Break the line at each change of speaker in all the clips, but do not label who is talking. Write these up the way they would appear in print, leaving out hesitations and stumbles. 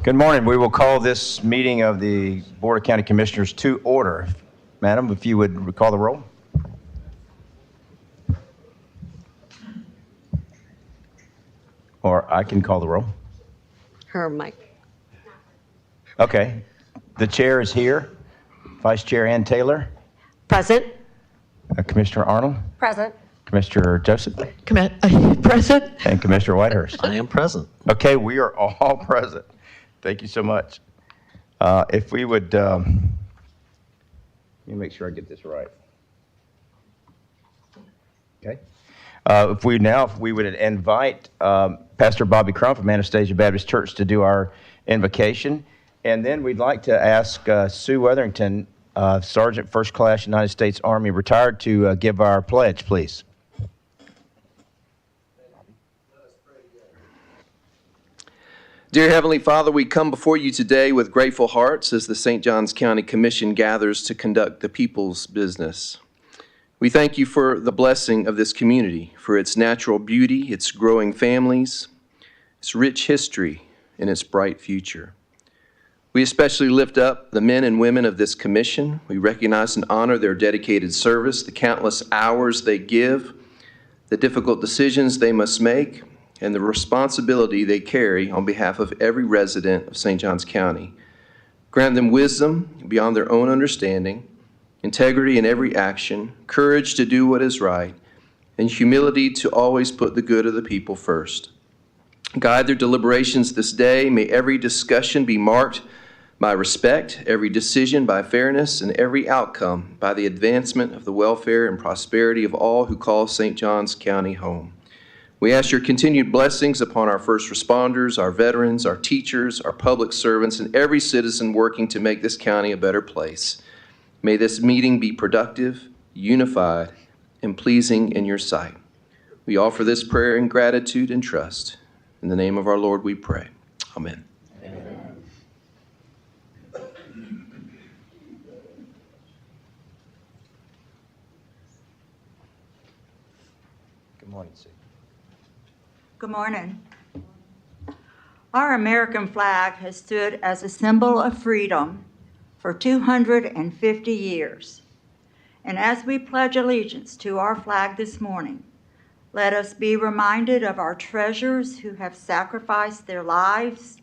Good morning. We will call this meeting of the Board of County Commissioners to order. Madam, if you would recall the roll. Or I can call the roll.
Her mic.
Okay. The chair is here. Vice Chair Ann Taylor.
Present.
Commissioner Arnold.
Present.
Commissioner Joseph.
Present.
And Commissioner Whitehurst.
I am present.
Okay, we are all present. Thank you so much. If we would, let me make sure I get this right. Okay. If we would invite Pastor Bobby Crump of Anastasia Baptist Church to do our invocation. And then we'd like to ask Sue Weatherington, Sergeant First Class United States Army, retired, to give our pledge, please.
Dear Heavenly Father, we come before you today with grateful hearts as the St. Johns County Commission gathers to conduct the people's business. We thank you for the blessing of this community, for its natural beauty, its growing families, its rich history, and its bright future. We especially lift up the men and women of this commission. We recognize and honor their dedicated service, the countless hours they give, the difficult decisions they must make, and the responsibility they carry on behalf of every resident of St. Johns County. Grant them wisdom beyond their own understanding, integrity in every action, courage to do what is right, and humility to always put the good of the people first. Guide their deliberations this day. May every discussion be marked by respect, every decision by fairness, and every outcome by the advancement of the welfare and prosperity of all who call St. Johns County home. We ask your continued blessings upon our first responders, our veterans, our teachers, our public servants, and every citizen working to make this county a better place. May this meeting be productive, unified, and pleasing in your sight. We offer this prayer in gratitude and trust. In the name of our Lord we pray. Amen.
Amen. Good morning, Sue.
Good morning. Our American flag has stood as a symbol of freedom for 250 years. And as we pledge allegiance to our flag this morning, let us be reminded of our treasures who have sacrificed their lives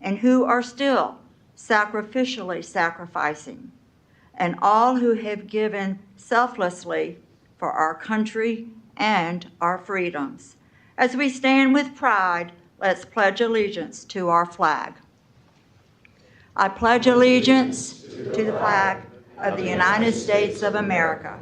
and who are still sacrificially sacrificing, and all who have given selflessly for our country and our freedoms. As we stand with pride, let's pledge allegiance to our flag. I pledge allegiance to the flag of the United States of America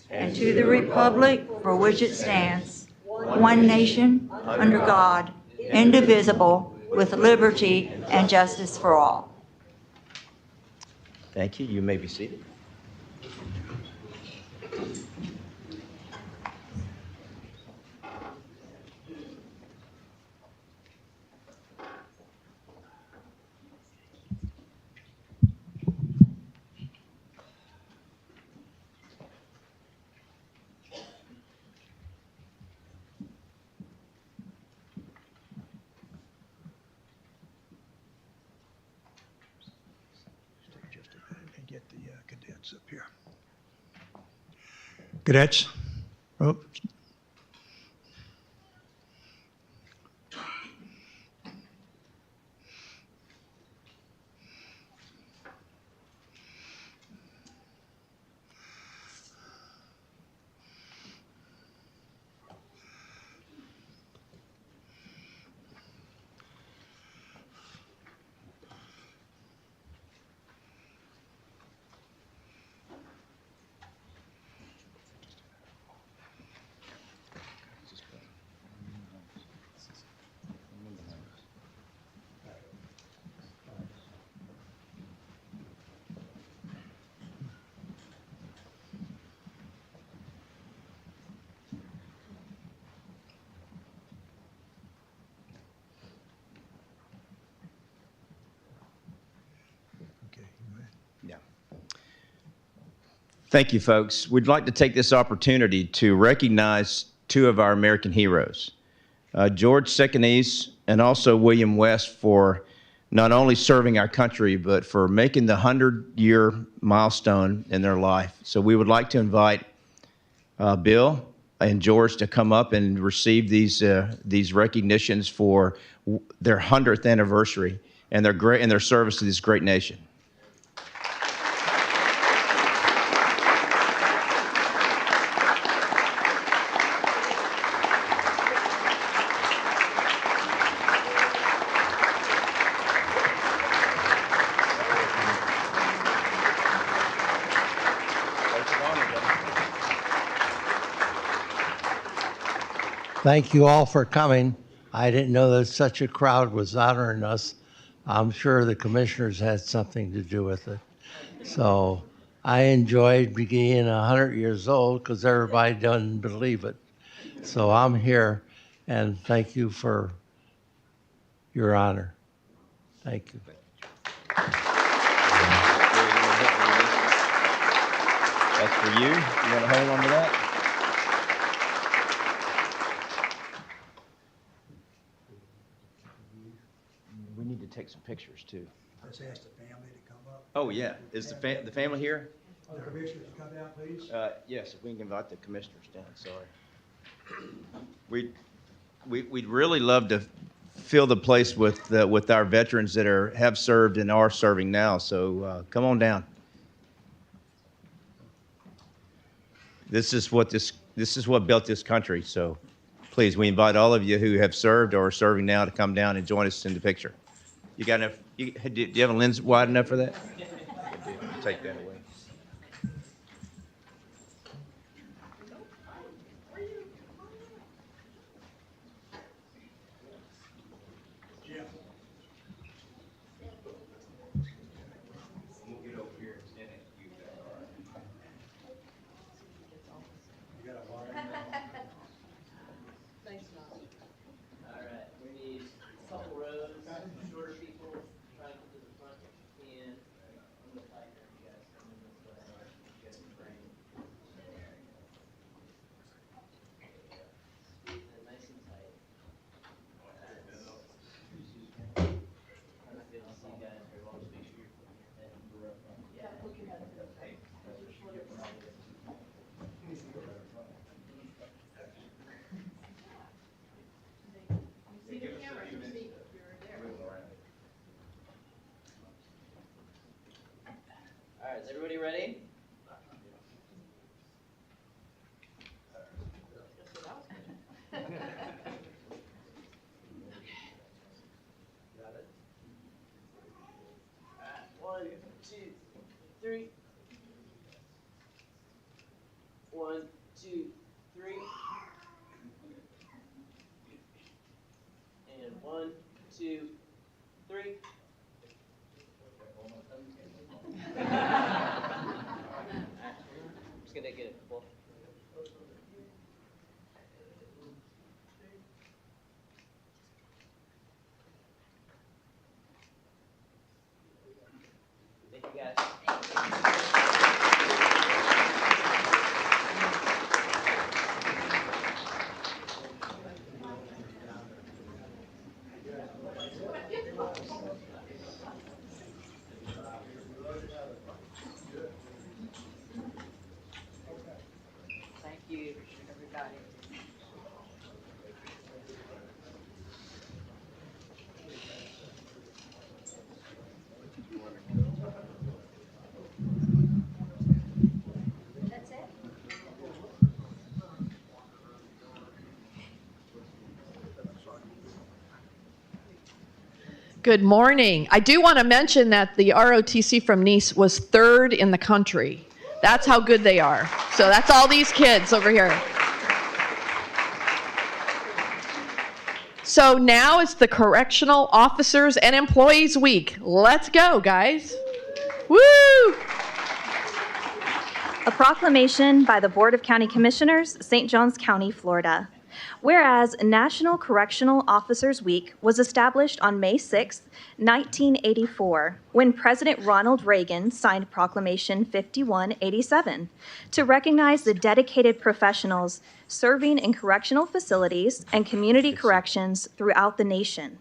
and to the republic for which it stands, one nation, under God, indivisible, with liberty and justice for all.
Thank you. You may be seated.
Get the cadets up here. Cadets. Oh.
Thank you, folks. We'd like to take this opportunity to recognize two of our American heroes, George Seconese and also William West, for not only serving our country, but for making the 100-year milestone in their life. So we would like to invite Bill and George to come up and receive these recognitions for their 100th anniversary and their service to this great nation.
Thank you all for coming. I didn't know that such a crowd was honoring us. I'm sure the commissioners had something to do with it. So I enjoyed being 100 years old because everybody doesn't believe it. So I'm here, and thank you for your honor. Thank you.
That's for you. You want to hold on to that? We need to take some pictures too.
Let's ask the family to come up.
Oh yeah, is the family here?
The commissioners come down, please.
Yes, if we can invite the commissioners down. Sorry. We'd really love to fill the place with our veterans that have served and are serving now. So come on down. This is what built this country. So please, we invite all of you who have served or are serving now to come down and join us in the picture. You got enough? Do you have a lens wide enough for that? Take that away.
All right, is everybody ready? Got it. All right, 1, 2, 3. 1, 2, 3. And 1, 2, 3. Just gonna get it. Well, thank you guys. Thank you, everybody.
That's it?
Good morning. I do want to mention that the ROTC from Nice was 3rd in the country. That's how good they are. So that's all these kids over here. So now it's the Correctional Officers and Employees Week. Let's go, guys. Woo!
A proclamation by the Board of County Commissioners, St. Johns County, Florida. Whereas National Correctional Officers Week was established on May 6, 1984, when President Ronald Reagan signed Proclamation 5187 to recognize the dedicated professionals serving in correctional facilities and community corrections throughout the nation.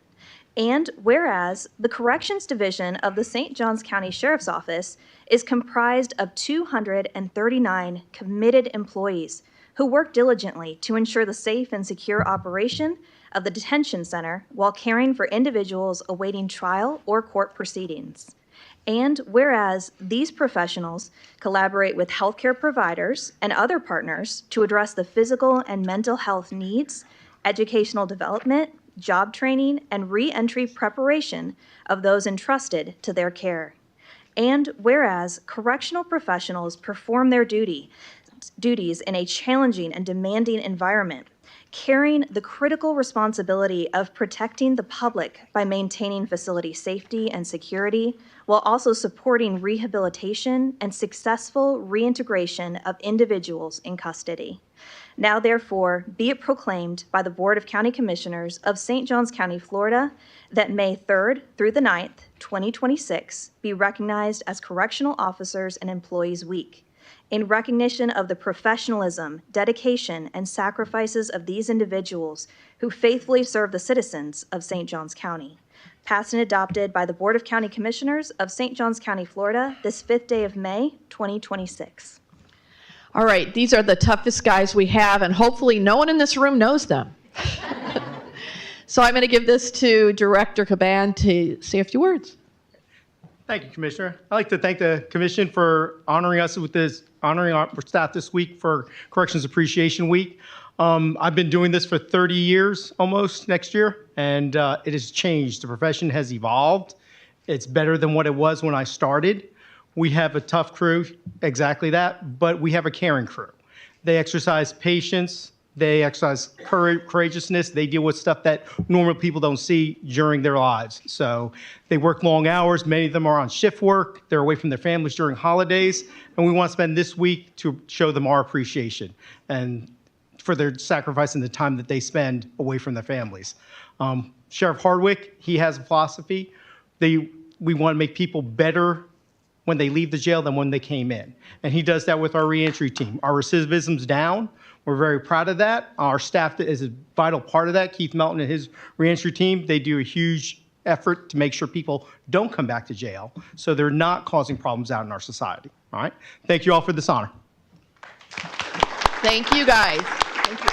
And whereas the Corrections Division of the St. Johns County Sheriff's Office is comprised of 239 committed employees who work diligently to ensure the safe and secure operation of the detention center while caring for individuals awaiting trial or court proceedings. And whereas these professionals collaborate with healthcare providers and other partners to address the physical and mental health needs, educational development, job training, and re-entry preparation of those entrusted to their care. And whereas correctional professionals perform their duties in a challenging and demanding environment, carrying the critical responsibility of protecting the public by maintaining facility safety and security, while also supporting rehabilitation and successful reintegration of individuals in custody. Now therefore, be it proclaimed by the Board of County Commissioners of St. Johns County, Florida, that May 3rd through the 9th, 2026, be recognized as Correctional Officers and Employees Week, in recognition of the professionalism, dedication, and sacrifices of these individuals who faithfully serve the citizens of St. Johns County. Passed and adopted by the Board of County Commissioners of St. Johns County, Florida, this 5th day of May, 2026.
All right, these are the toughest guys we have, and hopefully no one in this room knows them. So I'm going to give this to Director Caban to say a few words.
Thank you, Commissioner. I'd like to thank the Commission for honoring us with this, honoring our staff this week for Corrections Appreciation Week. I've been doing this for 30 years almost next year, and it has changed. The profession has evolved. It's better than what it was when I started. We have a tough crew, exactly that, but we have a caring crew. They exercise patience, they exercise courageousness, they deal with stuff that normal people don't see during their lives. So they work long hours, many of them are on shift work, they're away from their families during holidays, and we want to spend this week to show them our appreciation and for their sacrifice and the time that they spend away from their families. Sheriff Hardwick, he has a philosophy. We want to make people better when they leave the jail than when they came in. And he does that with our reentry team. Our recidivism's down. We're very proud of that. Our staff is a vital part of that. Keith Melton and his reentry team, they do a huge effort to make sure people don't come back to jail so they're not causing problems out in our society. All right? Thank you all for this honor.
Thank you, guys. Thank you.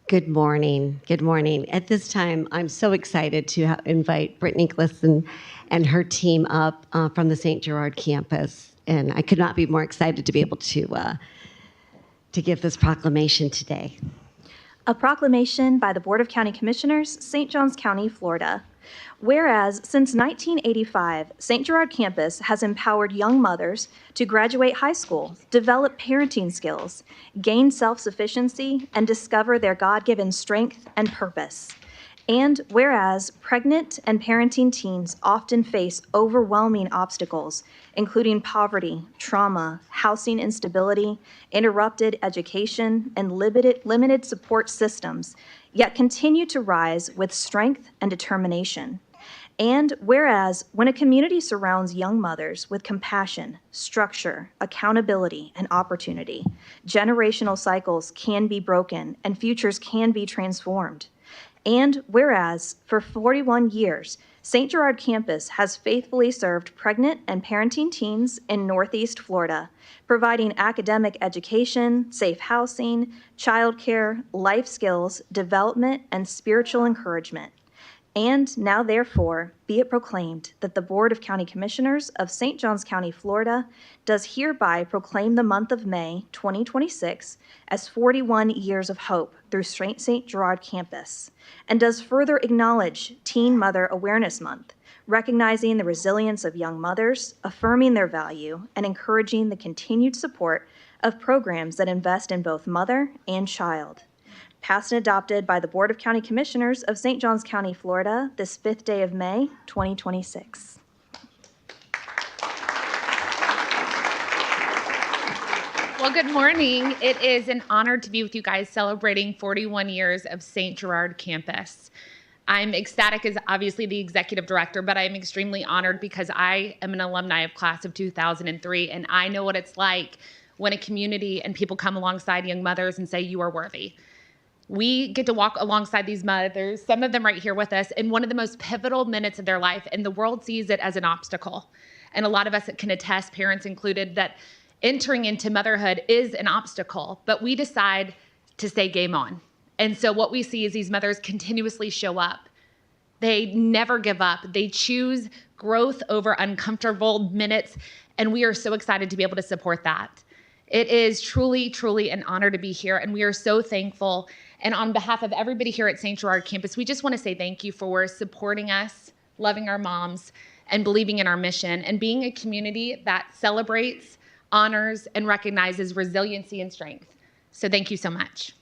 Good morning. Good morning. At this time, I'm so excited to invite Brittany Glisson and her team up from the St. Gerard campus. And I could not be more excited to be able to give this proclamation today.
A proclamation by the Board of County Commissioners, St. Johns County, Florida. Whereas since 1985, St. Gerard campus has empowered young mothers to graduate high school, develop parenting skills, gain self-sufficiency, and discover their God-given strength and purpose. And whereas pregnant and parenting teens often face overwhelming obstacles, including poverty, trauma, housing instability, interrupted education, and limited support systems, yet continue to rise with strength and determination. And whereas when a community surrounds young mothers with compassion, structure, accountability, and opportunity, generational cycles can be broken and futures can be transformed. And whereas for 41 years, St. Gerard campus has faithfully served pregnant and parenting teens in Northeast Florida, providing academic education, safe housing, childcare, life skills, development, and spiritual encouragement. And now, therefore, be it proclaimed that the Board of County Commissioners of St. Johns County, Florida, does hereby proclaim the month of May 2026 as 41 Years of Hope through St. Gerard campus, and does further acknowledge Teen Mother Awareness Month, recognizing the resilience of young mothers, affirming their value, and encouraging the continued support of programs that invest in both mother and child. Passed and adopted by the Board of County Commissioners of St. Johns County, Florida, this 5th day of May, 2026.
Well, good morning. It is an honor to be with you guys celebrating 41 years of St. Gerard campus. I'm ecstatic as obviously the executive director, but I'm extremely honored because I am an alumni of class of 2003, and I know what it's like when a community and people come alongside young mothers and say, you are worthy. We get to walk alongside these mothers, some of them right here with us, in one of the most pivotal minutes of their life, and the world sees it as an obstacle. And a lot of us can attest, parents included, that entering into motherhood is an obstacle, but we decide to say game on. And so what we see is these mothers continuously show up. They never give up. They choose growth over uncomfortable minutes, and we are so excited to be able to support that. It is truly, truly an honor to be here, and we are so thankful. And on behalf of everybody here at St. Gerard campus, we just want to say thank you for supporting us, loving our moms, and believing in our mission, and being a community that celebrates, honors, and recognizes resiliency and strength. So thank you so much.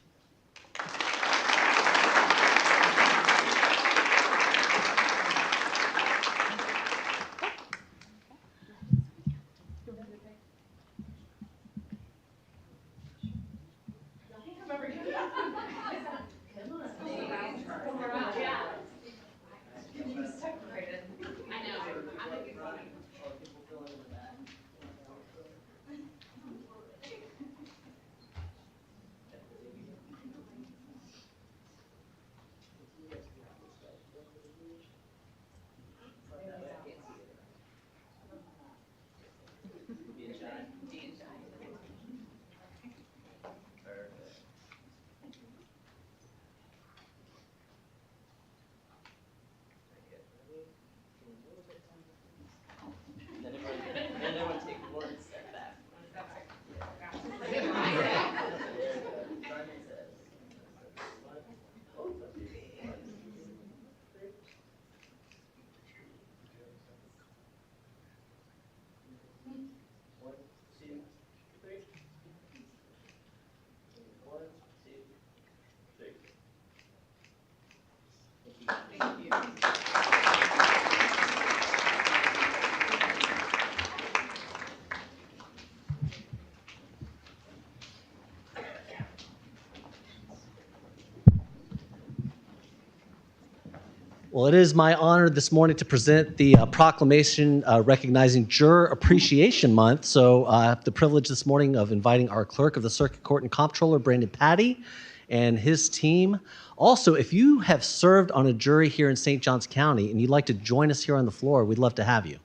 Well, it is my honor this morning to present the proclamation recognizing Juror Appreciation Month. So I have the privilege this morning of inviting our Clerk of the Circuit Court and Comptroller, Brandon Patty, and his team. Also, if you have served on a jury here in St. Johns County and you'd like to join us here on the floor, we'd love to have you.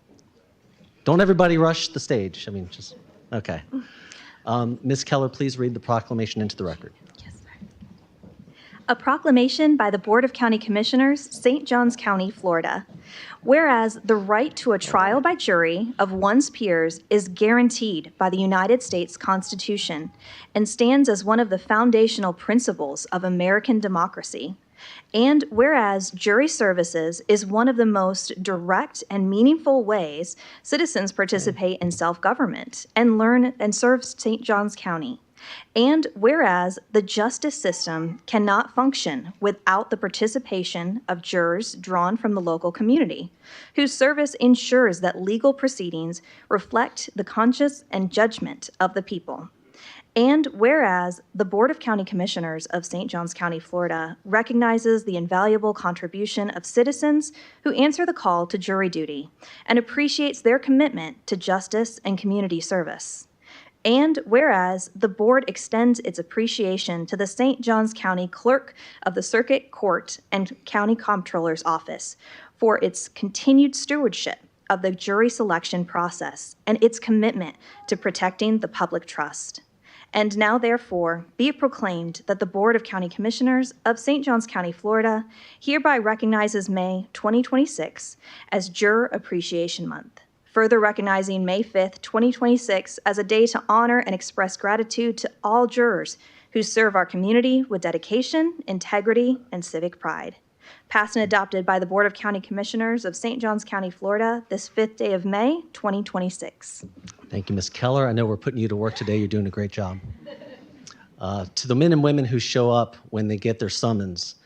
Don't everybody rush the stage. I mean, just, okay. Ms. Keller, please read the proclamation into the record.
A proclamation by the Board of County Commissioners, St. Johns County, Florida. Whereas the right to a trial by jury of one's peers is guaranteed by the United States Constitution and stands as one of the foundational principles of American democracy. And whereas jury services is one of the most direct and meaningful ways citizens participate in self-government and learn and serve St. Johns County. And whereas the justice system cannot function without the participation of jurors drawn from the local community, whose service ensures that legal proceedings reflect the conscience and judgment of the people. And whereas the Board of County Commissioners of St. Johns County, Florida recognizes the invaluable contribution of citizens who answer the call to jury duty and appreciates their commitment to justice and community service. And whereas the board extends its appreciation to the St. Johns County Clerk of the Circuit Court and County Comptroller's Office for its continued stewardship of the jury selection process and its commitment to protecting the public trust. And now, therefore, be it proclaimed that the Board of County Commissioners of St. Johns County, Florida, hereby recognizes May 2026 as Juror Appreciation Month, further recognizing May 5th, 2026 as a day to honor and express gratitude to all jurors who serve our community with dedication, integrity, and civic pride. Passed and adopted by the Board of County Commissioners of St. Johns County, Florida, this 5th day of May, 2026.
Thank you, Ms. Keller. I know we're putting you to work today. You're doing a great job. To the men and women who show up when they get their summons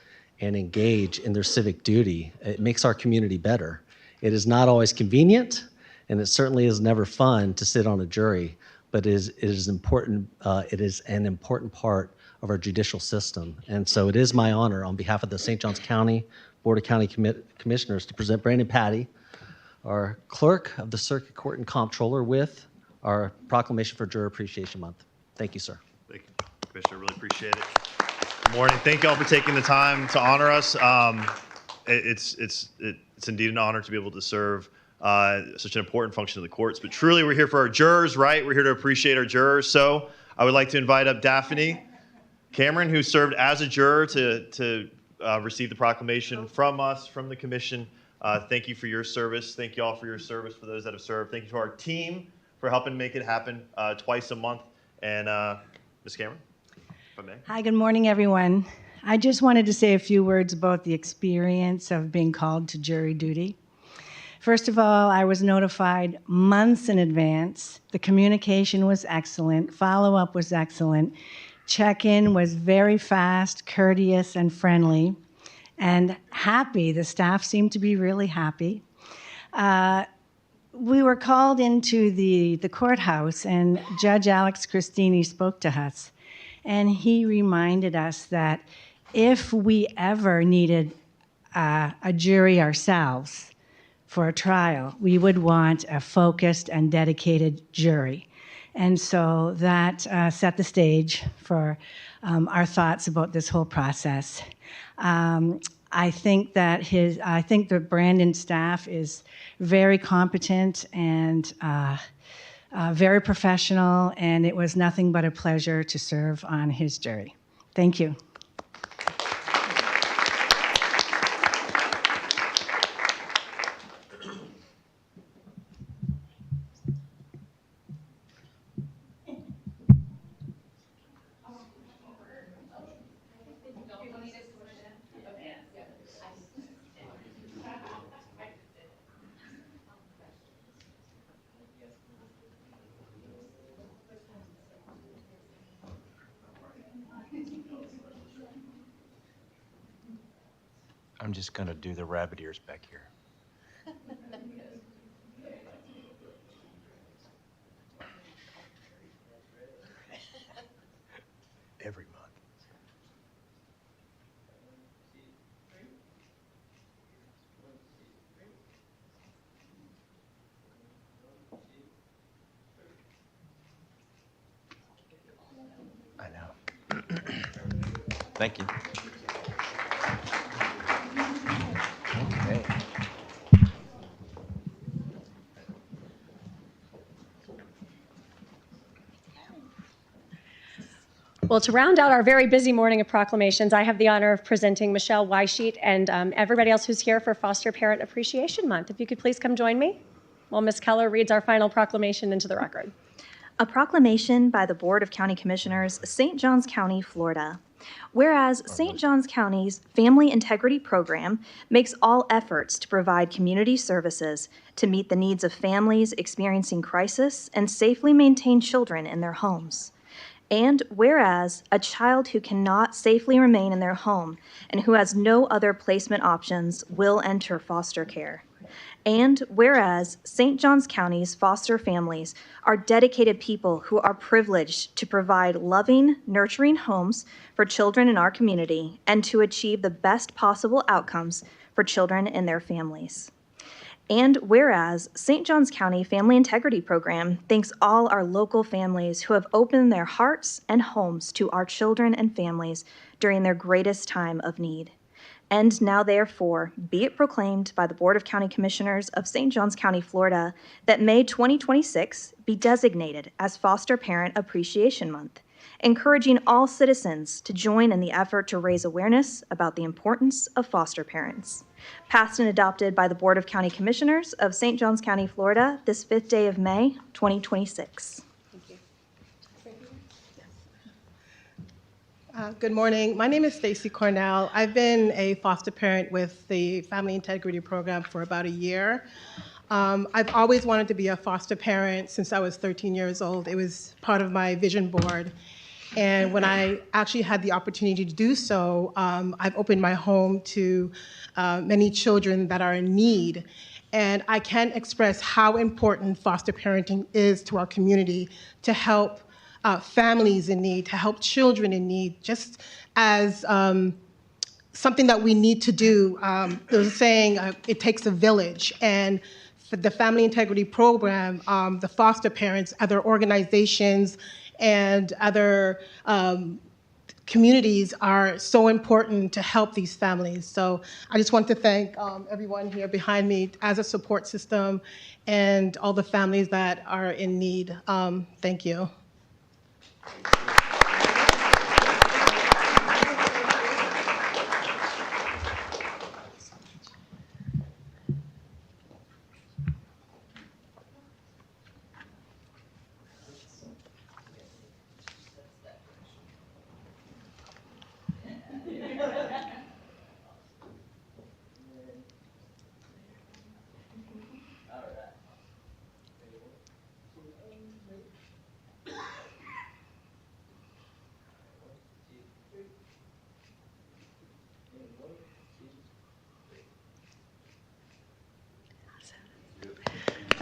and engage in their civic duty, it makes our community better. It is not always convenient, and it certainly is never fun to sit on a jury, but it is important. It is an important part of our judicial system. And so it is my honor on behalf of the St. Johns County Board of County Commissioners to present Brandon Patty, our Clerk of the Circuit Court and Comptroller, with our proclamation for Juror Appreciation Month. Thank you, sir.
Thank you, Commissioner. Really appreciate it. Good morning. Thank you all for taking the time to honor us. It's indeed an honor to be able to serve such an important function of the courts. But truly, we're here for our jurors, right? We're here to appreciate our jurors. So I would like to invite up Daphne Cameron, who served as a juror, to receive the proclamation from us, from the commission. Thank you for your service. Thank you all for your service, for those that have served. Thank you to our team for helping make it happen twice a month. And Ms. Cameron, if I may.
Hi, good morning, everyone. I just wanted to say a few words about the experience of being called to jury duty. First of all, I was notified months in advance. The communication was excellent. Follow-up was excellent. Check-in was very fast, courteous, and friendly, and happy. The staff seemed to be really happy. We were called into the courthouse, and Judge Alex Christini spoke to us, and he reminded us that if we ever needed a jury ourselves for a trial, we would want a focused and dedicated jury. And so that set the stage for our thoughts about this whole process. I think that Brandon's staff is very competent and very professional, and it was nothing but a pleasure to serve on his jury. Thank you.
I'm just going to do the rabbit ears back here. Every month. I know. Thank you. Okay.
Well, to round out our very busy morning of proclamations, I have the honor of presenting Michelle Weisheit and everybody else who's here for Foster Parent Appreciation Month. If you could please come join me while Ms. Keller reads our final proclamation into the record.
A proclamation by the Board of County Commissioners, St. Johns County, Florida. Whereas St. Johns County's Family Integrity Program makes all efforts to provide community services to meet the needs of families experiencing crisis and safely maintain children in their homes. And whereas a child who cannot safely remain in their home and who has no other placement options will enter foster care. And whereas St. Johns County's foster families are dedicated people who are privileged to provide loving, nurturing homes for children in our community and to achieve the best possible outcomes for children and their families. And whereas St. Johns County Family Integrity Program thanks all our local families who have opened their hearts and homes to our children and families during their greatest time of need. And now, therefore, be it proclaimed by the Board of County Commissioners of St. Johns County, Florida, that May 2026 be designated as Foster Parent Appreciation Month, encouraging all citizens to join in the effort to raise awareness about the importance of foster parents. Passed and adopted by the Board of County Commissioners of St. Johns County, Florida, this 5th day of May, 2026.
Good morning. My name is Stacy Cornell. I've been a foster parent with the Family Integrity Program for about a year. I've always wanted to be a foster parent since I was 13 years old. It was part of my vision board. And when I actually had the opportunity to do so, I've opened my home to many children that are in need. And I can't express how important foster parenting is to our community to help families in need, to help children in need, just as something that we need to do. There's a saying, it takes a village. And for the Family Integrity Program, the foster parents, other organizations, and other communities are so important to help these families. So I just want to thank everyone here behind me as a support system and all the families that are in need. Thank you.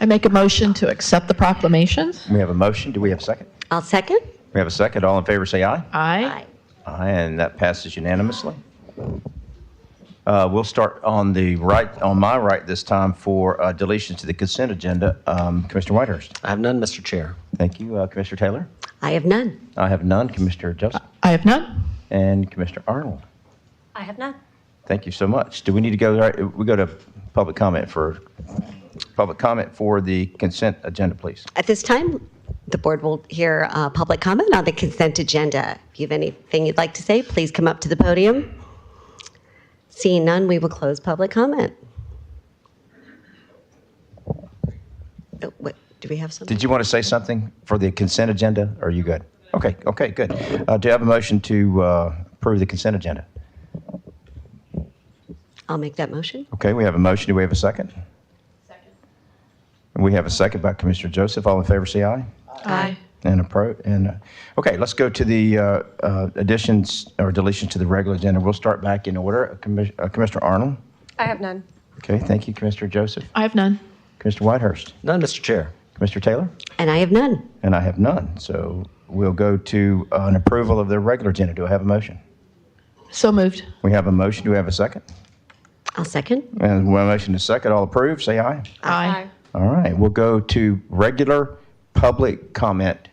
I make a motion to accept the proclamations.
We have a motion. Do we have a second?
I'll second.
We have a second. All in favor, say aye.
Aye.
Aye, and that passes unanimously. We'll start on the right, on my right this time for deletions to the consent agenda. Commissioner Whitehurst.
I have none, Mr. Chair.
Thank you. Commissioner Taylor.
I have none.
I have none. Commissioner Joseph.
I have none.
And Commissioner Arnold.
I have none.
Thank you so much. Do we need to go, we go to public comment for the consent agenda, please?
At this time, the board will hear public comment on the consent agenda. If you have anything you'd like to say, please come up to the podium. Seeing none, we will close public comment. Oh, what, do we have something?
Did you want to say something for the consent agenda? Or are you good? Okay, good. Do you have a motion to approve the consent agenda?
I'll make that motion.
Okay, we have a motion. Do we have a second?
Second.
We have a second by Commissioner Joseph. All in favor, say aye.
Aye.
Okay, let's go to the additions or deletions to the regular agenda. We'll start back in order. Commissioner Arnold.
I have none.
Okay, thank you, Commissioner Joseph.
I have none.
Commissioner Whitehurst.
None, Mr. Chair.
Commissioner Taylor.
And I have none.
And I have none. So we'll go to an approval of the regular agenda. Do I have a motion?
So moved.
We have a motion. Do we have a second?
I'll second.
And one motion is second. All approved, say aye.
Aye.
All right, we'll go to regular public comment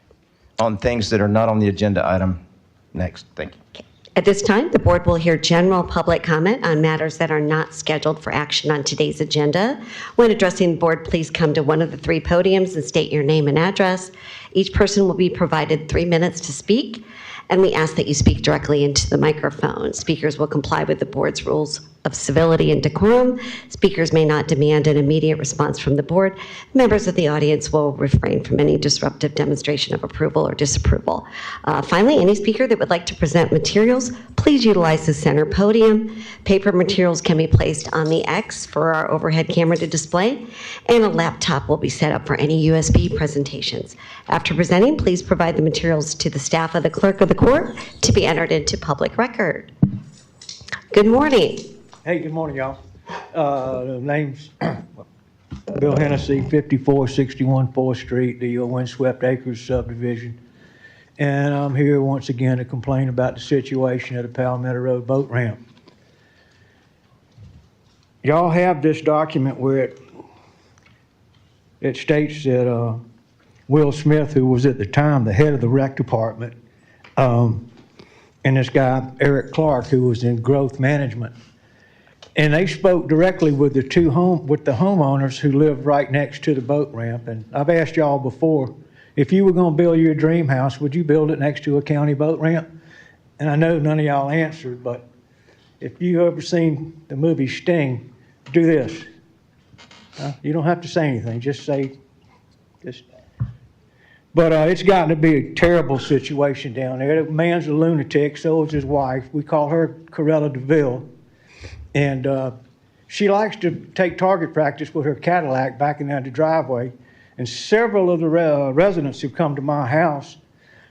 on things that are not on the agenda item next. Thank you.
At this time, the board will hear general public comment on matters that are not scheduled for action on today's agenda. When addressing the board, please come to one of the three podiums and state your name and address. Each person will be provided 3 minutes to speak, and we ask that you speak directly into the microphone. Speakers will comply with the board's rules of civility and decorum. Speakers may not demand an immediate response from the board. Members of the audience will refrain from any disruptive demonstration of approval or disapproval. Finally, any speaker that would like to present materials, please utilize the center podium. Paper materials can be placed on the X for our overhead camera to display, and a laptop will be set up for any USB presentations. After presenting, please provide the materials to the staff of the clerk of the court to be entered into public record. Good morning.
Hey, good morning, y'all. Name's Bill Hennessy, 5461 4th Street, the Windswept Acres subdivision. And I'm here once again to complain about the situation at the Palmetto Road boat ramp. Y'all have this document where it states that Will Smith, who was at the time the head of the rec department, and this guy, Eric Clark, who was in growth management. And they spoke directly with the homeowners who live right next to the boat ramp. And I've asked y'all before, if you were going to build your dream house, would you build it next to a county boat ramp? And I know none of y'all answered, but if you ever seen the movie Sting, do this. You don't have to say anything, just say, But it's gotten to be a terrible situation down there. The man's a lunatic, so is his wife. We call her Corella DeVille. And she likes to take target practice with her Cadillac backing down the driveway. And several of the residents who come to my house,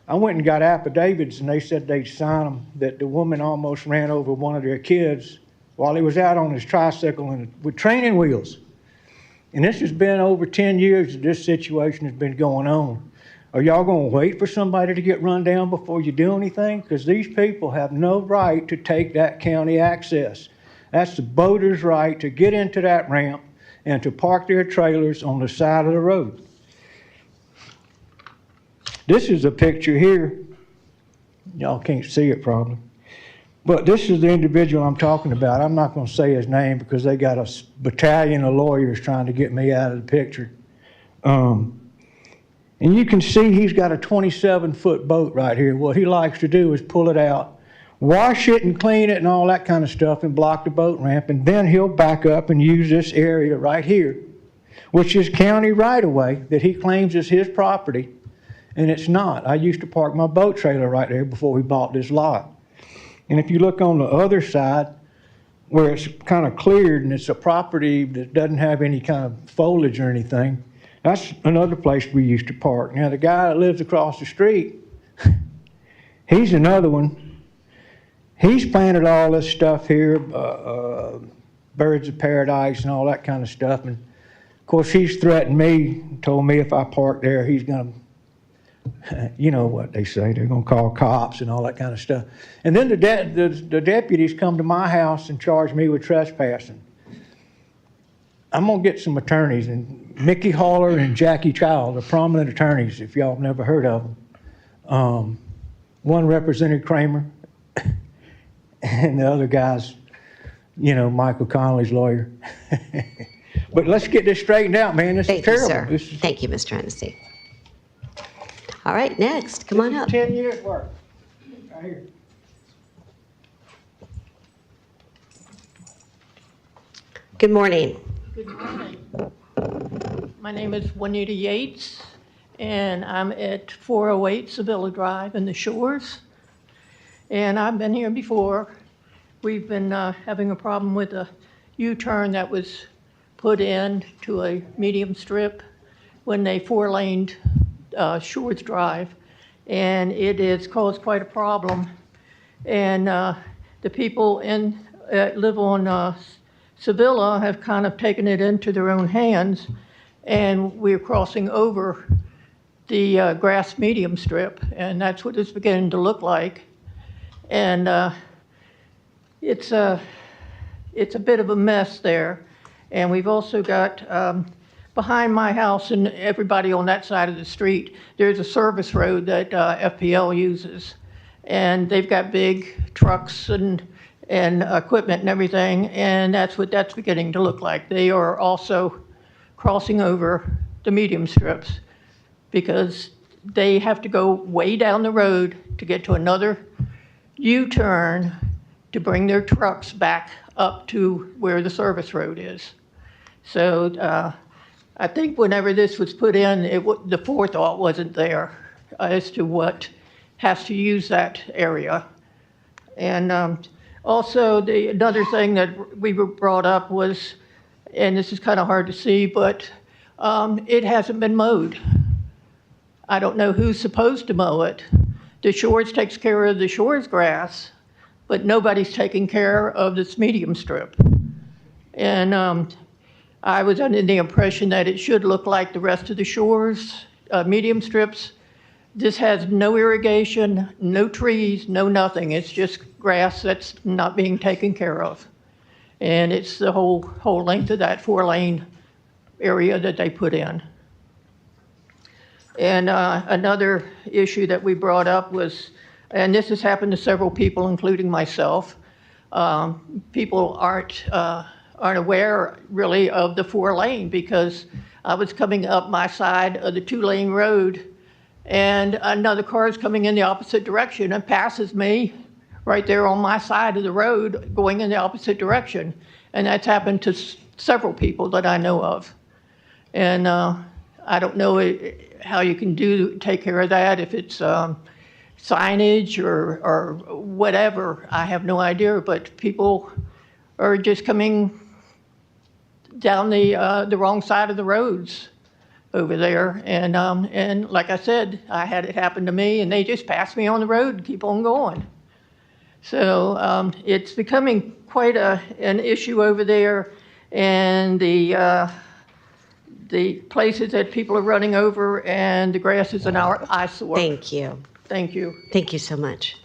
I went and got affidavits, and they said they'd sign them that the woman almost ran over one of their kids while he was out on his tricycle and with training wheels. And this has been over 10 years that this situation has been going on. Are y'all going to wait for somebody to get run down before you do anything? Because these people have no right to take that county access. That's the boaters' right to get into that ramp and to park their trailers on the side of the road. This is a picture here. Y'all can't see it probably. But this is the individual I'm talking about. I'm not going to say his name because they got a battalion of lawyers trying to get me out of the picture. And you can see he's got a 27-foot boat right here. What he likes to do is pull it out, wash it and clean it and all that kind of stuff and block the boat ramp, and then he'll back up and use this area right here, which is county right-of-way that he claims is his property, and it's not. I used to park my boat trailer right there before we bought this lot. And if you look on the other side, where it's kind of cleared and it's a property that doesn't have any kind of foliage or anything, that's another place we used to park. Now, the guy that lives across the street, he's another one. He's planted all this stuff here, birds of paradise and all that kind of stuff. And, of course, he's threatened me, told me if I park there, he's going to, you know what they say, they're going to call cops and all that kind of stuff. And then the deputies come to my house and charge me with trespassing. I'm going to get some attorneys, and Mickey Haller and Jackie Child are prominent attorneys, if y'all have never heard of them. One represented Kramer, and the other guy's, you know, Michael Connolly's lawyer. But let's get this straightened out, man. This is terrible.
You, sir. Thank you, Mr. Hennessy. All right, next, come on up.
10 years work, right here.
Good morning.
Good morning. My name is Juanita Yates, and I'm at 408 Sevilla Drive in the Shores. And I've been here before. We've been having a problem with a U-turn that was put in to a medium strip when they four-laned Shores Drive, and it has caused quite a problem. And the people live on Sevilla have kind of taken it into their own hands, and we're crossing over the grass medium strip, and that's what it's beginning to look like. And it's a bit of a mess there. And we've also got behind my house and everybody on that side of the street, there's a service road that FPL uses. And they've got big trucks and equipment and everything, and that's what that's beginning to look like. They are also crossing over the medium strips because they have to go way down the road to get to another U-turn to bring their trucks back up to where the service road is. So I think whenever this was put in, the forethought wasn't there as to what has to use that area. And also, another thing that we were brought up was, and this is kind of hard to see, but it hasn't been mowed. I don't know who's supposed to mow it. The Shores takes care of the Shores grass, but nobody's taking care of this medium strip. And I was under the impression that it should look like the rest of the shores, medium strips. This has no irrigation, no trees, no nothing. It's just grass that's not being taken care of. And it's the whole length of that 4-lane area that they put in. And another issue that we brought up was, and this has happened to several people, including myself, people aren't aware really of the 4-lane, because I was coming up my side of the 2-lane road and another car is coming in the opposite direction and passes me right there on my side of the road going in the opposite direction. And that's happened to several people that I know of. And I don't know how you can take care of that, if it's signage or whatever. I have no idea, but people are just coming down the wrong side of the roads over there. And like I said, I had it happen to me, and they just passed me on the road and keep on going. So it's becoming quite an issue over there, and the places that people are running over, and the grass is an eyesore.
Thank you.
Thank you.
Thank you so much.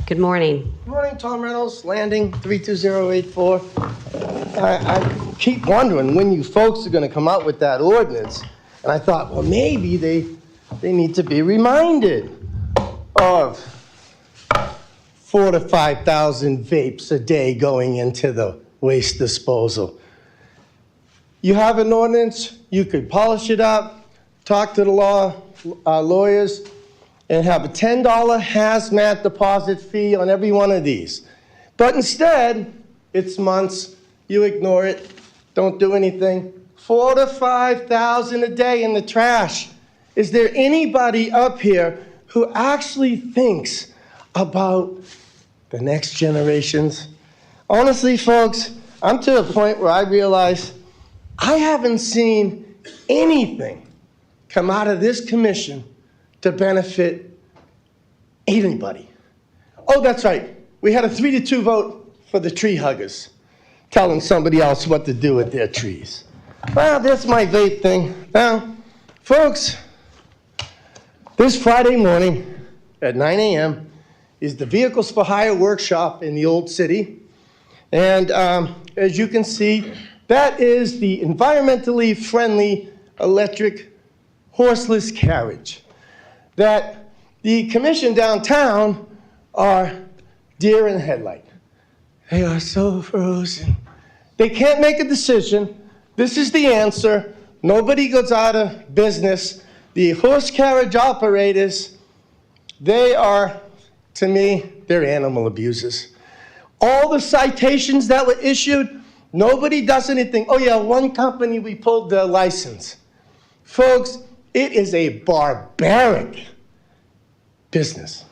Good morning.
Good morning, Tom Reynolds, Landing 32084. I keep wondering when you folks are going to come out with that ordinance. And I thought, well, maybe they need to be reminded of 4,000 to 5,000 vapes a day going into the waste disposal. You have an ordinance, you could polish it up, talk to the lawyers, and have a $10 hazmat deposit fee on every one of these. But instead, it's months, you ignore it, don't do anything. 4,000 to 5,000 a day in the trash. Is there anybody up here who actually thinks about the next generations? Honestly, folks, I'm to the point where I realize I haven't seen anything come out of this commission to benefit anybody. Oh, that's right. We had a 3-2 vote for the tree huggers, telling somebody else what to do with their trees. Well, that's my vape thing. Now, folks, this Friday morning at 9 a.m. is the Vehicles for Hire workshop in the Old City. And as you can see, that is the environmentally friendly electric horseless carriage that the commission downtown are deer in the headlight. They are so frozen. They can't make a decision. This is the answer. Nobody goes out of business. The horse carriage operators, they are, to me, they're animal abusers. All the citations that were issued, nobody does anything. Oh yeah, one company, we pulled their license. Folks, it is a barbaric business.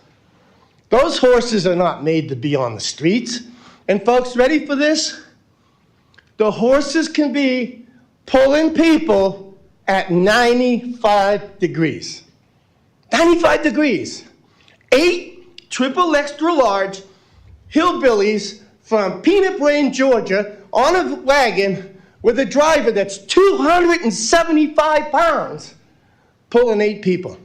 Those horses are not made to be on the streets. And folks, ready for this? The horses can be pulling people at 95 degrees. 95 degrees. 8 triple extra large hillbillies from Peanut Brain, Georgia, on a wagon with a driver that's 275 pounds, pulling 8 people.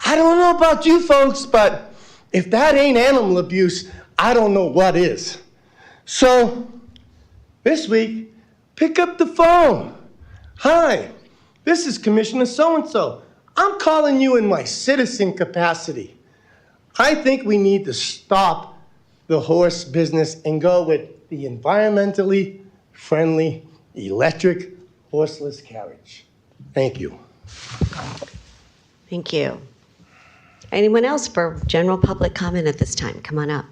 I don't know about you folks, but if that ain't animal abuse, I don't know what is. So this week, pick up the phone. Hi, this is Commissioner so-and-so. I'm calling you in my citizen capacity. I think we need to stop the horse business and go with the environmentally friendly electric horseless carriage. Thank you.
Thank you. Anyone else for general public comment at this time? Come on up.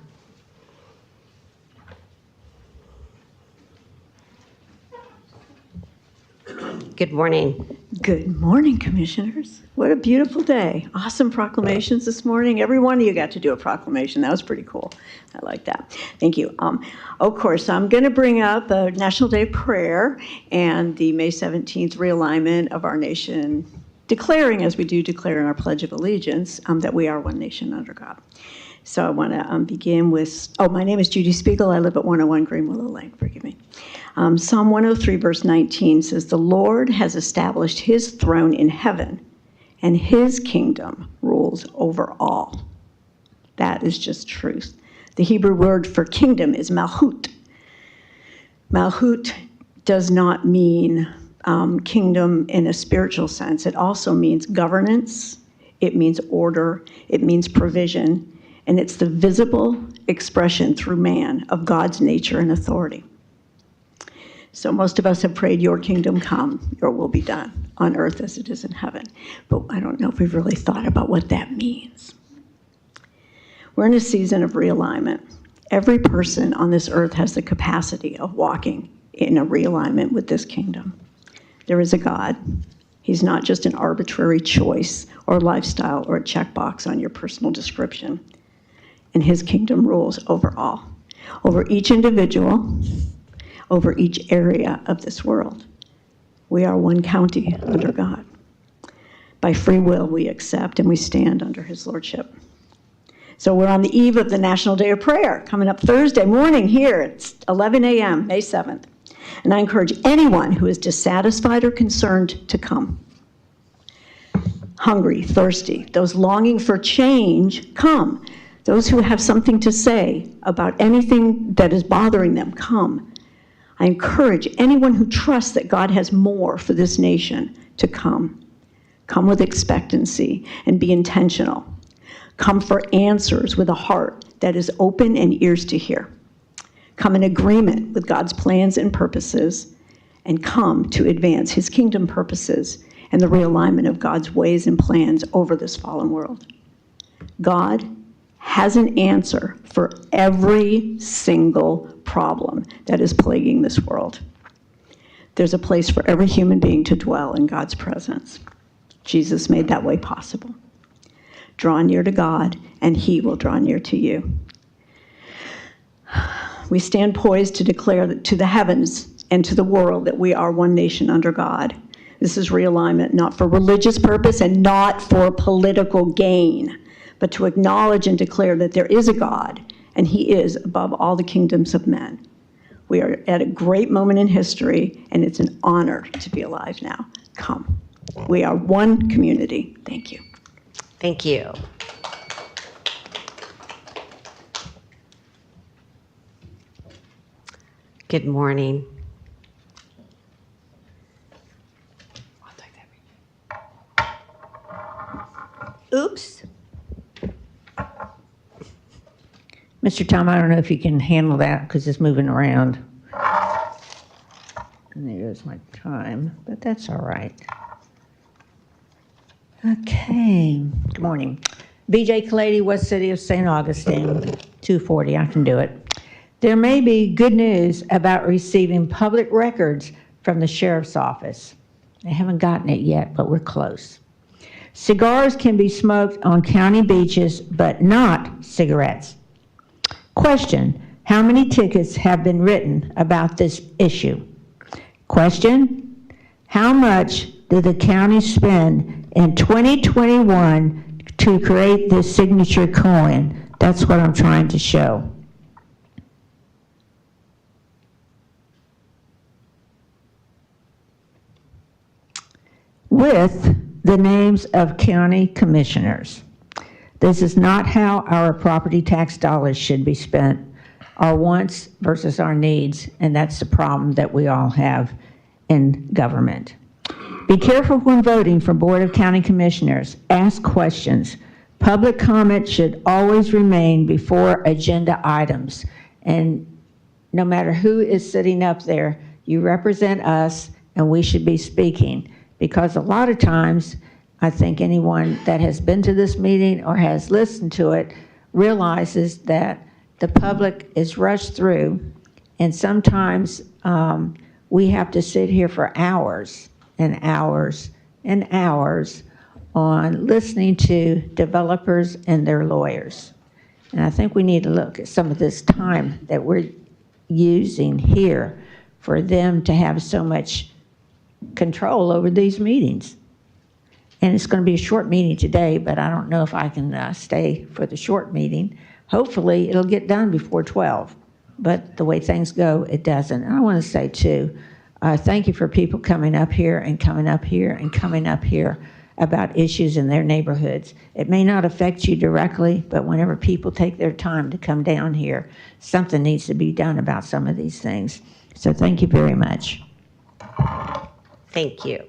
Good morning.
Good morning, commissioners. What a beautiful day. Awesome proclamations this morning. Every one of you got to do a proclamation. That was pretty cool. I like that. Thank you. Of course, I'm going to bring up a National Day of Prayer and the May 17th realignment of our nation, declaring, as we do declare in our Pledge of Allegiance, that we are one nation under God. So I want to begin with, my name is Judy Spiegel. I live at 101 Green Willow Lane, forgive me. Psalm 103, verse 19 says, "The Lord has established his throne in heaven, and his kingdom rules over all." That is just truth. The Hebrew word for kingdom is malchut. Malchut does not mean kingdom in a spiritual sense. It also means governance, it means order, it means provision, and it's the visible expression through man of God's nature and authority. So most of us have prayed, "Your kingdom come, your will be done on earth as it is in heaven." But I don't know if we've really thought about what that means. We're in a season of realignment. Every person on this earth has the capacity of walking in a realignment with this kingdom. There is a God. He's not just an arbitrary choice or lifestyle or a checkbox on your personal description. And his kingdom rules over all, over each individual, over each area of this world. We are one county under God. By free will, we accept and we stand under his lordship. So we're on the eve of the National Day of Prayer, coming up Thursday morning here. It's 11 a.m., May 7th. And I encourage anyone who is dissatisfied or concerned to come. Hungry, thirsty, those longing for change, come. Those who have something to say about anything that is bothering them, come. I encourage anyone who trusts that God has more for this nation to come. Come with expectancy and be intentional. Come for answers with a heart that is open and ears to hear. Come in agreement with God's plans and purposes, and come to advance his kingdom purposes and the realignment of God's ways and plans over this fallen world. God has an answer for every single problem that is plaguing this world. There's a place for every human being to dwell in God's presence. Jesus made that way possible. Draw near to God, and he will draw near to you. We stand poised to declare to the heavens and to the world that we are one nation under God. This is realignment, not for religious purpose and not for political gain, but to acknowledge and declare that there is a God, and he is above all the kingdoms of men. We are at a great moment in history, and it's an honor to be alive now. Come. We are one community. Thank you.
Thank you. Good morning. Oops.
Mr. Tom, I don't know if you can handle that because it's moving around. And there's my time, but that's all right. Okay, good morning. BJ Kalady, West City of St. Augustine, 240, I can do it. There may be good news about receiving public records from the sheriff's office. I haven't gotten it yet, but we're close. Cigars can be smoked on county beaches, but not cigarettes. Question, how many tickets have been written about this issue? Question, how much did the county spend in 2021 to create this signature coin? That's what I'm trying to show. With the names of county commissioners. This is not how our property tax dollars should be spent, our wants versus our needs, and that's the problem that we all have in government. Be careful when voting for Board of County Commissioners. Ask questions. Public comment should always remain before agenda items. And no matter who is sitting up there, you represent us, and we should be speaking. Because a lot of times, I think anyone that has been to this meeting or has listened to it realizes that the public is rushed through, and sometimes we have to sit here for hours and hours and hours on listening to developers and their lawyers. And I think we need to look at some of this time that we're using here for them to have so much control over these meetings. And it's going to be a short meeting today, but I don't know if I can stay for the short meeting. Hopefully, it'll get done before 12, but the way things go, it doesn't. And I want to say, too, thank you for people coming up here and coming up here and coming up here about issues in their neighborhoods. It may not affect you directly, but whenever people take their time to come down here, something needs to be done about some of these things. So thank you very much.
Thank you.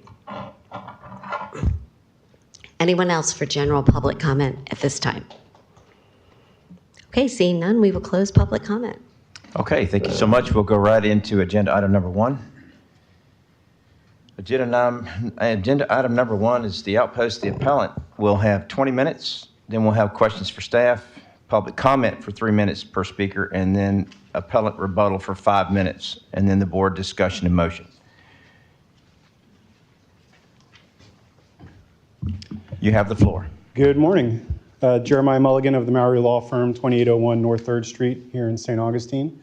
Anyone else for general public comment at this time? Okay, seeing none, we will close public comment.
Okay, thank you so much. We'll go right into agenda item number 1. Agenda item number 1 is the outpost. The appellant will have 20 minutes. Then we'll have questions for staff, public comment for 3 minutes per speaker, and then appellant rebuttal for 5 minutes, and then the board discussion and motion. You have the floor.
Good morning. Jeremiah Mulligan of the Mowry Law Firm, 2801 North 3rd Street here in St. Augustine.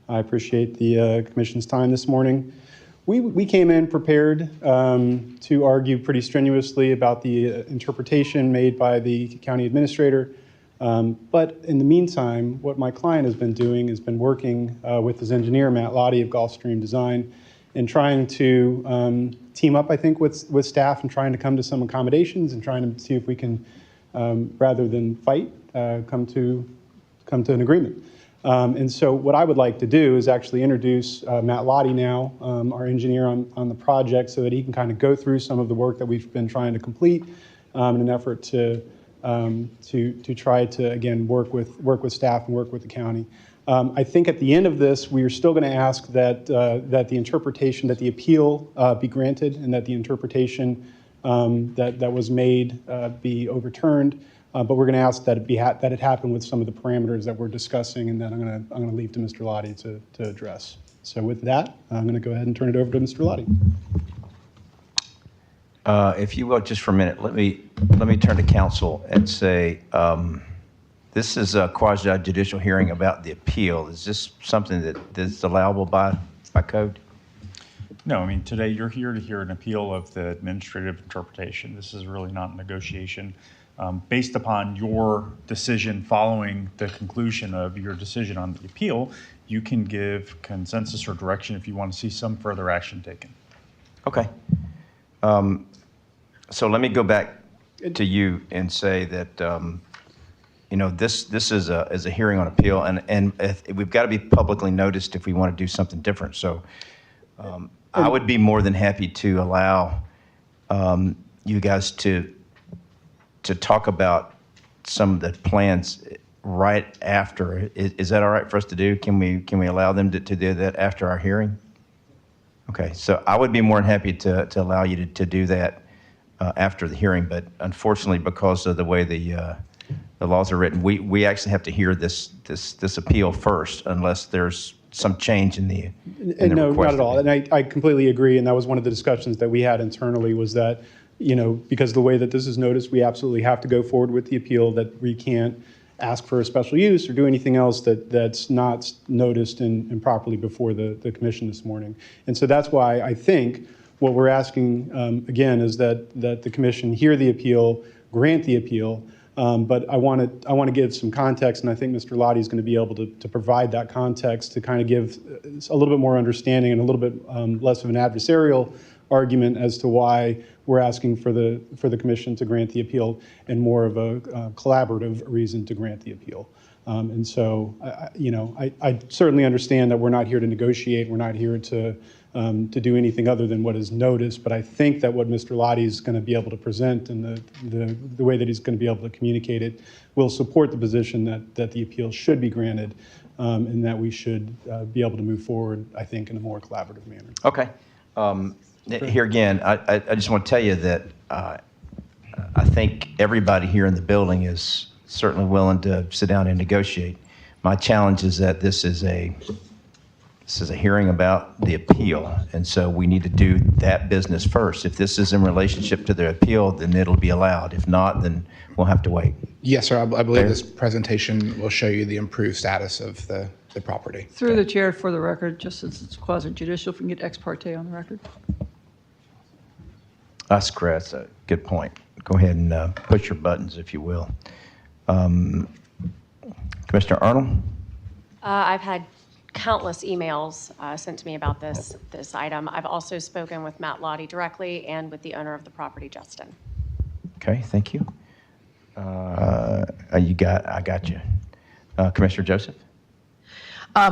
I appreciate the Commission's time this morning. We came in prepared to argue pretty strenuously about the interpretation made by the county administrator. But in the meantime, what my client has been doing is been working with his engineer, Matt Lottie of Gulfstream Design, and trying to team up, I think, with staff and trying to come to some accommodations and trying to see if we can, rather than fight, come to an agreement. And so what I would like to do is actually introduce Matt Lottie now, our engineer on the project, so that he can kind of go through some of the work that we've been trying to complete in an effort to try to, again, work with staff and work with the county. I think at the end of this, we are still going to ask that the interpretation, that the appeal be granted, and that the interpretation that was made be overturned. But we're going to ask that it happen with some of the parameters that we're discussing, and then I'm going to leave to Mr. Lottie to address. So with that, I'm going to go ahead and turn it over to Mr. Lottie.
If you will, just for a minute, let me turn to council and say, this is a quasi-judicial hearing about the appeal. Is this something that is allowable by code?
No, I mean, today you're here to hear an appeal of the administrative interpretation. This is really not a negotiation. Based upon your decision following the conclusion of your decision on the appeal, you can give consensus or direction if you want to see some further action taken.
Okay. So let me go back to you and say that, this is a hearing on appeal, and we've got to be publicly noticed if we want to do something different. So I would be more than happy to allow you guys to talk about some of the plans right after. Is that all right for us to do? Can we allow them to do that after our hearing? Okay, so I would be more than happy to allow you to do that after the hearing, but unfortunately, because of the way the laws are written, we actually have to hear this appeal first, unless there's some change in the
No,
request.
not at all. And I completely agree, and that was one of the discussions that we had internally, was that, because of the way that this is noticed, we absolutely have to go forward with the appeal, that we can't ask for a special use or do anything else that's not noticed and properly before the commission this morning. And so that's why I think what we're asking, again, is that the commission hear the appeal, grant the appeal. But I want to give some context, and I think Mr. Lottie is going to be able to provide that context to kind of give a little bit more understanding and a little bit less of an adversarial argument as to why we're asking for the commission to grant the appeal, and more of a collaborative reason to grant the appeal. And so, I certainly understand that we're not here to negotiate. We're not here to do anything other than what is noticed. But I think that what Mr. Lottie is going to be able to present, and the way that he's going to be able to communicate it, will support the position that the appeal should be granted, and that we should be able to move forward, I think, in a more collaborative manner.
Okay. Here again, I just want to tell you that I think everybody here in the building is certainly willing to sit down and negotiate. My challenge is that this is a hearing about the appeal, and so we need to do that business first. If this is in relationship to the appeal, then it'll be allowed. If not, then we'll have to wait.
Yes, sir. I believe this presentation will show you the improved status of the property.
Through the chair, for the record, just since it's quasi-judicial, if we can get ex parte on the record.
That's correct. That's a good point. Go ahead and push your buttons, if you will. Commissioner Commissioner Arnold?
I've had countless emails sent to me about this item. I've also spoken with Matt Lottie directly and with the owner of the property, Justin.
Okay, thank you. I got you. Commissioner Joseph?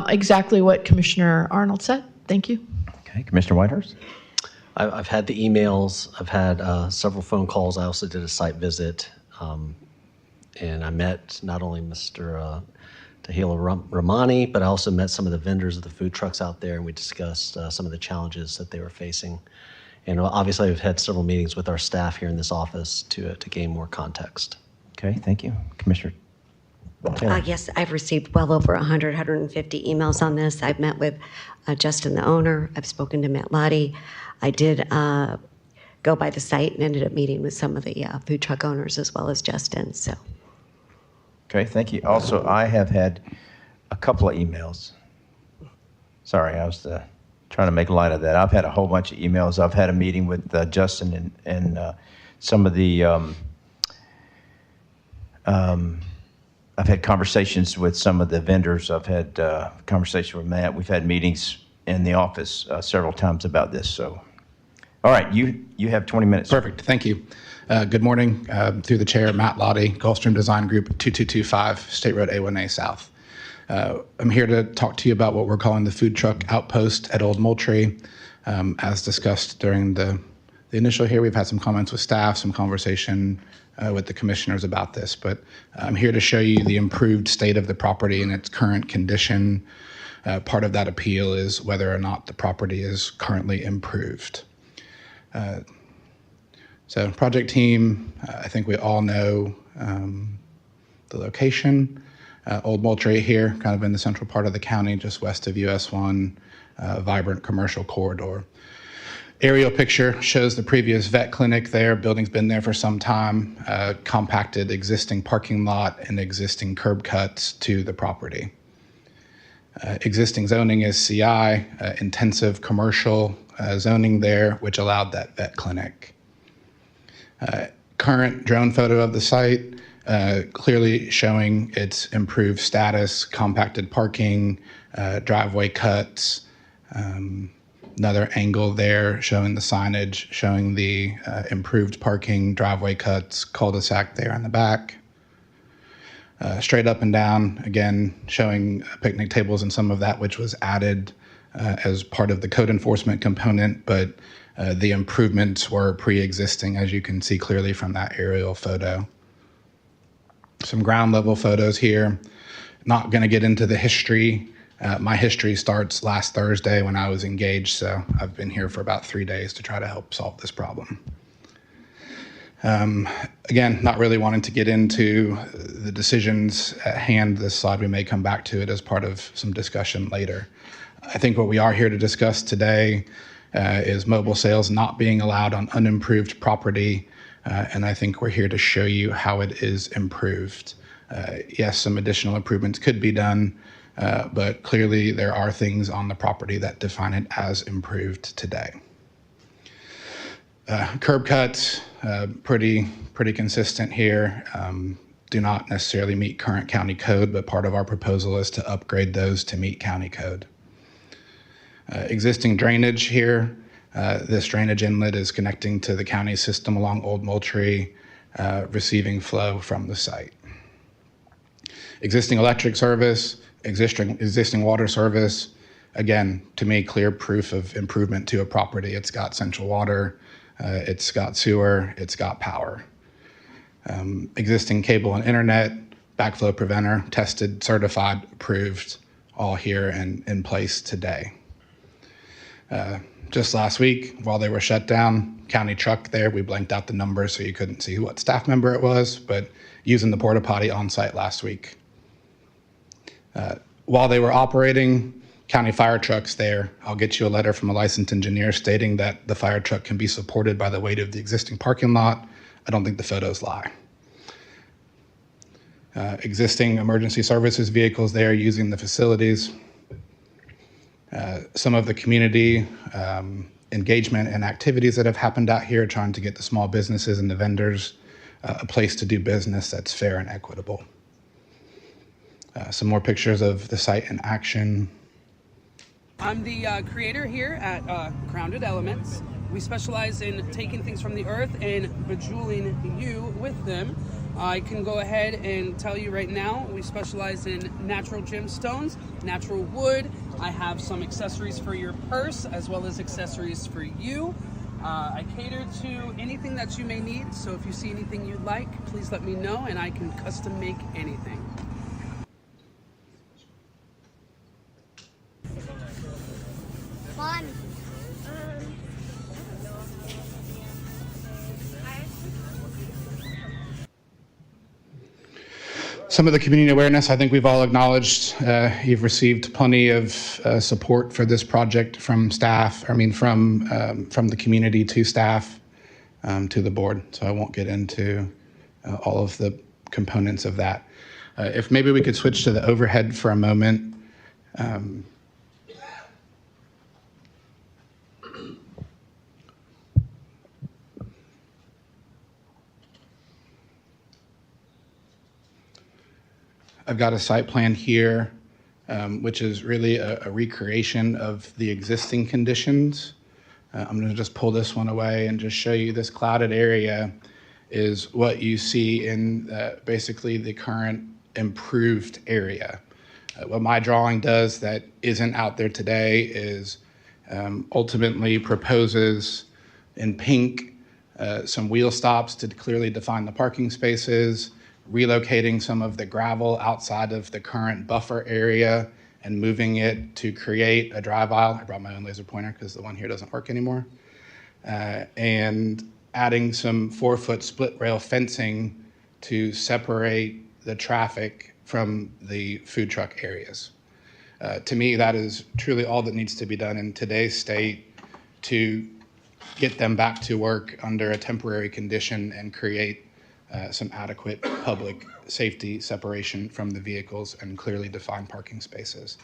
Exactly what Commissioner Arnold said. Thank you.
Okay, Commissioner Whitehurst?
I've had the emails. I've had several phone calls. I also did a site visit. And I met not only Mr. Tahila Ramani, but I also met some of the vendors of the food trucks out there, and we discussed some of the challenges that they were facing. And obviously, I've had several meetings with our staff here in this office to gain more context.
Okay, thank you. Commissioner Taylor?
Yes, I've received well over 150 emails on this. I've met with Justin, the owner. I've spoken to Matt Lottie. I did go by the site and ended up meeting with some of the food truck owners as well as Justin. So.
Okay, thank you. Also, I have had a couple of emails. Sorry, I was trying to make light of that. I've had a whole bunch of emails. I've had a meeting with Justin and some of the, I've had conversations with some of the vendors. I've had conversation with Matt. We've had meetings in the office several times about this. So, all right, you have 20 minutes.
Perfect, thank you. Good morning, through the chair, Matt Lottie, Gulfstream Design Group, 2225 State Road A1A South. I'm here to talk to you about what we're calling the food truck outpost at Old Moultrie. As discussed during the initial here, we've had some comments with staff, some conversation with the commissioners about this, but I'm here to show you the improved state of the property and its current condition. Part of that appeal is whether or not the property is currently improved. So project team, I think we all know the location. Old Moultrie here, kind of in the central part of the county, just west of US 1, vibrant commercial corridor. Aerial picture shows the previous vet clinic there. Building's been there for some time. Compacted existing parking lot and existing curb cuts to the property. Existing zoning is CI, intensive commercial zoning there, which allowed that vet clinic. Current drone photo of the site, clearly showing its improved status, compacted parking, driveway cuts. Another angle there showing the signage, showing the improved parking, driveway cuts, cul-de-sac there in the back. Straight up and down, again, showing picnic tables and some of that which was added as part of the code enforcement component, but the improvements were pre-existing, as you can see clearly from that aerial photo. Some ground level photos here. Not going to get into the history. My history starts last Thursday when I was engaged, so I've been here for about 3 days to try to help solve this problem. Again, not really wanting to get into the decisions at hand. This slide, we may come back to it as part of some discussion later. I think what we are here to discuss today is mobile sales not being allowed on unimproved property, and I think we're here to show you how it is improved. Yes, some additional improvements could be done, but clearly there are things on the property that define it as improved today. Curb cuts, pretty consistent here. Do not necessarily meet current county code, but part of our proposal is to upgrade those to meet county code. Existing drainage here. This drainage inlet is connecting to the county system along Old Moultrie, receiving flow from the site. Existing electric service, existing water service. Again, to me, clear proof of improvement to a property. It's got central water, it's got sewer, it's got power. Existing cable and internet, backflow preventer, tested, certified, approved, all here and in place today. Just last week, while they were shut down, county truck there, we blanked out the numbers so you couldn't see what staff member it was, but using the porta potty on site last week. While they were operating, county fire trucks there, I'll get you a letter from a licensed engineer stating that the fire truck can be supported by the weight of the existing parking lot. I don't think the photos lie. Existing emergency services vehicles there using the facilities. Some of the community engagement and activities that have happened out here trying to get the small businesses and the vendors a place to do business that's fair and equitable. Some more pictures of the site in action.
I'm the creator here at Grounded Elements. We specialize in taking things from the earth and bejeweling you with them. I can go ahead and tell you right now, we specialize in natural gemstones, natural wood. I have some accessories for your purse as well as accessories for you. I cater to anything that you may need, so if you see anything you'd like, please let me know and I can custom make anything.
Fun.
Some of the community awareness, I think we've all acknowledged. You've received plenty of support for this project from staff, from the community to staff to the board. So I won't get into all of the components of that. If maybe we could switch to the overhead for a moment. I've got a site plan here, which is really a recreation of the existing conditions. I'm going to just pull this one away and just show you this clouded area is what you see in basically the current improved area. What my drawing does that isn't out there today is ultimately proposes in pink some wheel stops to clearly define the parking spaces, relocating some of the gravel outside of the current buffer area and moving it to create a drive aisle. I brought my own laser pointer because the one here doesn't work anymore. And adding some 4-foot split rail fencing to separate the traffic from the food truck areas. To me, that is truly all that needs to be done in today's state to get them back to work under a temporary condition and create some adequate public safety separation from the vehicles and clearly defined parking spaces.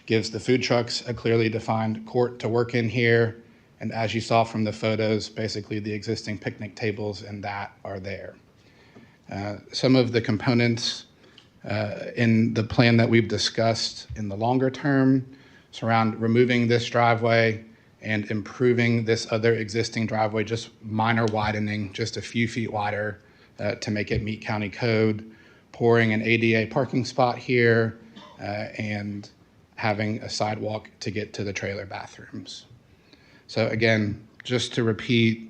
Gives the food trucks a clearly defined court to work in here. And as you saw from the photos, basically the existing picnic tables and that are there. Some of the components in the plan that we've discussed in the longer term surround removing this driveway and improving this other existing driveway, just minor widening, just a few feet wider, to make it meet county code, pouring an ADA parking spot here, and having a sidewalk to get to the trailer bathrooms. So again, just to repeat,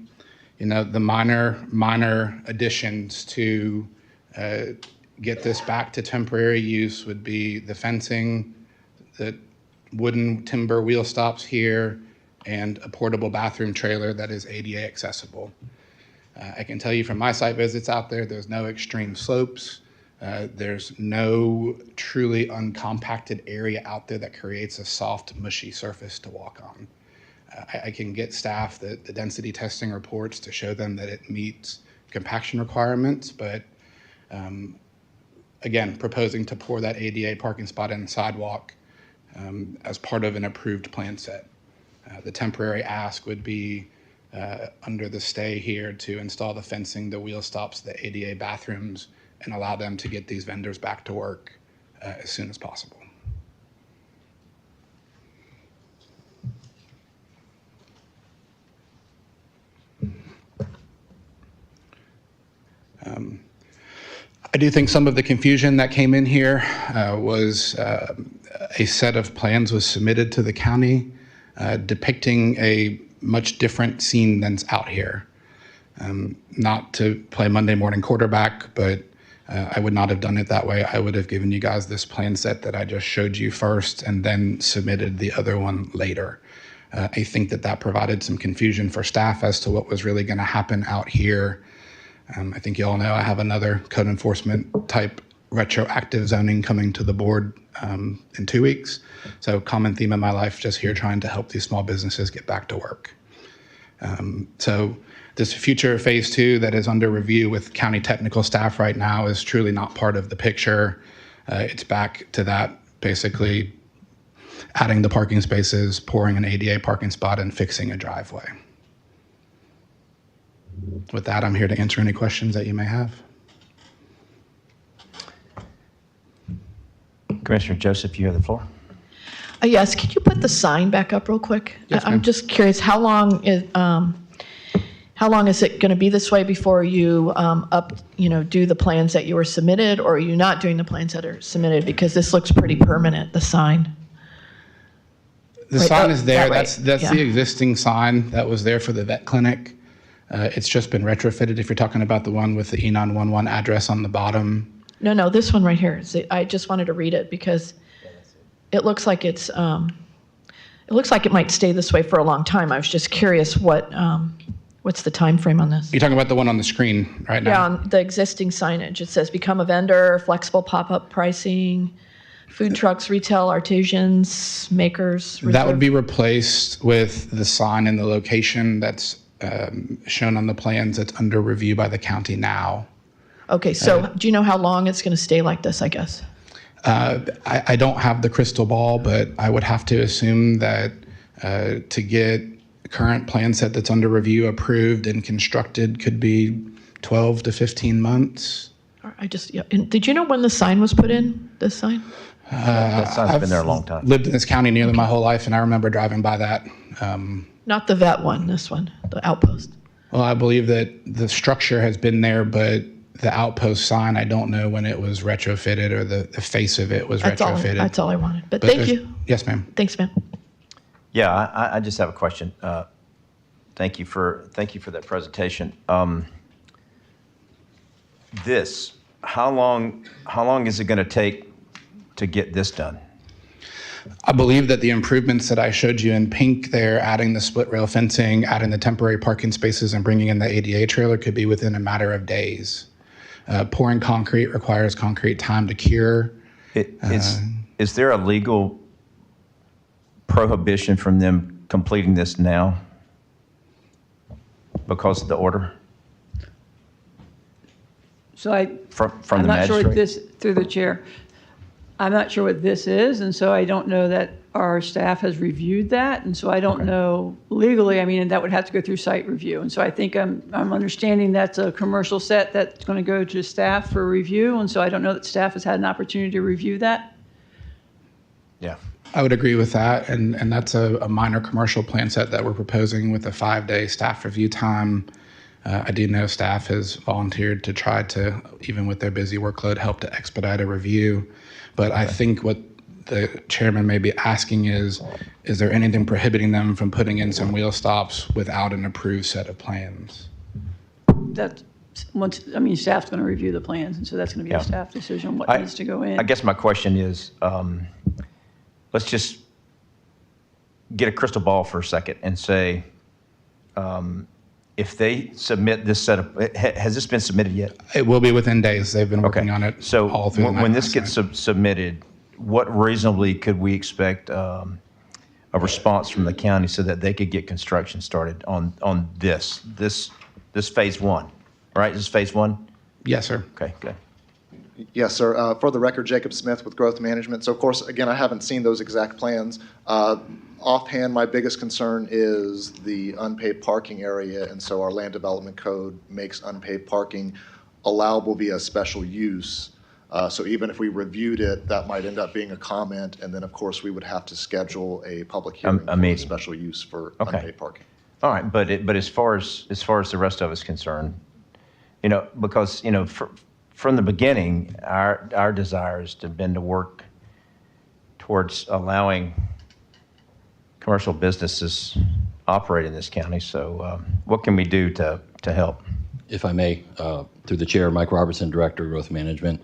the minor additions to get this back to temporary use would be the fencing, the wooden timber wheel stops here, and a portable bathroom trailer that is ADA accessible. I can tell you from my site visits out there, there's no extreme slopes. There's no truly uncompacted area out there that creates a soft, mushy surface to walk on. I can get staff the density testing reports to show them that it meets compaction requirements, but again, proposing to pour that ADA parking spot in the sidewalk as part of an approved plan set. The temporary ask would be under the stay here to install the fencing, the wheel stops, the ADA bathrooms, and allow them to get these vendors back to work as soon as possible. I do think some of the confusion that came in here was a set of plans was submitted to the county depicting a much different scene than's out here. Not to play Monday morning quarterback, but I would not have done it that way. I would have given you guys this plan set that I just showed you first and then submitted the other one later. I think that provided some confusion for staff as to what was really going to happen out here. I think you all know I have another code enforcement type retroactive zoning coming to the board in 2 weeks. So common theme in my life, just here trying to help these small businesses get back to work. So this future phase 2 that is under review with county technical staff right now is truly not part of the picture. It's back to that, basically adding the parking spaces, pouring an ADA parking spot, and fixing a driveway. With that, I'm here to answer any questions that you may have.
Commissioner Joseph, you have the floor.
Yes, could you put the sign back up real quick?
Yes,
I'm
ma'am.
just curious, how long is it going to be this way before you do the plans that you were submitted, or are you not doing the plans that are submitted? Because this looks pretty permanent, the sign.
The
Right,
sign
oh,
is there.
that right.
That's
Yeah.
the existing sign that was there for the vet clinic. It's just been retrofitted. If you're talking about the one with the E911 address on the bottom.
No, this one right here. I just wanted to read it because it looks like it might stay this way for a long time. I was just curious what's the time frame on this?
You're talking about the one on the screen right now?
Yeah, on the existing signage. It says become a vendor, flexible pop-up pricing, food trucks, retail, artisans, makers.
That would be replaced with the sign in the location that's shown on the plans that's under review by the county now.
Okay, so do you know how long it's going to stay like this, I guess?
I don't have the crystal ball, but I would have to assume that to get a current plan set that's under review approved and constructed could be 12 to 15 months.
Did you know when the sign was put in, this sign?
That sign's been there a long time.
Lived in this county nearly my whole life, and I remember driving by that.
Not the vet one, this one, the outpost.
Well, I believe that the structure has been there, but the outpost sign, I don't know when it was retrofitted or the face of it was retrofitted.
That's all I wanted. But thank you.
Yes, ma'am.
Thanks, ma'am.
Yeah, I just have a question. Thank you for that presentation. How long is it going to take to get this done?
I believe that the improvements that I showed you in pink there, adding the split rail fencing, adding the temporary parking spaces, and bringing in the ADA trailer could be within a matter of days. Pouring concrete requires concrete time to cure.
Is there a legal prohibition from them completing this now because of the order?
So
From
I'm
the
not sure
magistrate?
what this, through the chair, I'm not sure what this is, and so I don't know that our staff has reviewed that, and so I don't know legally, I mean, and that would have to go through site review. And so I think I'm understanding that's a commercial set that's going to go to staff for review, and so I don't know that staff has had an opportunity to review that.
Yeah.
I would agree with that, and that's a minor commercial plan set that we're proposing with a 5-day staff review time. I do know staff has volunteered to try to, even with their busy workload, help to expedite a review. But I think what the chairman may be asking is there anything prohibiting them from putting in some wheel stops without an approved set of plans?
That's, staff's going to review the plans, and so that's going to be a staff decision, what needs to go in.
I guess my question is, let's just get a crystal ball for a second and say, if they submit this set of, has this been submitted yet?
It will be within days. They've been working on it
so
all through the night
when this
last
gets submitted, what reasonably could we expect a response from the county so that they could get construction started on this phase one, right? Is this phase one?
Yes, sir.
Okay, good.
Yes, sir. For the record, Jacob Smith with Growth Management. So, of course, again, I haven't seen those exact plans. Offhand, my biggest concern is the unpaved parking area, and so our land development code makes unpaved parking allowable via special use. So even if we reviewed it, that might end up being a comment, and then, of course, we would have to schedule a public hearing for a special use for unpaved parking.
All right, but as far as the rest of us concerned, because from the beginning, our desire has been to work towards allowing commercial businesses operate in this county. So what can we do to help?
If I may, through the chair, Mike Robertson, Director of Growth Management.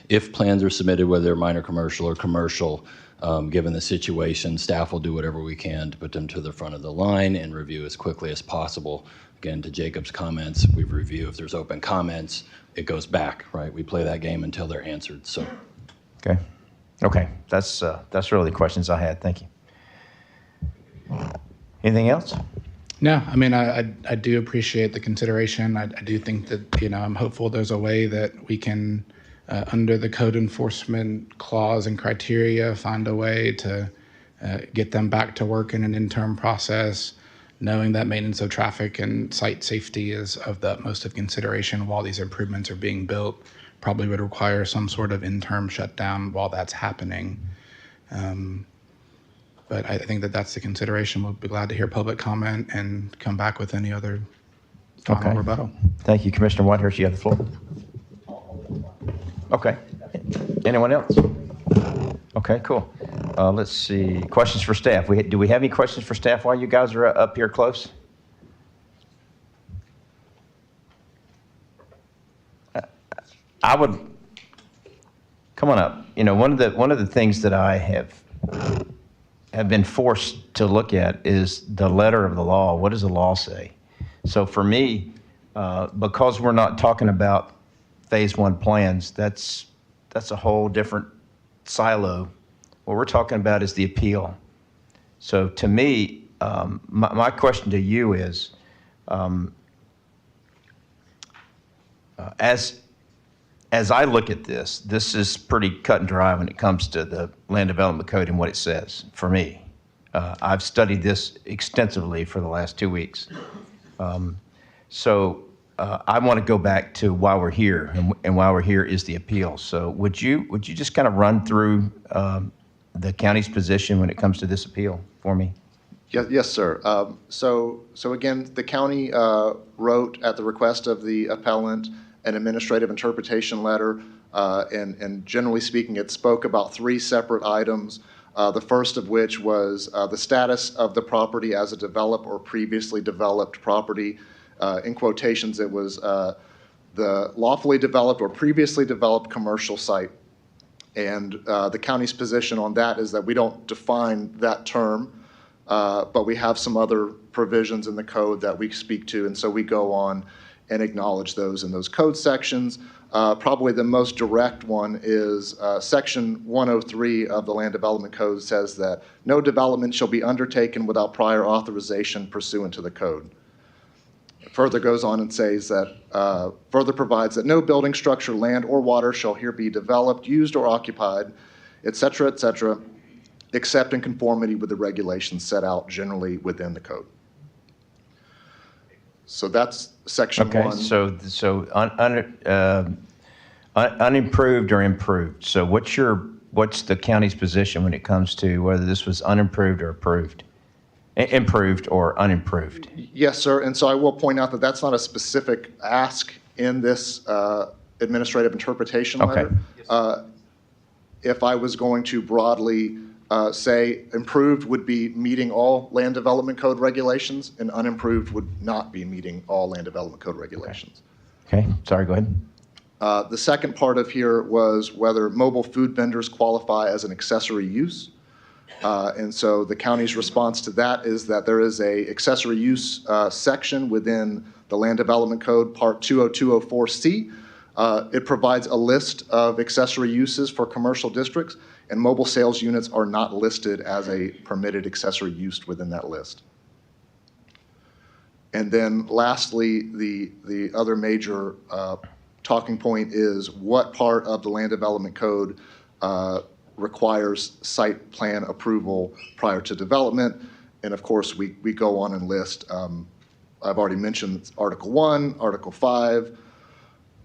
If plans are submitted, whether they're minor commercial or commercial, given the situation, staff will do whatever we can to put them to the front of the line and review as quickly as possible. Again, to Jacob's comments, we review. If there's open comments, it goes back, right? We play that game until they're answered. So,
okay, that's really the questions I had. Thank you. Anything else?
No, I mean, I do appreciate the consideration. I do think that, I'm hopeful there's a way that we can, under the code enforcement clause and criteria, find a way to get them back to work in an interim process, knowing that maintenance of traffic and site safety is of the utmost of consideration while these improvements are being built, probably would require some sort of interim shutdown while that's happening. But I think that that's the consideration. We'll be glad to hear public comment and come back with any other final rebuttal.
Thank you. Commissioner Whitehurst, you have the floor. Okay. Anyone else? Okay, cool. Let's see. Questions for staff. Do we have any questions for staff while you guys are up here close? I would come on up. You know, one of the things that I have been forced to look at is the letter of the law. What does the law say? So for me, because we're not talking about phase one plans, that's a whole different silo. What we're talking about is the appeal. So to me, my question to you is, as I look at this is pretty cut and dry when it comes to the Land Development Code and what it says for me. I've studied this extensively for the last 2 weeks. So I want to go back to why we're here, and why we're here is the appeal. So would you just kind of run through the county's position when it comes to this appeal for me?
Yes, sir. So again, the county wrote at the request of the appellant an administrative interpretation letter, and generally speaking, it spoke about 3 separate items. The first of which was the status of the property as a developed or previously developed property. In quotations, it was the lawfully developed or previously developed commercial site. And the county's position on that is that we don't define that term, but we have some other provisions in the code that we speak to, and so we go on and acknowledge those in those code sections. Probably the most direct one is Section 103 of the Land Development Code says that no development shall be undertaken without prior authorization pursuant to the code. It further goes on and says that, further provides that no building, structure, land, or water shall here be developed, used, or occupied, et cetera, except in conformity with the regulations set out generally within the code. So that's section 1.
So unimproved or improved. So what's the county's position when it comes to whether this was unimproved or improved or unimproved?
Yes, sir. And so I will point out that that's not a specific ask in this administrative interpretation letter. If I was going to broadly say improved would be meeting all Land Development Code regulations, and unimproved would not be meeting all Land Development Code regulations.
Okay, sorry, go ahead.
The second part of here was whether mobile food vendors qualify as an accessory use. And so the county's response to that is that there is a accessory use section within the Land Development Code, Part 20204C. It provides a list of accessory uses for commercial districts, and mobile sales units are not listed as a permitted accessory use within that list. And then lastly, the other major talking point is what part of the Land Development Code requires site plan approval prior to development. And of course, we go on and list, I've already mentioned Article 1, Article 5,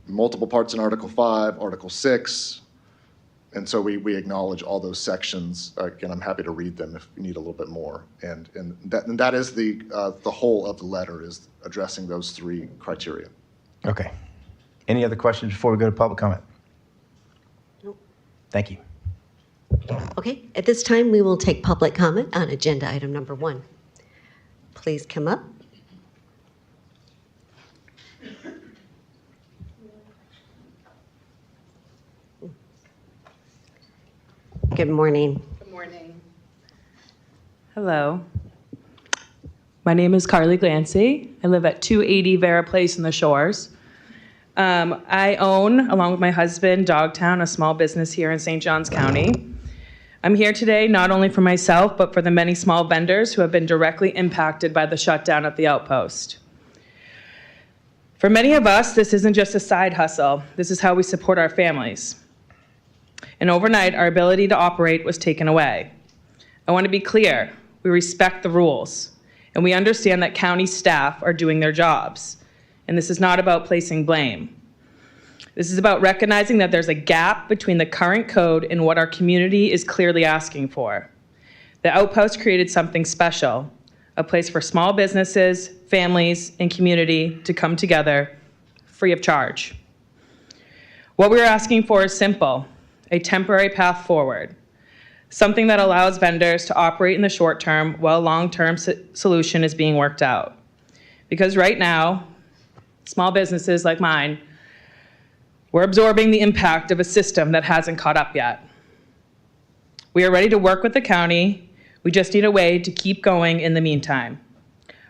multiple parts in Article 5, Article 6, and so we acknowledge all those sections. Again, I'm happy to read them if you need a little bit more. And that is the whole of the letter, is addressing those 3 criteria.
Okay. Any other questions before we go to public comment?
Nope.
Thank you.
Okay, at this time, we will take public comment on agenda item number 1. Please come up. Good morning.
Good morning. Hello. My name is Carly Glancy. I live at 280 Vera Place in the Shores. I own, along with my husband, Dogtown, a small business here in St. Johns County. I'm here today not only for myself, but for the many small vendors who have been directly impacted by the shutdown at the outpost. For many of us, this isn't just a side hustle. This is how we support our families. And overnight, our ability to operate was taken away. I want to be clear, we respect the rules, and we understand that county staff are doing their jobs, and this is not about placing blame. This is about recognizing that there's a gap between the current code and what our community is clearly asking for. The Outpost created something special, a place for small businesses, families, and community to come together free of charge. What we're asking for is simple, a temporary path forward, something that allows vendors to operate in the short term while a long-term solution is being worked out. Because right now, small businesses like mine, we're absorbing the impact of a system that hasn't caught up yet. We are ready to work with the county. We just need a way to keep going in the meantime.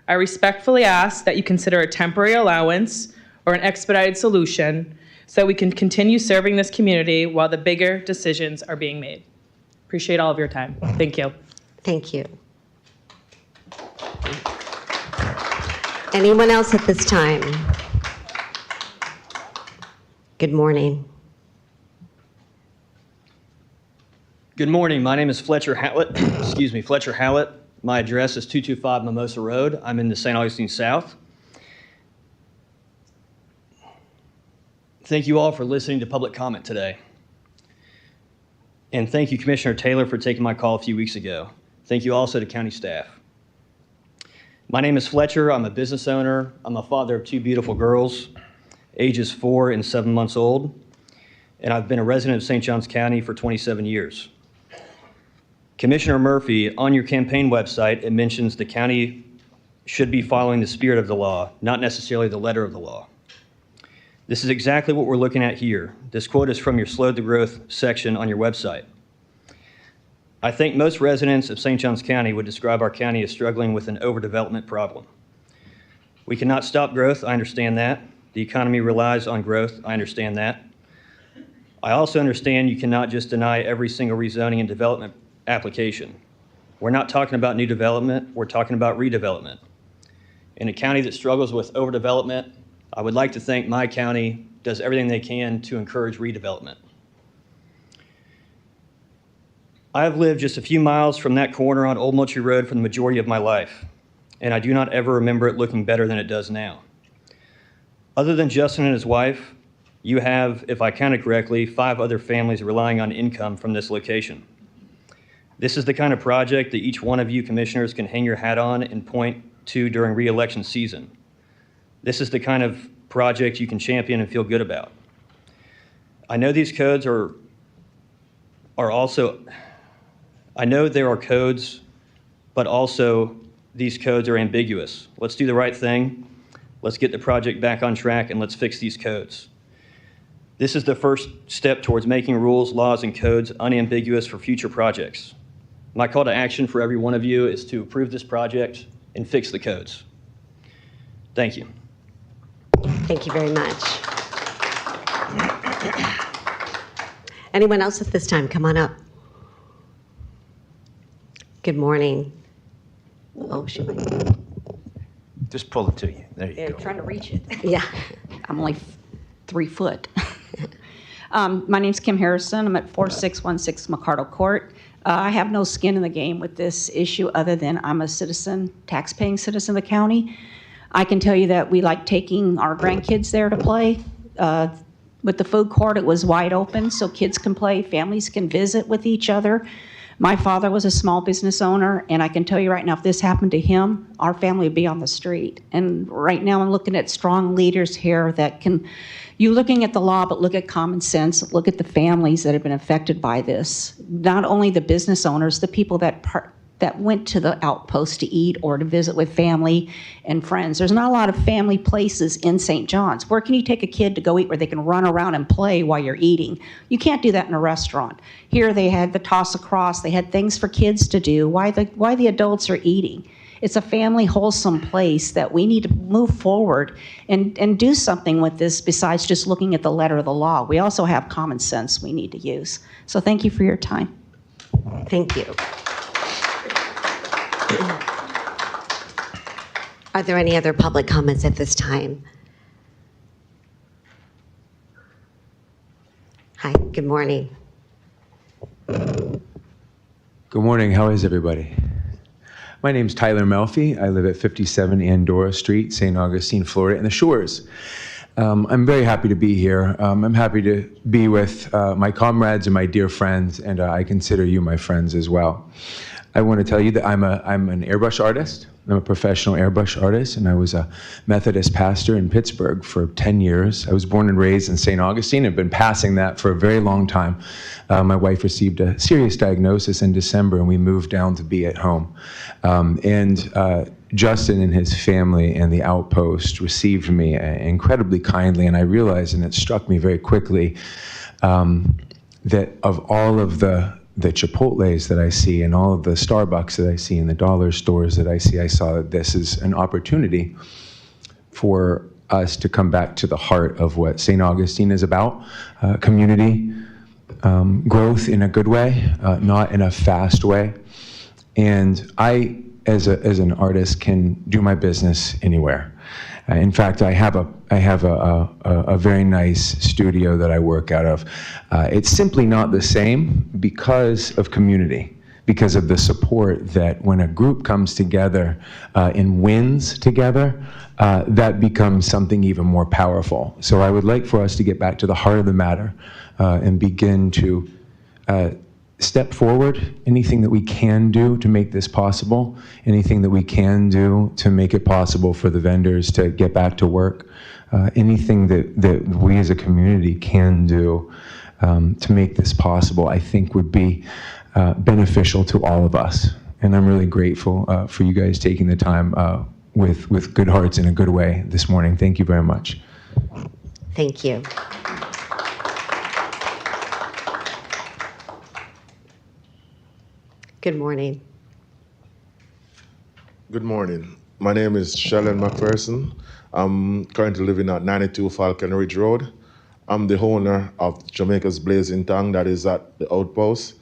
I respectfully ask that you consider a temporary allowance or an expedited solution so that we can continue serving this community while the bigger decisions are being made. Appreciate all of your time. Thank you.
Thank you. Anyone else at this time? Good morning.
Good morning. My name is Fletcher Howlett. Excuse me, Fletcher Howlett. My address is 225 Mimosa Road. I'm in the St. Augustine South. Thank you all for listening to public comment today. And thank you, Commissioner Taylor, for taking my call a few weeks ago. Thank you also to county staff. My name is Fletcher. I'm a business owner. I'm a father of two beautiful girls, ages 4 and 7 months old. And I've been a resident of St. Johns County for 27 years. Commissioner Murphy, on your campaign website, it mentions the county should be following the spirit of the law, not necessarily the letter of the law. This is exactly what we're looking at here. This quote is from your Slow the Growth section on your website. I think most residents of St. Johns County would describe our county as struggling with an overdevelopment problem. We cannot stop growth, I understand that. The economy relies on growth, I understand that. I also understand you cannot just deny every single rezoning and development application. We're not talking about new development, we're talking about redevelopment. In a county that struggles with overdevelopment, I would like to think my county does everything they can to encourage redevelopment. I have lived just a few miles from that corner on Old Moultrie Road for the majority of my life, and I do not ever remember it looking better than it does now. Other than Justin and his wife, you have, if I counted correctly, 5 other families relying on income from this location. This is the kind of project that each one of you commissioners can hang your hat on and point to during re-election season. This is the kind of project you can champion and feel good about. I know these codes are also, I know there are codes, but also these codes are ambiguous. Let's do the right thing. Let's get the project back on track and let's fix these codes. This is the first step towards making rules, laws, and codes unambiguous for future projects. My call to action for every one of you is to approve this project and fix the codes. Thank you.
Thank you very much. Anyone else at this time? Come on up. Good morning. Oh, she might.
Just pull it to you. There you go.
Trying to reach it.
Yeah.
I'm only 3 foot. My name's Kim Harrison. I'm at 4616 McCardle Court. I have no skin in the game with this issue other than I'm a citizen, tax-paying citizen of the county. I can tell you that we like taking our grandkids there to play. With the food court, it was wide open so kids can play, families can visit with each other. My father was a small business owner, and I can tell you right now, if this happened to him, our family would be on the street. And right now I'm looking at strong leaders here that can, you're looking at the law, but look at common sense, look at the families that have been affected by this. Not only the business owners, the people that went to the outpost to eat or to visit with family and friends. There's not a lot of family places in St. John's. Where can you take a kid to go eat where they can run around and play while you're eating? You can't do that in a restaurant. Here they had the toss across, they had things for kids to do. Why the adults are eating? It's a family, wholesome place that we need to move forward and do something with this besides just looking at the letter of the law. We also have common sense we need to use. So thank you for your time.
Thank you. Are there any other public comments at this time? Hi, good morning.
Good morning. How is everybody? My name's Tyler Melfi. I live at 57 Andorra Street, St. Augustine, Florida, in the Shores. I'm very happy to be here. I'm happy to be with my comrades and my dear friends, and I consider you my friends as well. I want to tell you that I'm an airbrush artist. I'm a professional airbrush artist, and I was a Methodist pastor in Pittsburgh for 10 years. I was born and raised in St. Augustine. I've been passing that for a very long time. My wife received a serious diagnosis in December, and we moved down to be at home. Justin and his family and the Outpost received me incredibly kindly, and I realized, and it struck me very quickly, that of all of the Chipotles that I see and all of the Starbucks that I see and the dollar stores that I see, I saw that this is an opportunity for us to come back to the heart of what St. Augustine is about, community, growth in a good way, not in a fast way. And I, as an artist, can do my business anywhere. In fact, I have a very nice studio that I work out of. It's simply not the same because of community, because of the support that when a group comes together and wins together, that becomes something even more powerful. So I would like for us to get back to the heart of the matter and begin to step forward, anything that we can do to make this possible, anything that we can do to make it possible for the vendors to get back to work, anything that we as a community can do to make this possible, I think would be beneficial to all of us. And I'm really grateful for you guys taking the time with good hearts in a good way this morning. Thank you very much.
Thank you. Good morning.
Good morning. My name is Sheldon McPherson. I'm currently living at 92 Falcon Ridge Road. I'm the owner of Jamaica's Blazing Tongue that is at the Outpost.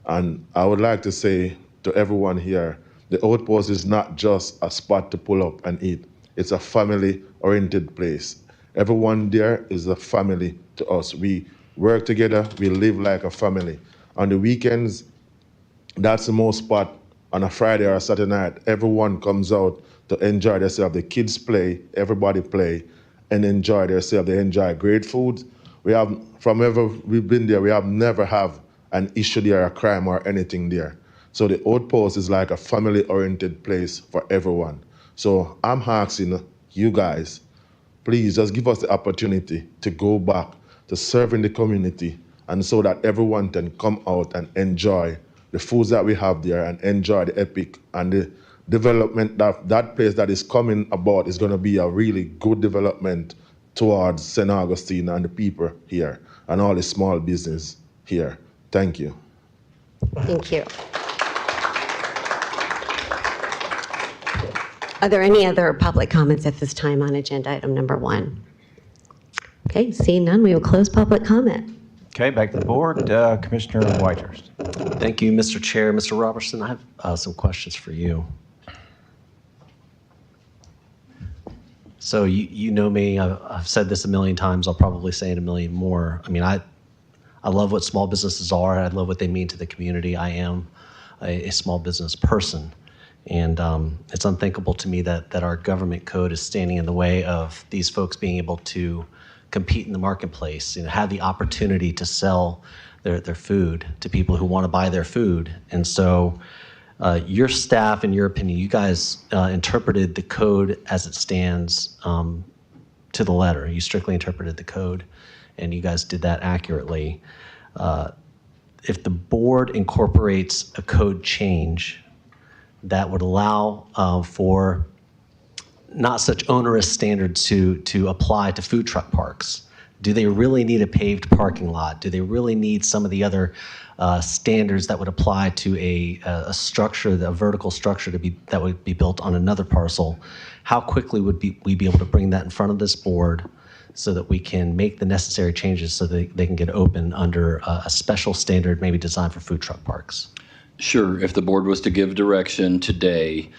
And I would like to say to everyone here, the Outpost is not just a spot to pull up and eat. It's a family-oriented place. Everyone there is a family to us. We work together, we live like a family. On the weekends, that's the most spot on a Friday or a Saturday night. Everyone comes out to enjoy themselves. The kids play, everybody play, and enjoy themselves. They enjoy great food. We have, from ever we've been there, we have never have an issue there, a crime or anything there. So the Outpost is like a family-oriented place for everyone. So I'm asking you guys, please just give us the opportunity to go back to serving the community, and so that everyone can come out and enjoy the foods that we have there and enjoy the epic and the development that place that is coming about is going to be a really good development towards St. Augustine and the people here and all the small business here. Thank you.
Thank you. Are there any other public comments at this time on agenda item number 1? Okay, seeing none, we will close public comment.
Okay, back to the board. Commissioner Whitehurst.
Thank you, Mr. Chair. Mr. Robertson, I have some questions for you. So you know me. I've said this a million times. I'll probably say it a million more. I mean, I love what small businesses are. I love what they mean to the community. I am a small business person. And it's unthinkable to me that our government code is standing in the way of these folks being able to compete in the marketplace and have the opportunity to sell their food to people who want to buy their food. And so your staff, in your opinion, you guys interpreted the code as it stands to the letter. You strictly interpreted the code, and you guys did that accurately. If the board incorporates a code change that would allow for not such onerous standards to apply to food truck parks, do they really need a paved parking lot? Do they really need some of the other standards that would apply to a structure, a vertical structure that would be built on another parcel? How quickly would we be able to bring that in front of this board so that we can make the necessary changes so that they can get open under a special standard maybe designed for food truck parks?
Sure. If the board was to give direction today,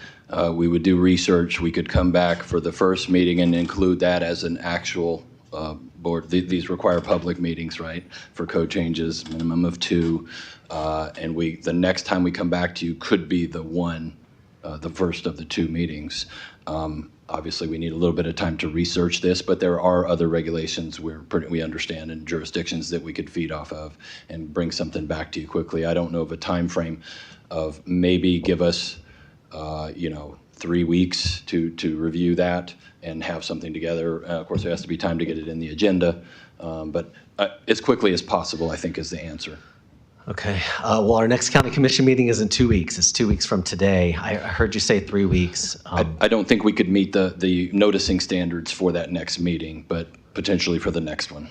we would do research. We could come back for the first meeting and include that as an actual board. These require public meetings, right, for code changes, minimum of 2. And the next time we come back to you could be the one the first of the two meetings. Obviously, we need a little bit of time to research this, but there are other regulations we understand and jurisdictions that we could feed off of and bring something back to you quickly. I don't know of a time frame of maybe give us, 3 weeks to review that and have something together. Of course, there has to be time to get it in the agenda, but as quickly as possible, I think, is the answer.
Okay. Well, our next county commission meeting is in 2 weeks. It's 2 weeks from today. I heard you say 3 weeks.
I don't think we could meet the noticing standards for that next meeting, but potentially for the next one.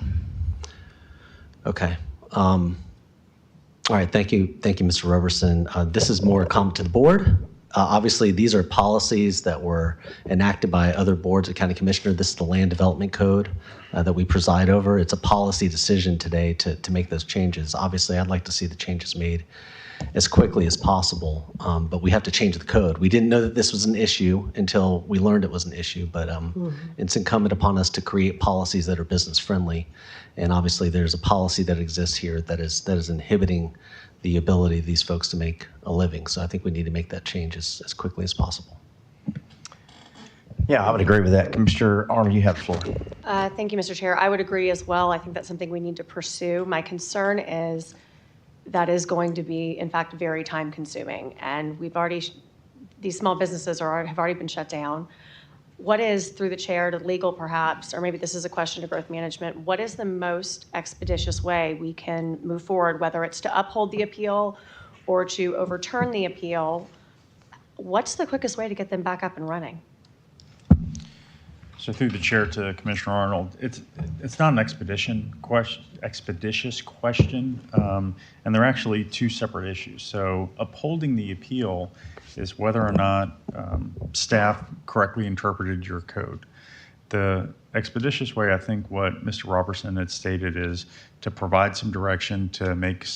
Okay. All right. Thank you, Mr. Roberson. This is more a comment to the board. Obviously, these are policies that were enacted by other boards of county commissioner. This is the land development code that we preside over. It's a policy decision today to make those changes. Obviously, I'd like to see the changes made as quickly as possible, but we have to change the code. We didn't know that this was an issue until we learned it was an issue, but it's incumbent upon us to create policies that are business friendly. And obviously, there's a policy that exists here that is inhibiting the ability of these folks to make a living. So I think we need to make that change as quickly as possible.
Yeah, I would agree with that. Commissioner Arnold, you have the floor.
Thank you, Mr. Chair. I would agree as well. I think that's something we need to pursue. My concern is that is going to be, in fact, very time consuming. And these small businesses have already been shut down. What is, through the chair to legal perhaps, or maybe this is a question to growth management, what is the most expeditious way we can move forward, whether it's to uphold the appeal or to overturn the appeal? What's the quickest way to get them back up and running?
So through the chair to Commissioner Arnold, it's not an expeditious question, and they're actually two separate issues. So upholding the appeal is whether or not staff correctly interpreted your code. The expeditious way, I think what Mr. Robertson had stated, is to provide some direction to make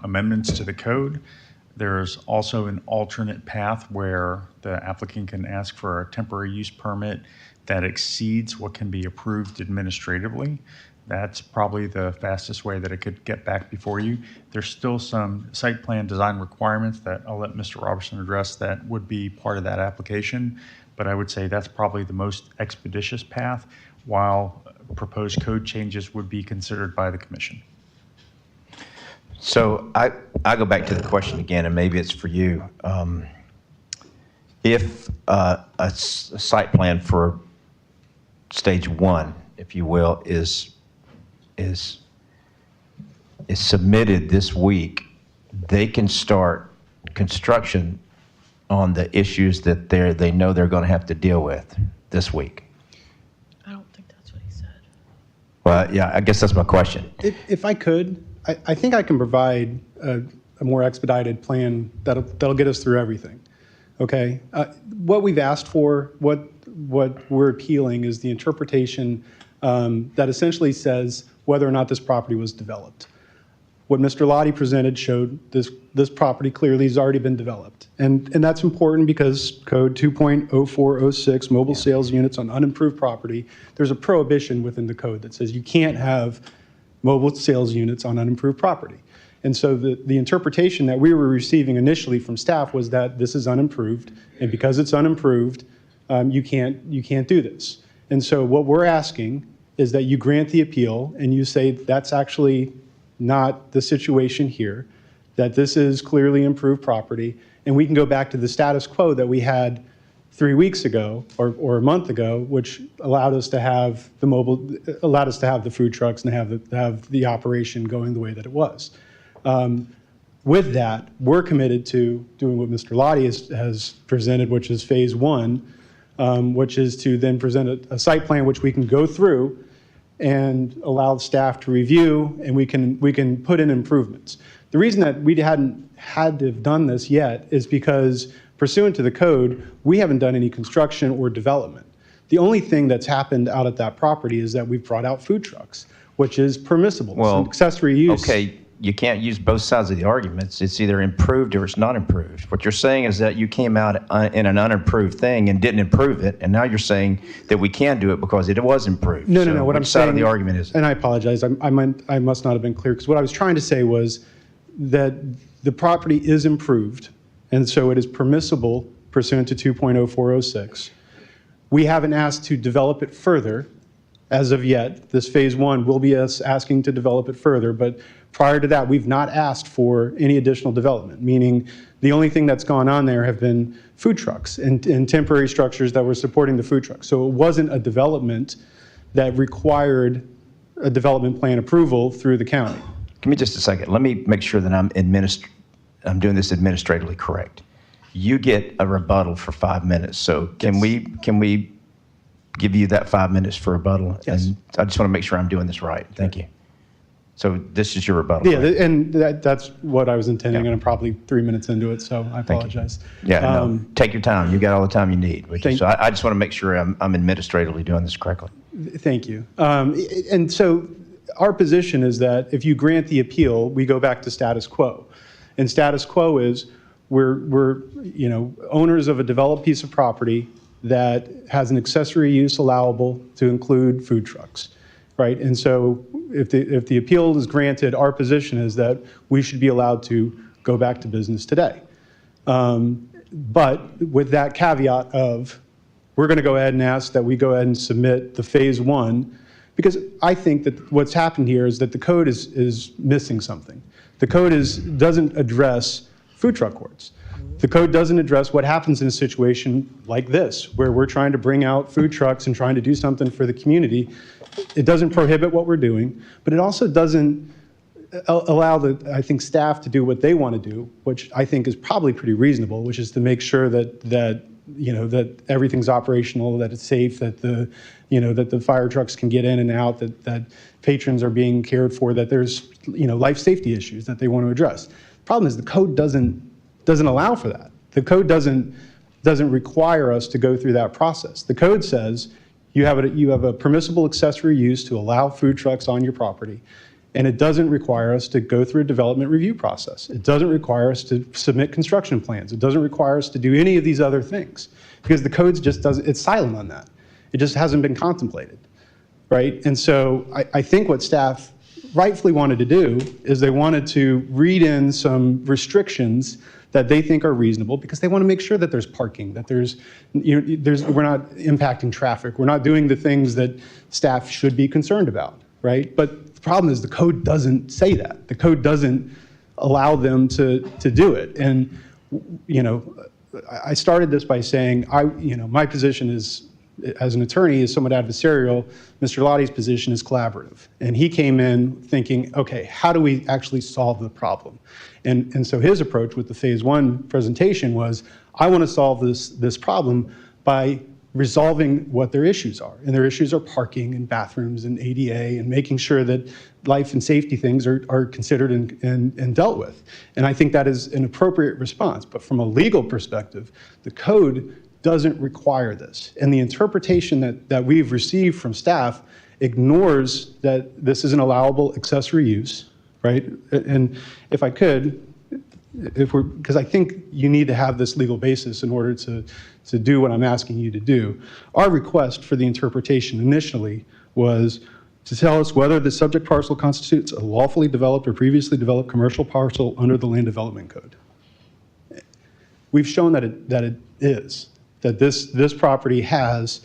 amendments to the code. There's also an alternate path where the applicant can ask for a temporary use permit that exceeds what can be approved administratively. That's probably the fastest way that it could get back before you. There's still some site plan design requirements that I'll let Mr. Robertson address that would be part of that application, but I would say that's probably the most expeditious path, while proposed code changes would be considered by the commission.
So I go back to the question again, and maybe it's for you. If a site plan for stage one, if you will, is submitted this week, they can start construction on the issues that they know they're going to have to deal with this week.
I don't think that's what he said.
Well, yeah, I guess that's my question.
If I could, I think I can provide a more expedited plan that'll get us through everything. Okay, what we've asked for, what we're appealing, is the interpretation that essentially says whether or not this property was developed. What Mr. Lottie presented showed this property clearly has already been developed. And that's important because Code 2.0406, mobile sales units on unimproved property, there's a prohibition within the code that says you can't have mobile sales units on unimproved property. And so the interpretation that we were receiving initially from staff was that this is unimproved, and because it's unimproved, you can't do this. And so what we're asking is that you grant the appeal and you say that's actually not the situation here, that this is clearly improved property, and we can go back to the status quo that we had 3 weeks ago or a month ago, which allowed us to have the food trucks and have the operation going the way that it was. With that, we're committed to doing what Mr. Lottie has presented, which is phase one, which is to then present a site plan which we can go through and allow the staff to review, and we can put in improvements. The reason that we hadn't had to have done this yet is because pursuant to the code, we haven't done any construction or development. The only thing that's happened out at that property is that we've brought out food trucks, which is permissible.
Well,
it's an accessory use.
Okay, you can't use both sides of the arguments. It's either improved or it's not improved. What you're saying is that you came out in an unimproved thing and didn't improve it, and now you're saying that we can do it because it was improved.
No.
So
What I'm
which side
saying,
of the argument is it?
and I apologize, I must not have been clear, because what I was trying to say was that the property is improved, and so it is permissible pursuant to 2.0406. We haven't asked to develop it further as of yet. This phase one will be us asking to develop it further, but prior to that, we've not asked for any additional development, meaning the only thing that's gone on there have been food trucks and temporary structures that were supporting the food trucks. So it wasn't a development that required a development plan approval through the county.
Give me just a second. Let me make sure that I'm doing this administratively correct. You get a rebuttal for 5 minutes. So can we give you that 5 minutes for rebuttal?
Yes.
And I just want to make sure I'm doing this right. Thank you. So this is your rebuttal.
Yeah,
right?
and that's what I was intending, and I'm probably 3 minutes into it, so I apologize.
Yeah, no, take your time. You got all the time you need. So I just want to make sure I'm administratively doing this correctly.
Thank you. And so our position is that if you grant the appeal, we go back to status quo. And status quo is we're owners of a developed piece of property that has an accessory use allowable to include food trucks, right? And so if the appeal is granted, our position is that we should be allowed to go back to business today. But with that caveat of, we're going to go ahead and ask that we go ahead and submit the phase one, because I think that what's happened here is that the code is missing something. The code doesn't address food truck courts. The code doesn't address what happens in a situation like this, where we're trying to bring out food trucks and trying to do something for the community. It doesn't prohibit what we're doing, but it also doesn't allow I think, staff to do what they want to do, which I think is probably pretty reasonable, which is to make sure that everything's operational, that it's safe, that the fire trucks can get in and out, that patrons are being cared for, that there's life safety issues that they want to address. The problem is the code doesn't allow for that. The code doesn't require us to go through that process. The code says you have a permissible accessory use to allow food trucks on your property, and it doesn't require us to go through a development review process. It doesn't require us to submit construction plans. It doesn't require us to do any of these other things, because the code just doesn't, it's silent on that. It just hasn't been contemplated, right? And so I think what staff rightfully wanted to do is they wanted to read in some restrictions that they think are reasonable, because they want to make sure that there's parking, that we're not impacting traffic, we're not doing the things that staff should be concerned about, right? But the problem is the code doesn't say that. The code doesn't allow them to do it. And I started this by saying my position is, as an attorney, is somewhat adversarial. Mr. Lottie's position is collaborative. And he came in thinking, okay, how do we actually solve the problem? And so his approach with the phase one presentation was, I want to solve this problem by resolving what their issues are. And their issues are parking and bathrooms and ADA and making sure that life and safety things are considered and dealt with. And I think that is an appropriate response. But from a legal perspective, the code doesn't require this. And the interpretation that we've received from staff ignores that this is an allowable accessory use, right? And if I could, because I think you need to have this legal basis in order to do what I'm asking you to do. Our request for the interpretation initially was to tell us whether the subject parcel constitutes a lawfully developed or previously developed commercial parcel under the Land Development Code. We've shown that it is, that this property has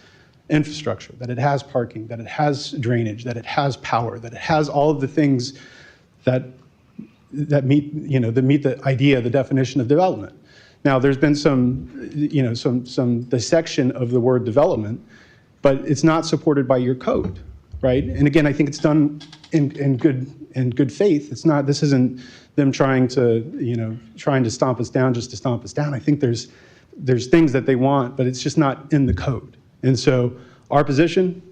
infrastructure, that it has parking, that it has drainage, that it has power, that it has all of the things that meet the idea, the definition of development. Now, there's been some dissection of the word development, but it's not supported by your code, right? And again, I think it's done in good faith. This isn't them trying to stomp us down just to stomp us down. I think there's things that they want, but it's just not in the code. And so our position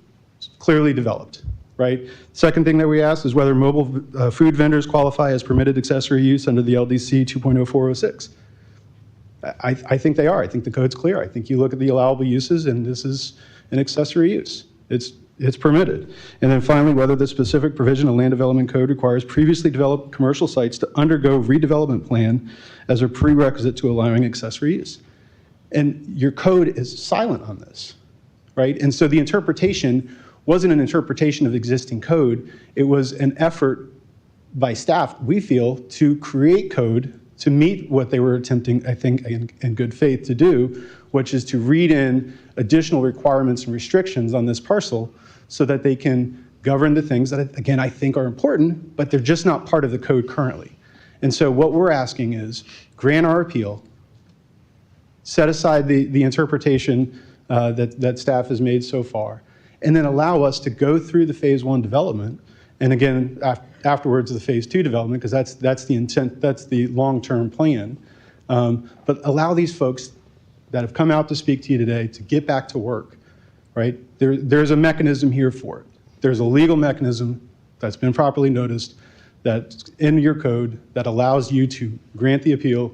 is clearly developed, right? Second thing that we asked is whether mobile food vendors qualify as permitted accessory use under the LDC 2.0406. I think they are. I think the code's clear. I think you look at the allowable uses, and this is an accessory use. It's permitted. And then finally, whether the specific provision of Land Development Code requires previously developed commercial sites to undergo redevelopment plan as a prerequisite to allowing accessory use. And your code is silent on this, right? And so the interpretation wasn't an interpretation of existing code. It was an effort by staff, we feel, to create code to meet what they were attempting, I think, in good faith to do, which is to read in additional requirements and restrictions on this parcel so that they can govern the things that, again, I think are important, but they're just not part of the code currently. And so what we're asking is grant our appeal, set aside the interpretation that staff has made so far, and then allow us to go through the phase 1 development, and again, afterwards the phase 2 development, because that's the intent, that's the long-term plan. But allow these folks that have come out to speak to you today to get back to work, right? There's a mechanism here for it. There's a legal mechanism that's been properly noticed that's in your code that allows you to grant the appeal,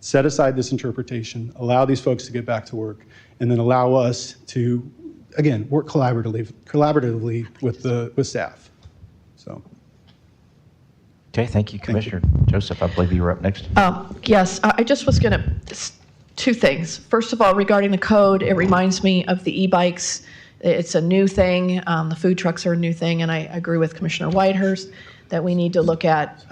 set aside this interpretation, allow these folks to get back to work, and then allow us to, again, work collaboratively with staff. So.
Okay, thank you, Commissioner. Joseph, I believe you were up next.
Yes, I just was going to, two things. First of all, regarding the code, it reminds me of the e-bikes. It's a new thing. The food trucks are a new thing, and I agree with Commissioner Whitehurst that we need to look at,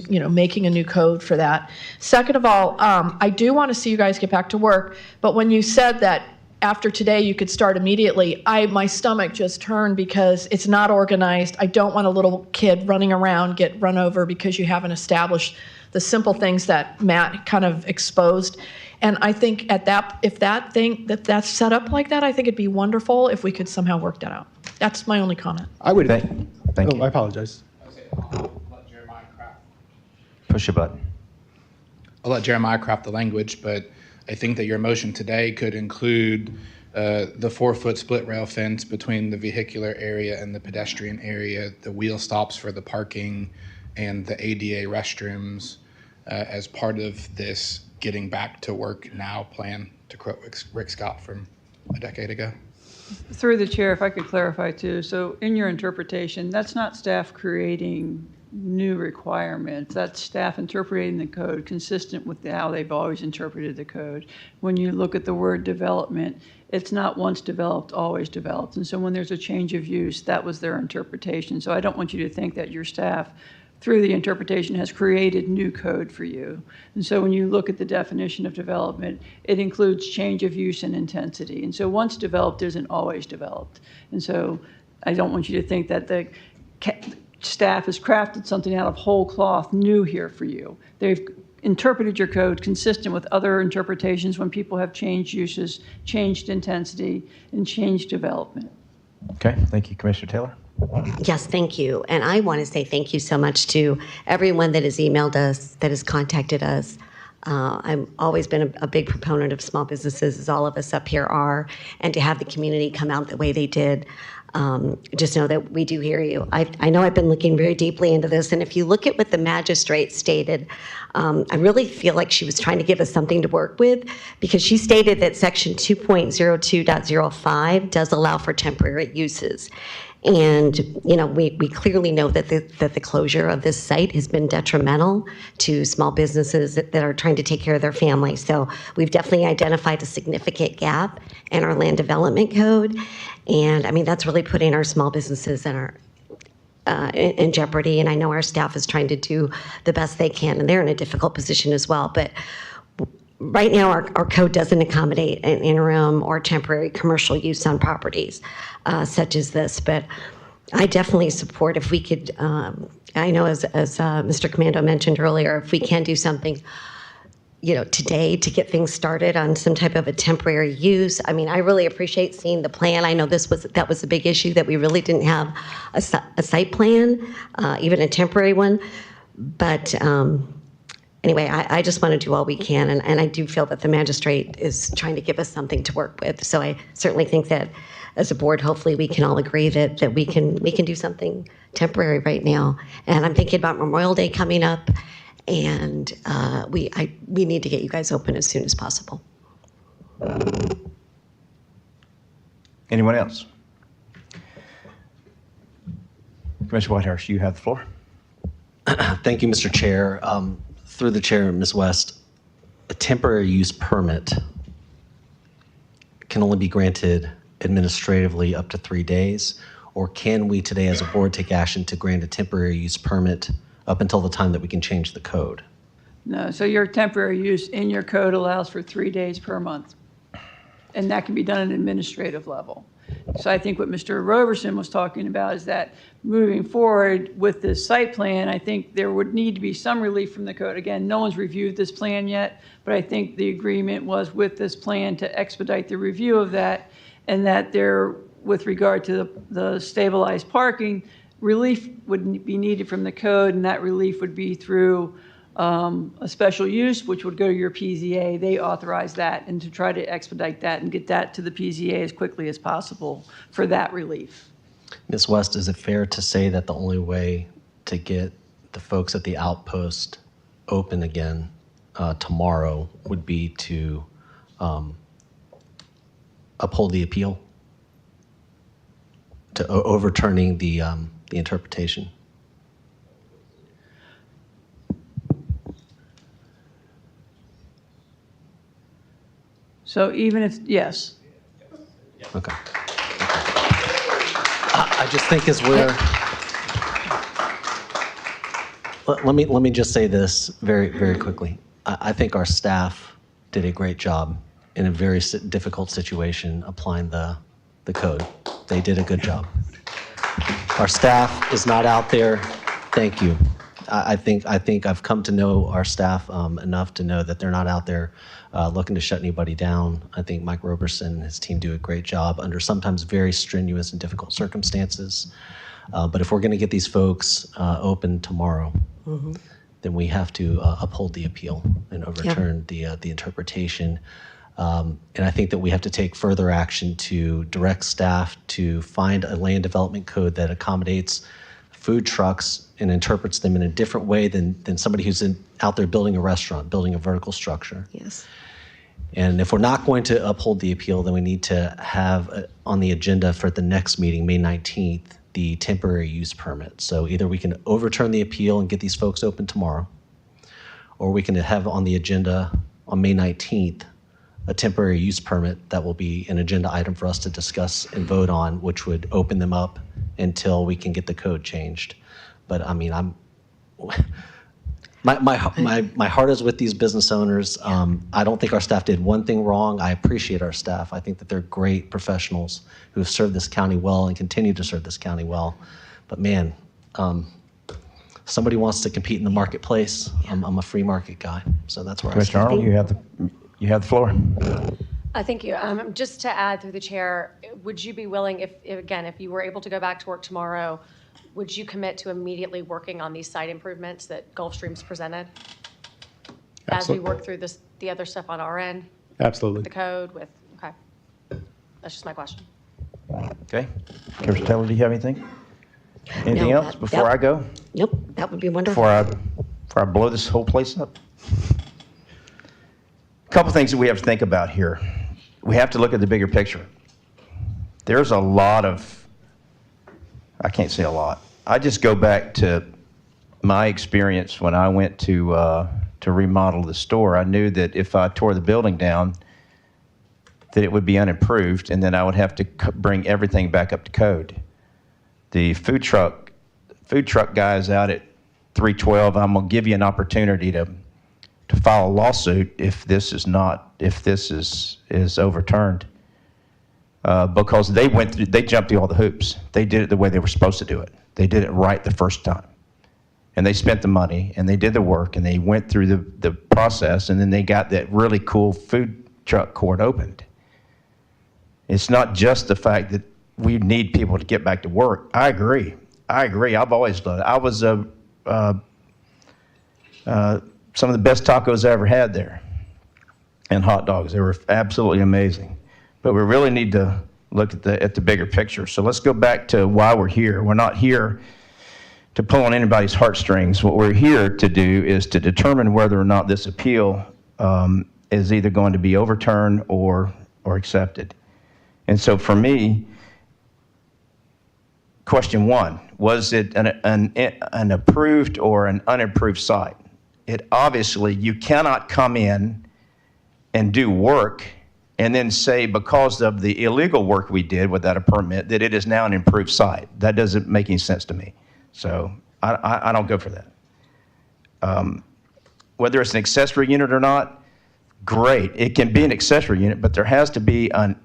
making a new code for that. Second of all, I do want to see you guys get back to work, but when you said that after today you could start immediately, my stomach just turned because it's not organized. I don't want a little kid running around get run over because you haven't established the simple things that Matt kind of exposed. And I think if that's set up like that, I think it'd be wonderful if we could somehow work that out. That's my only comment.
I would.
Thank you.
I apologize.
Push a button.
I'll let Jeremiah craft the language, but I think that your motion today could include the 4-foot split rail fence between the vehicular area and the pedestrian area, the wheel stops for the parking, and the ADA restrooms as part of this getting back to work now plan, to quote Rick Scott from a decade ago.
Through the chair, if I could clarify too. So in your interpretation, that's not staff creating new requirements. That's staff interpreting the code consistent with how they've always interpreted the code. When you look at the word development, it's not once developed, always developed. And so when there's a change of use, that was their interpretation. So I don't want you to think that your staff, through the interpretation, has created new code for you. And so when you look at the definition of development, it includes change of use and intensity. And so once developed isn't always developed. And so I don't want you to think that the staff has crafted something out of whole cloth new here for you. They've interpreted your code consistent with other interpretations when people have changed uses, changed intensity, and changed development.
Okay, thank you, Commissioner Taylor.
Yes, thank you. And I want to say thank you so much to everyone that has emailed us, that has contacted us. I've always been a big proponent of small businesses, as all of us up here are, and to have the community come out the way they did. Just know that we do hear you. I know I've been looking very deeply into this, and if you look at what the magistrate stated, I really feel like she was trying to give us something to work with, because she stated that section 2.02.05 does allow for temporary uses. And we clearly know that the closure of this site has been detrimental to small businesses that are trying to take care of their families. So we've definitely identified a significant gap in our land development code. And I mean, that's really putting our small businesses in jeopardy. And I know our staff is trying to do the best they can, and they're in a difficult position as well. But right now, our code doesn't accommodate an interim or temporary commercial use on properties such as this. But I definitely support if we could, I know as Mr. Commando mentioned earlier, if we can do something, today to get things started on some type of a temporary use. I mean, I really appreciate seeing the plan. I know that was a big issue, that we really didn't have a site plan, even a temporary one. But anyway, I just want to do all we can, and I do feel that the magistrate is trying to give us something to work with. So I certainly think that as a board, hopefully we can all agree that we can do something temporary right now. And I'm thinking about Memorial Day coming up, and we need to get you guys open as soon as possible.
Anyone else? Commissioner Whitehurst, you have the floor.
Thank you, Mr. Chair. Through the chair, Ms. West, a temporary use permit can only be granted administratively up to 3 days, or can we today as a board take action to grant a temporary use permit up until the time that we can change the code?
No, so your temporary use in your code allows for 3 days per month. And that can be done at an administrative level. So I think what Mr. Roberson was talking about is that moving forward with this site plan, I think there would need to be some relief from the code. Again, no one's reviewed this plan yet, but I think the agreement was with this plan to expedite the review of that, and that there, with regard to the stabilized parking, relief would be needed from the code, and that relief would be through a special use, which would go to your PZA. They authorize that, and to try to expedite that and get that to the PZA as quickly as possible for that relief.
Ms. West, is it fair to say that the only way to get the folks at the outpost open again tomorrow would be to uphold the appeal, to overturning the interpretation?
So even if, yes.
Okay. I just think as we're, let me just say this very, very quickly. I think our staff did a great job in a very difficult situation applying the code. They did a good job. Our staff is not out there. Thank you. I think I've come to know our staff enough to know that they're not out there looking to shut anybody down. I think Mike Roberson and his team do a great job under sometimes very strenuous and difficult circumstances. But if we're going to get these folks open tomorrow, then we have to uphold the appeal and overturn the interpretation. And I think that we have to take further action to direct staff to find a land development code that accommodates food trucks and interprets them in a different way than somebody who's out there building a restaurant, building a vertical structure.
Yes.
And if we're not going to uphold the appeal, then we need to have on the agenda for the next meeting, May 19th, the temporary use permit. So either we can overturn the appeal and get these folks open tomorrow, or we can have on the agenda on May 19th a temporary use permit that will be an agenda item for us to discuss and vote on, which would open them up until we can get the code changed. But I mean, my heart is with these business owners. I don't think our staff did one thing wrong. I appreciate our staff. I think that they're great professionals who have served this county well and continue to serve this county well. But man, somebody wants to compete in the marketplace. I'm a free market guy, so that's where I
Commissioner
stand.
Arnold, you have the floor.
Thank you. Just to add through the chair, would you be willing, if you were able to go back to work tomorrow, would you commit to immediately working on these site improvements that Gulfstream's presented? As we work through the other stuff on our end?
Absolutely.
The code okay. That's just my question.
Okay. Commissioner Taylor, do you have anything? Anything
No,
else before I go?
Nope, that would be wonderful.
Before I blow this whole place up? A couple things that we have to think about here. We have to look at the bigger picture. There's a lot of, I can't say a lot. I just go back to my experience when I went to remodel the store. I knew that if I tore the building down, that it would be unimproved, and then I would have to bring everything back up to code. The food truck guys out at 312, I'm gonna give you an opportunity to file a lawsuit if this is overturned, because they jumped through all the hoops. They did it the way they were supposed to do it. They did it right the first time, and they spent the money and they did the work and they went through the process, and then they got that really cool food truck court opened. It's not just the fact that we need people to get back to work. I agree. I've always loved it. I was some of the best tacos I ever had there, and hot dogs. They were absolutely amazing. But we really need to look at the bigger picture. So let's go back to why we're here. We're not here to pull on anybody's heartstrings. What we're here to do is to determine whether or not this appeal is either going to be overturned or accepted. And so for me, question one, was it an approved or an unapproved site? It obviously, you cannot come in and do work and then say because of the illegal work we did without a permit that it is now an improved site. That doesn't make any sense to me. So I don't go for that. whether it's an accessory unit or not, great. It can be an accessory unit, but there has to be an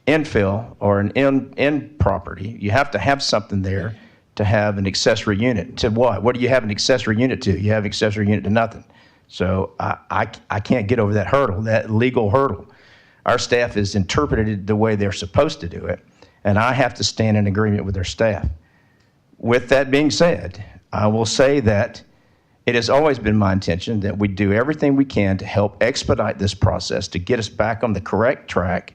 infill or an in property. You have to have something there to have an accessory unit. To what? What do you have an accessory unit to? You have an accessory unit to nothing. So I can't get over that hurdle, that legal hurdle. Our staff has interpreted it the way they're supposed to do it, and I have to stand in agreement with their staff. With that being said, I will say that it has always been my intention that we do everything we can to help expedite this process, to get us back on the correct track,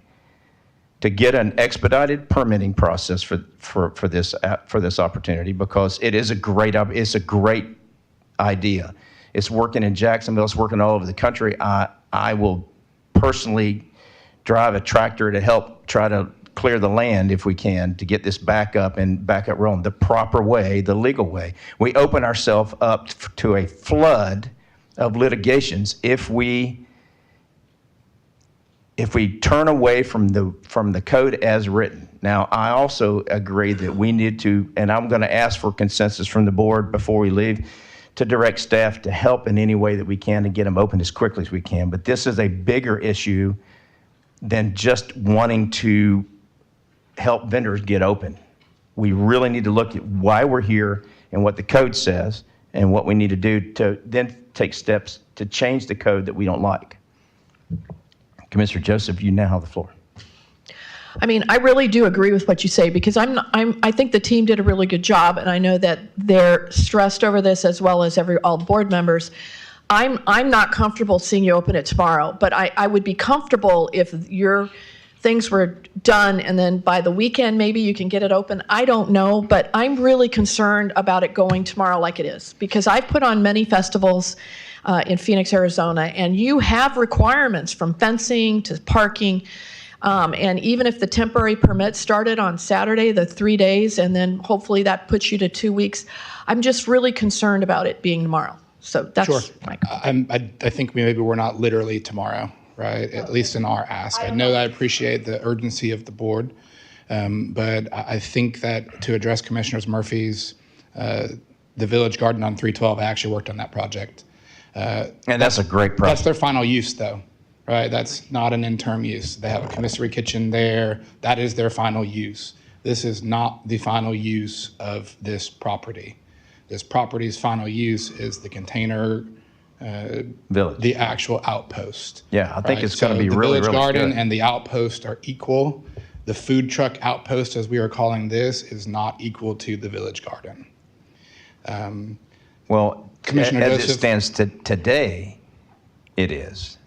to get an expedited permitting process for this opportunity, because it is it's a great idea. It's working in Jacksonville. It's working all over the country. I will personally drive a tractor to help try to clear the land if we can to get this back up rolling the proper way, the legal way. We open ourselves up to a flood of litigations if we turn away from the code as written. Now, I also agree that we need to, and I'm going to ask for consensus from the board before we leave, to direct staff to help in any way that we can to get them open as quickly as we can. But this is a bigger issue than just wanting to help vendors get open. We really need to look at why we're here and what the code says and what we need to do to then take steps to change the code that we don't like. Commissioner Joseph, you now have the floor.
I mean, I really do agree with what you say, because I think the team did a really good job, and I know that they're stressed over this as well as all the board members. I'm not comfortable seeing you open it tomorrow, but I would be comfortable if your things were done and then by the weekend maybe you can get it open. I don't know, but I'm really concerned about it going tomorrow like it is, because I've put on many festivals in Phoenix, Arizona, and you have requirements from fencing to parking. And even if the temporary permit started on Saturday, the 3 days, and then hopefully that puts you to 2 weeks, I'm just really concerned about it being tomorrow. So that's
Sure.
my
I think maybe we're not literally tomorrow, right? At least in our ask. I know that I appreciate the urgency of the board, but I think that to address Commissioner Murphy's, the Village Garden on 312, I actually worked on that project.
And that's a great project.
That's their final use, though, right? That's not an interim use. They have a commissary kitchen there. That is their final use. This is not the final use of this property. This property's final use is the container
village,
the actual outpost.
Yeah, I think it's going to be really, really good.
The Village Garden and the outpost are equal. The food truck outpost, as we are calling this, is not equal to the Village Garden.
Well,
Commissioner
as
Joseph,
it stands today, it is.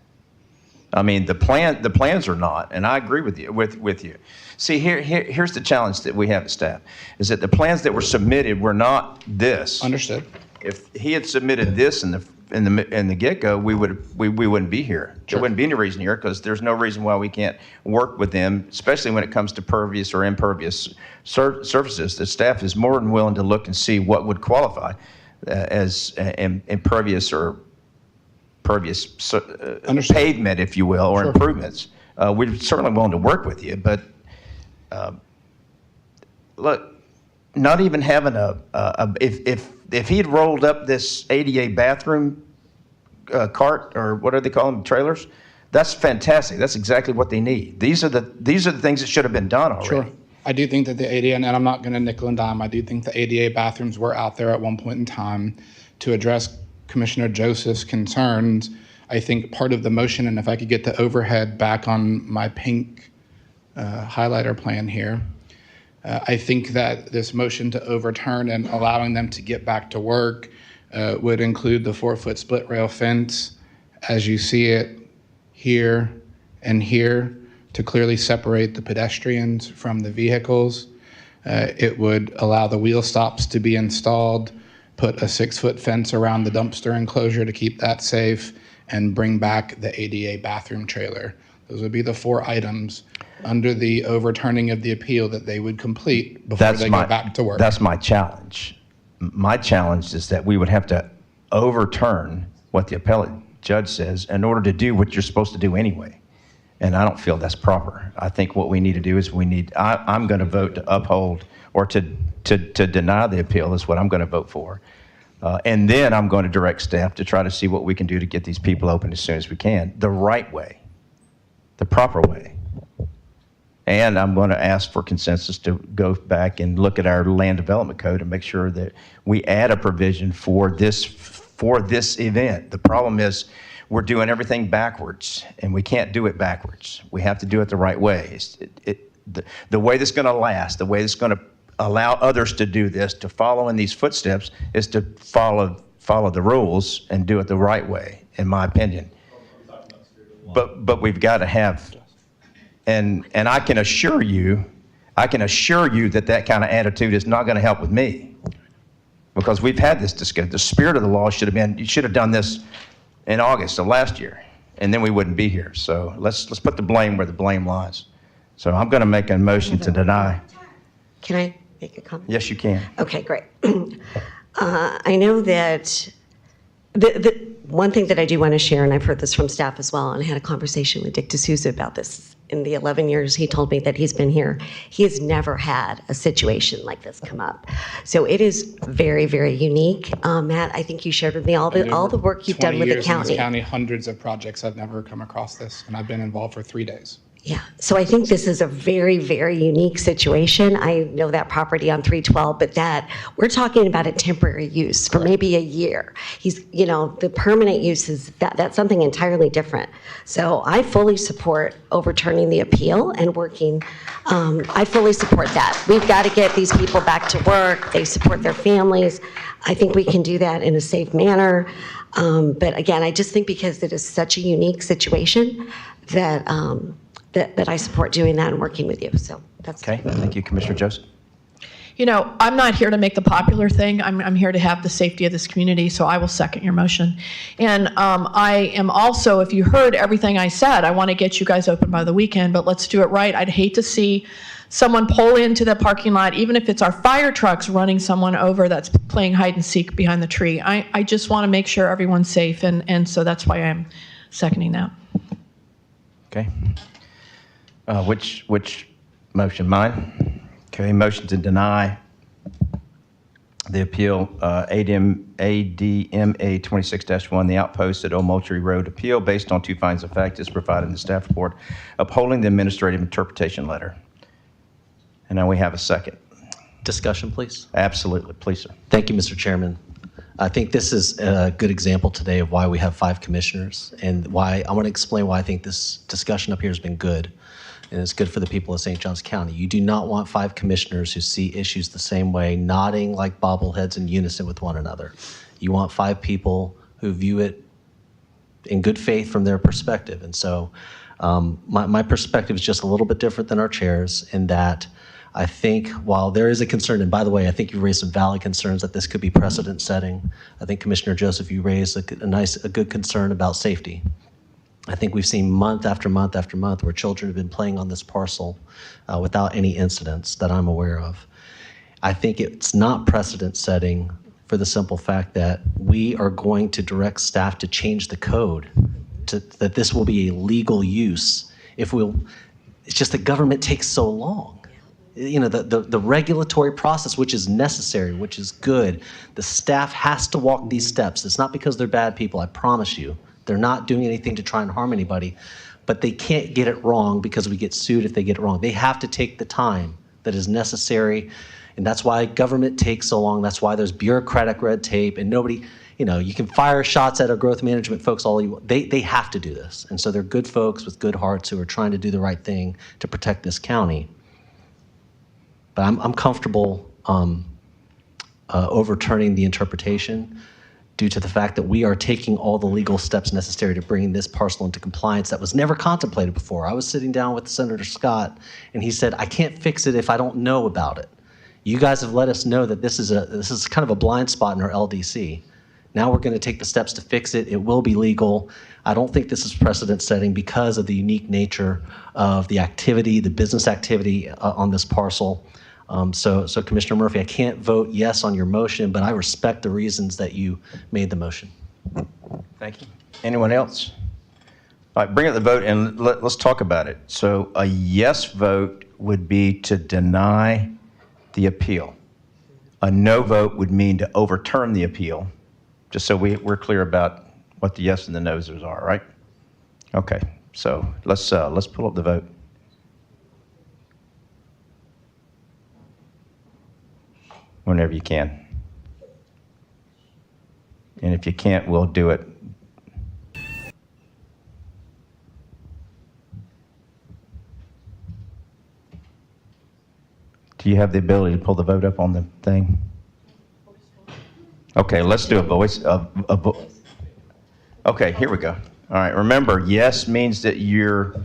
I mean, the plans are not, and I agree with you. See, here's the challenge that we have at staff, is that the plans that were submitted were not this.
Understood.
If he had submitted this in the get-go, we wouldn't be here.
Sure.
There wouldn't be any reason here, because there's no reason why we can't work with them, especially when it comes to pervious or impervious surfaces. The staff is more than willing to look and see what would qualify as impervious or pervious pavement, if you will, or
Sure.
improvements. We're certainly willing to work with you, but look, not even having if he had rolled up this ADA bathroom cart, or what do they call them, trailers, that's fantastic. That's exactly what they need. These are the things that should have been done already.
Sure. I do think that the ADA, and I'm not going to nickel and dime, I do think the ADA bathrooms were out there at one point in time to address Commissioner Joseph's concerns. I think part of the motion, and if I could get the overhead back on my pink highlighter plan here, I think that this motion to overturn and allowing them to get back to work would include the 4-foot split rail fence as you see it here and here, to clearly separate the pedestrians from the vehicles. It would allow the wheel stops to be installed, put a 6-foot fence around the dumpster enclosure to keep that safe, and bring back the ADA bathroom trailer. Those would be the 4 items under the overturning of the appeal that they would complete before they go back to work.
That's my challenge. My challenge is that we would have to overturn what the appellate judge says in order to do what you're supposed to do anyway. And I don't feel that's proper. I think what we need to do is I'm going to vote to uphold or to deny the appeal is what I'm going to vote for. And then I'm going to direct staff to try to see what we can do to get these people open as soon as we can, the right way, the proper way. And I'm going to ask for consensus to go back and look at our land development code and make sure that we add a provision for this event. The problem is we're doing everything backwards, and we can't do it backwards. We have to do it the right way. The way that's going to last, the way that's going to allow others to do this, to follow in these footsteps, is to follow the rules and do it the right way, in my opinion. But we've got to have, and I can assure you that that kind of attitude is not going to help with me, because we've had this discussion. The spirit of the law should have been, you should have done this in August of last year, and then we wouldn't be here. So let's put the blame where the blame lies. So I'm going to make a motion to deny.
Can I make a comment?
Yes, you can.
Okay, great. I know that the one thing that I do want to share, and I've heard this from staff as well, and I had a conversation with Dick D'Souza about this. In the 11 years he told me that he's been here, he has never had a situation like this come up. So it is very, very unique. Matt, I think you shared with me all the work you've done with the
20 years in
county.
this county, hundreds of projects. I've never come across this, and I've been involved for 3 days.
Yeah, so I think this is a very, very unique situation. I know that property on 312, but that we're talking about a temporary use for maybe a year. The permanent use is that's something entirely different. So I fully support overturning the appeal and working. I fully support that. We've got to get these people back to work. They support their families. I think we can do that in a safe manner. But again, I just think because it is such a unique situation that that I support doing that and working with you. So that's
okay. Thank you, Commissioner Joseph.
I'm not here to make the popular thing. I'm here to have the safety of this community, so I will second your motion. And I am also, if you heard everything I said, I want to get you guys open by the weekend, but let's do it right. I'd hate to see someone pull into the parking lot, even if it's our fire trucks running someone over that's playing hide and seek behind the tree. I just want to make sure everyone's safe, and so that's why I'm seconding that.
Okay. Which motion? Mine? Okay, motion to deny the appeal, ADMA 26-1, the outpost at Old Moultrie Road appeal based on two findings of fact as provided in the staff report, upholding the administrative interpretation letter. And now we have a second.
Discussion, please.
Absolutely. Please, sir.
Thank you, Mr. Chairman. I think this is a good example today of why we have 5 commissioners, and why I want to explain why I think this discussion up here has been good. And it's good for the people of St. Johns County. You do not want 5 commissioners who see issues the same way, nodding like bobbleheads in unison with one another. You want 5 people who view it in good faith from their perspective. And so my perspective is just a little bit different than our chairs, in that I think while there is a concern, and by the way, I think you raised some valid concerns that this could be precedent setting. I think Commissioner Joseph, you raised a good concern about safety. I think we've seen month after month after month where children have been playing on this parcel without any incidents that I'm aware of. I think it's not precedent setting for the simple fact that we are going to direct staff to change the code that this will be a legal use. It's just the government takes so long. The regulatory process, which is necessary, which is good, the staff has to walk these steps. It's not because they're bad people, I promise you. They're not doing anything to try and harm anybody, but they can't get it wrong because we get sued if they get it wrong. They have to take the time that is necessary, and that's why government takes so long. That's why there's bureaucratic red tape, and nobody, you can fire shots at our growth management folks all you want. They have to do this, and so they're good folks with good hearts who are trying to do the right thing to protect this county. But I'm comfortable overturning the interpretation due to the fact that we are taking all the legal steps necessary to bring this parcel into compliance that was never contemplated before. I was sitting down with Senator Scott, and he said, I can't fix it if I don't know about it. You guys have let us know that this is kind of a blind spot in our LDC. Now we're going to take the steps to fix it. It will be legal. I don't think this is precedent setting because of the unique nature of the activity, the business activity on this parcel. So Commissioner Murphy, I can't vote yes on your motion, but I respect the reasons that you made the motion.
Thank you. Anyone else? All right, bring up the vote and let's talk about it. So a yes vote would be to deny the appeal. A no vote would mean to overturn the appeal, just so we're clear about what the yes and the no's are, right? Okay, so let's pull up the vote. Whenever you can. And if you can't, we'll do it. Do you have the ability to pull the vote up on the thing? Okay, let's do a voice. Okay, here we go. All right, remember, yes means that you're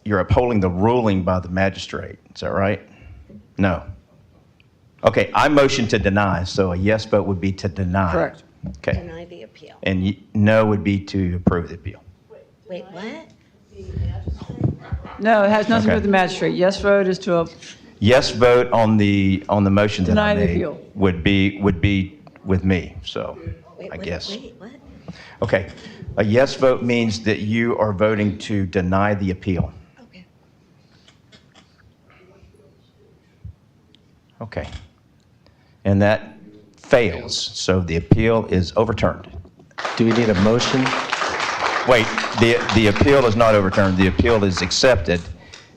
upholding the ruling by the magistrate. Is that right? No. Okay, I motion to deny, so a yes vote would be to deny.
Correct.
Okay.
Deny the appeal.
And no would be to approve the appeal.
Wait, what?
No, it has nothing to do
Okay.
with the magistrate. Yes vote is to,
Yes vote on the motion that
Deny
I
the
made
appeal.
would be with me, so I guess.
Wait, what?
Okay, a yes vote means that you are voting to deny the appeal. Okay. And that fails, so the appeal is overturned.
Do we need a motion?
Wait, the appeal is not overturned. The appeal is accepted,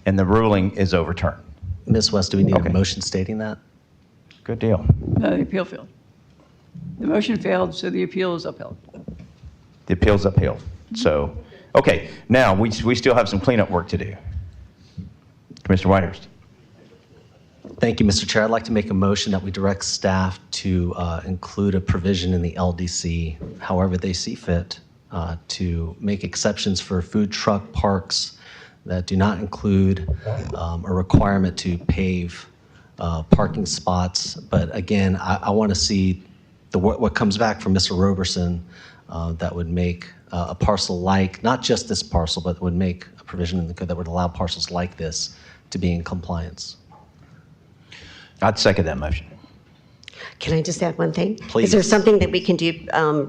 and the ruling is overturned.
Ms. West, do we need a motion stating that?
Good deal.
no, the appeal failed. The motion failed, so the appeal is upheld.
The appeal's upheld. So, okay, now we still have some cleanup work to do. Commissioner Whitehurst.
Thank you, Mr. Chair. I'd like to make a motion that we direct staff to include a provision in the LDC, however they see fit, to make exceptions for food truck parks that do not include a requirement to pave parking spots. But again, I want to see what comes back from Mr. Roberson that would make a parcel like, not just this parcel, but would make a provision in the code that would allow parcels like this to be in compliance.
I'd second that motion.
Can I just add one thing?
Please.
Is there something that we can do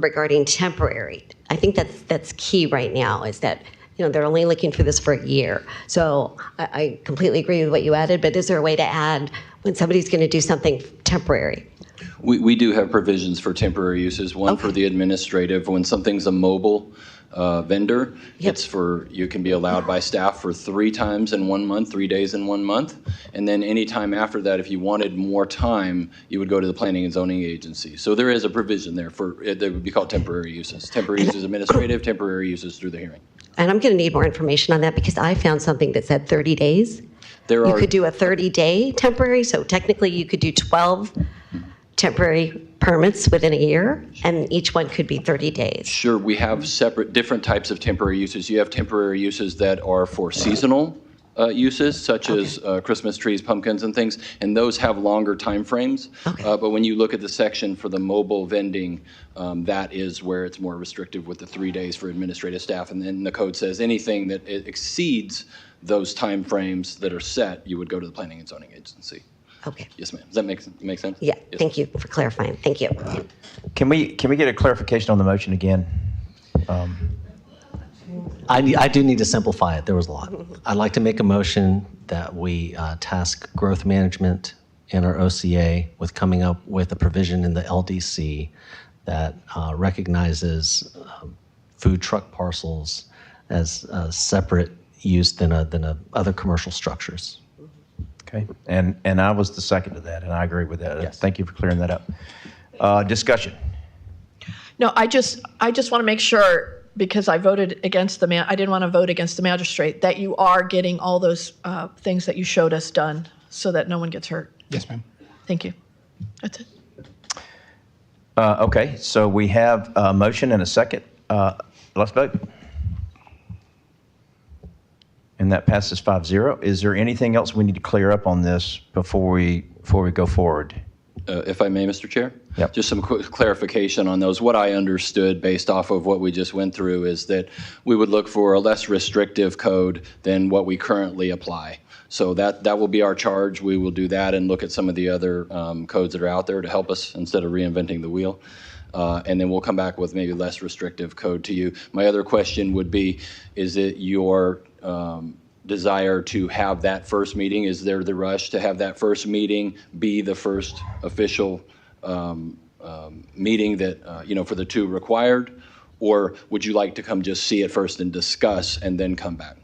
regarding temporary? I think that's key right now, is that, they're only looking for this for a year. So I completely agree with what you added, but is there a way to add when somebody's going to do something temporary?
We do have provisions for temporary uses. One for the administrative, when something's a mobile vendor, it's you can be allowed by staff for 3 times in 1 month, 3 days in 1 month. And then any time after that, if you wanted more time, you would go to the planning and zoning agency. So there is a provision there that would be called temporary uses. Temporary uses administrative, temporary uses through the hearing.
And I'm going to need more information on that because I found something that said 30 days. You could do a 30-day temporary, so technically you could do 12 temporary permits within a year, and each one could be 30 days.
Sure, we have different types of temporary uses. You have temporary uses that are for seasonal uses, such as Christmas trees, pumpkins, and things, and those have longer time frames. But when you look at the section for the mobile vending, that is where it's more restrictive with the 3 days for administrative staff. And then the code says anything that exceeds those time frames that are set, you would go to the planning and zoning agency.
Okay.
Yes, ma'am. Does that make sense?
Yeah,
Yes,
thank you for clarifying. Thank you.
Can we get a clarification on the motion again?
I do need to simplify it. There was a lot. I'd like to make a motion that we task growth management in our OCA with coming up with a provision in the LDC that recognizes food truck parcels as separate use than other commercial structures.
Okay, and I was the second to that, and I agree with that.
Yes.
Thank you for clearing that up. Discussion.
No, I just want to make sure, because I voted against I didn't want to vote against the magistrate, that you are getting all those things that you showed us done so that no one gets hurt.
Yes, ma'am.
Thank you. That's it.
Okay, so we have a motion and a second. Let's vote. And that passes 5-0. Is there anything else we need to clear up on this before we go forward?
If I may, Mr. Chair?
Yep.
Just some quick clarification on those. What I understood based off of what we just went through is that we would look for a less restrictive code than what we currently apply. So that will be our charge. We will do that and look at some of the other codes that are out there to help us instead of reinventing the wheel. And then we'll come back with maybe less restrictive code to you. My other question would be, is it your desire to have that first meeting? Is there the rush to have that first meeting be the first official meeting that, for the two required? Or would you like to come just see it first and discuss and then come back?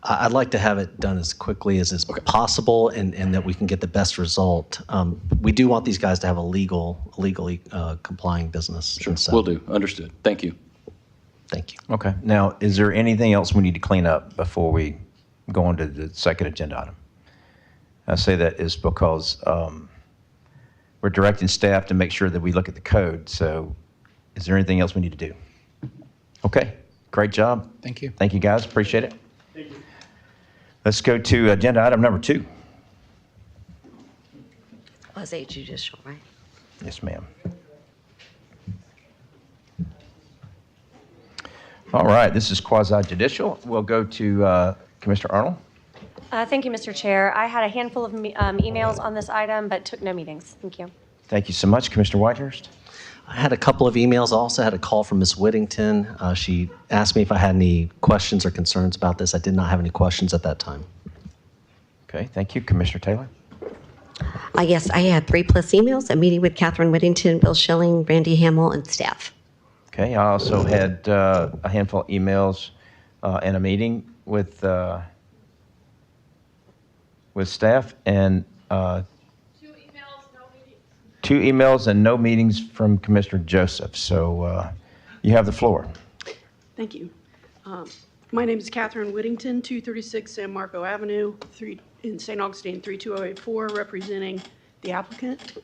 I'd like to have it done as quickly as is possible and that we can get the best result. We do want these guys to have a legally complying business.
Sure, will do. Understood. Thank you.
Thank you.
Okay. Now, is there anything else we need to clean up before we go on to the second agenda item? I say that is because we're directing staff to make sure that we look at the code. So is there anything else we need to do? Okay. Great job.
Thank you.
Thank you, guys. Appreciate it. Thank you. Let's go to agenda item number 2.
Was a judicial, right?
Yes, ma'am. All right, this is quasi-judicial. We'll go to Commissioner Arnold.
Thank you, Mr. Chair. I had a handful of emails on this item, but took no meetings. Thank you.
Thank you so much, Commissioner Whitehurst.
I had a couple of emails. I also had a call from Ms. Whittington. She asked me if I had any questions or concerns about this. I did not have any questions at that time.
Okay, thank you. Commissioner Taylor?
Yes, I had 3+ emails, a meeting with Catherine Whittington, Bill Schilling, Randy Hamill, and staff.
Okay, I also had a handful of emails and a meeting with staff and 2 emails and no meetings from Commissioner Joseph. So you have the floor.
Thank you. My name is Catherine Whittington, 236 San Marco Avenue, in St. Augustine, 32084, representing the applicant,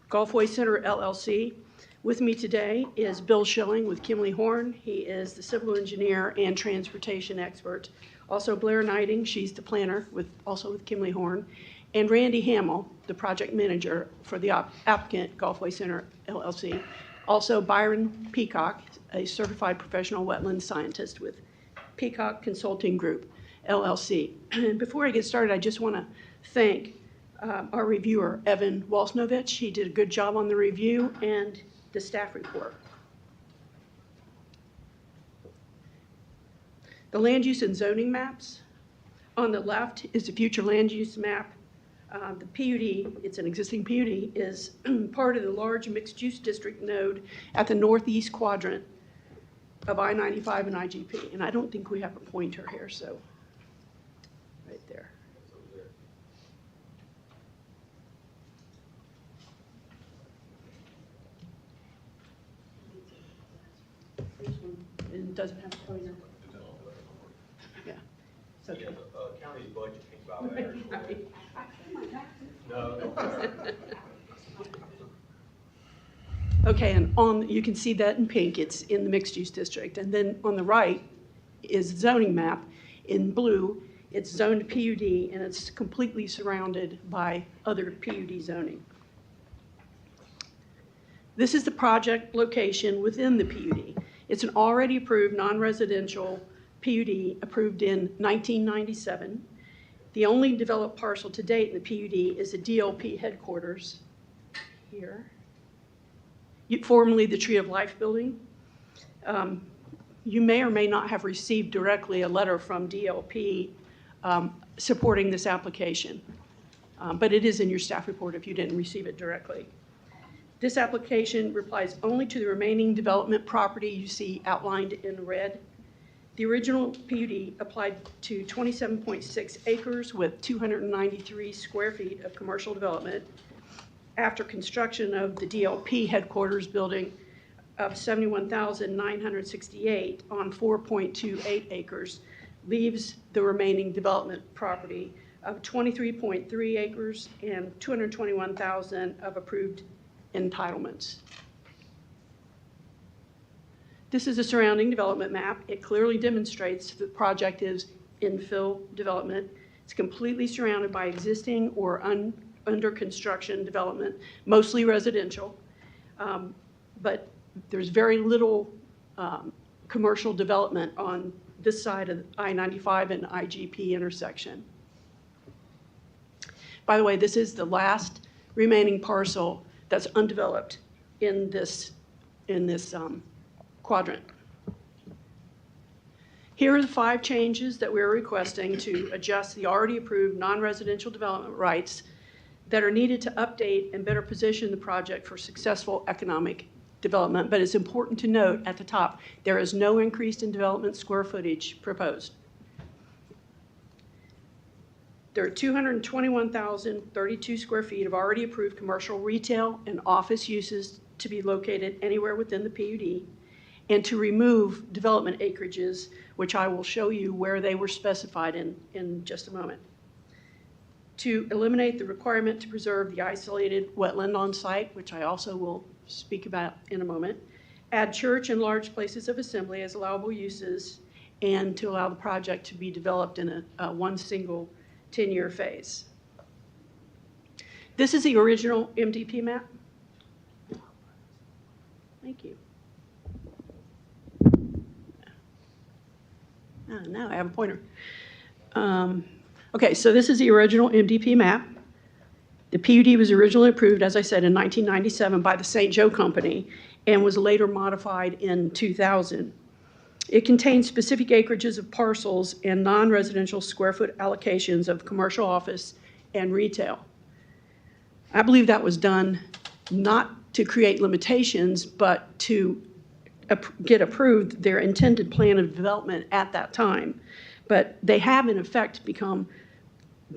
Golfway Center LLC. With me today is Bill Schilling with Kimley Horn. He is the civil engineer and transportation expert. Also Blair Knighting, she's the planner, also with Kimley Horn. And Randy Hamill, the project manager for the applicant, Golfway Center LLC. Also Byron Peacock, a certified professional wetland scientist with Peacock Consulting Group, LLC. And before I get started, I just want to thank our reviewer, Evan Walsnovich. He did a good job on the review and the staff report. The land use and zoning maps. On the left is the future land use map. The PUD, it's an existing PUD, is part of the large mixed-use district node at the northeast quadrant of I-95 and IGP. And I don't think we have a pointer here, so right there. It doesn't have a pointer. Yeah. So yeah, the county's budget came about there. Okay, and you can see that in pink, it's in the mixed-use district. And then on the right is zoning map. In blue, it's zoned PUD, and it's completely surrounded by other PUD zoning. This is the project location within the PUD. It's an already approved non-residential PUD approved in 1997. The only developed parcel to date in the PUD is the DLP headquarters here, formerly the Tree of Life building. You may or may not have received directly a letter from DLP supporting this application, but it is in your staff report if you didn't receive it directly. This application replies only to the remaining development property you see outlined in red. The original PUD applied to 27.6 acres with 293 square feet of commercial development. After construction of the DLP headquarters building of 71,968 on 4.28 acres leaves the remaining development property of 23.3 acres and 221,000 of approved entitlements. This is a surrounding development map. It clearly demonstrates the project is infill development. It's completely surrounded by existing or under construction development, mostly residential, but there's very little commercial development on this side of I-95 and IGP intersection. By the way, this is the last remaining parcel that's undeveloped in this quadrant. Here are the 5 changes that we're requesting to adjust the already approved non-residential development rights that are needed to update and better position the project for successful economic development. But it's important to note at the top, there is no increase in development square footage proposed. There are 221,032 square feet of already approved commercial, retail, and office uses to be located anywhere within the PUD, and to remove development acreages, which I will show you where they were specified in just a moment. To eliminate the requirement to preserve the isolated wetland on site, which I also will speak about in a moment. Add church and large places of assembly as allowable uses, and to allow the project to be developed in one single 10-year phase. This is the original MDP map. Thank you. Now I have a pointer. Okay, so this is the original MDP map. The PUD was originally approved, as I said, in 1997 by the St. Joe Company and was later modified in 2000. It contains specific acreages of parcels and non-residential square foot allocations of commercial, office, and retail. I believe that was done not to create limitations, but to get approved their intended plan of development at that time. But they have, in effect, become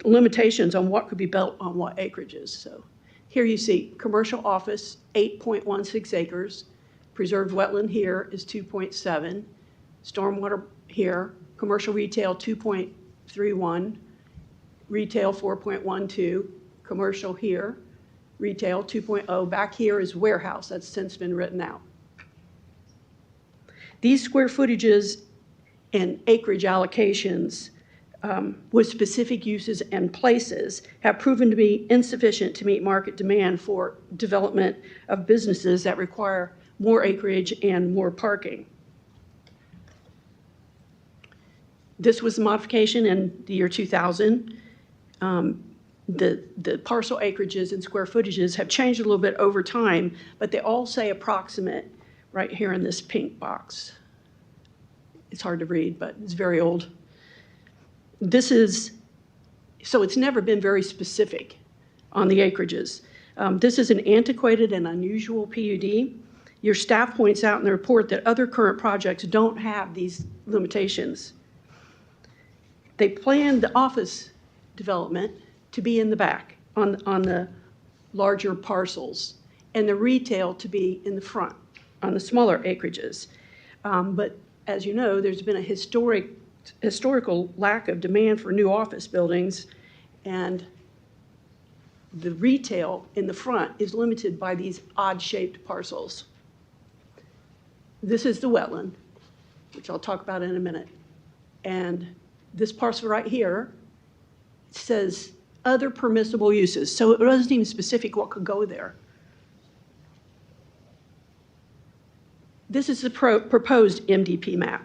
limitations on what could be built on what acreages. So here you see commercial office, 8.16 acres. Preserved wetland here is 2.7. Stormwater here. Commercial retail, 2.31. Retail, 4.12. Commercial here. Retail, 2.0. Back here is warehouse. That's since been written out. These square footages and acreage allocations with specific uses and places have proven to be insufficient to meet market demand for development of businesses that require more acreage and more parking. This was a modification in the year 2000. The parcel acreages and square footages have changed a little bit over time, but they all say approximate right here in this pink box. It's hard to read, but it's very old. So it's never been very specific on the acreages. This is an antiquated and unusual PUD. Your staff points out in the report that other current projects don't have these limitations. They planned the office development to be in the back on the larger parcels, and the retail to be in the front on the smaller acreages. But as you know, there's been a historical lack of demand for new office buildings, and the retail in the front is limited by these odd-shaped parcels. This is the wetland, which I'll talk about in a minute. And this parcel right here says other permissible uses, so it wasn't even specific what could go there. This is the proposed MDP map.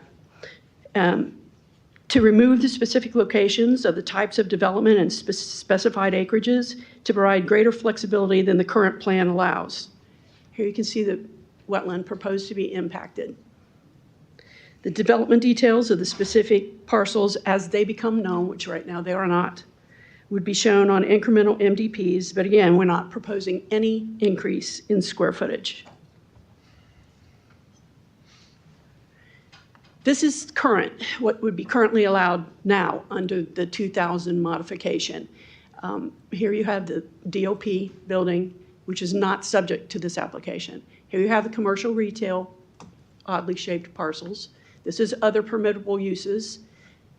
To remove the specific locations of the types of development and specified acreages to provide greater flexibility than the current plan allows. Here you can see the wetland proposed to be impacted. The development details of the specific parcels as they become known, which right now they are not, would be shown on incremental MDPs, but again, we're not proposing any increase in square footage. This is current, what would be currently allowed now under the 2000 modification. Here you have the DOP building, which is not subject to this application. Here you have the commercial retail, oddly shaped parcels. This is other permittable uses,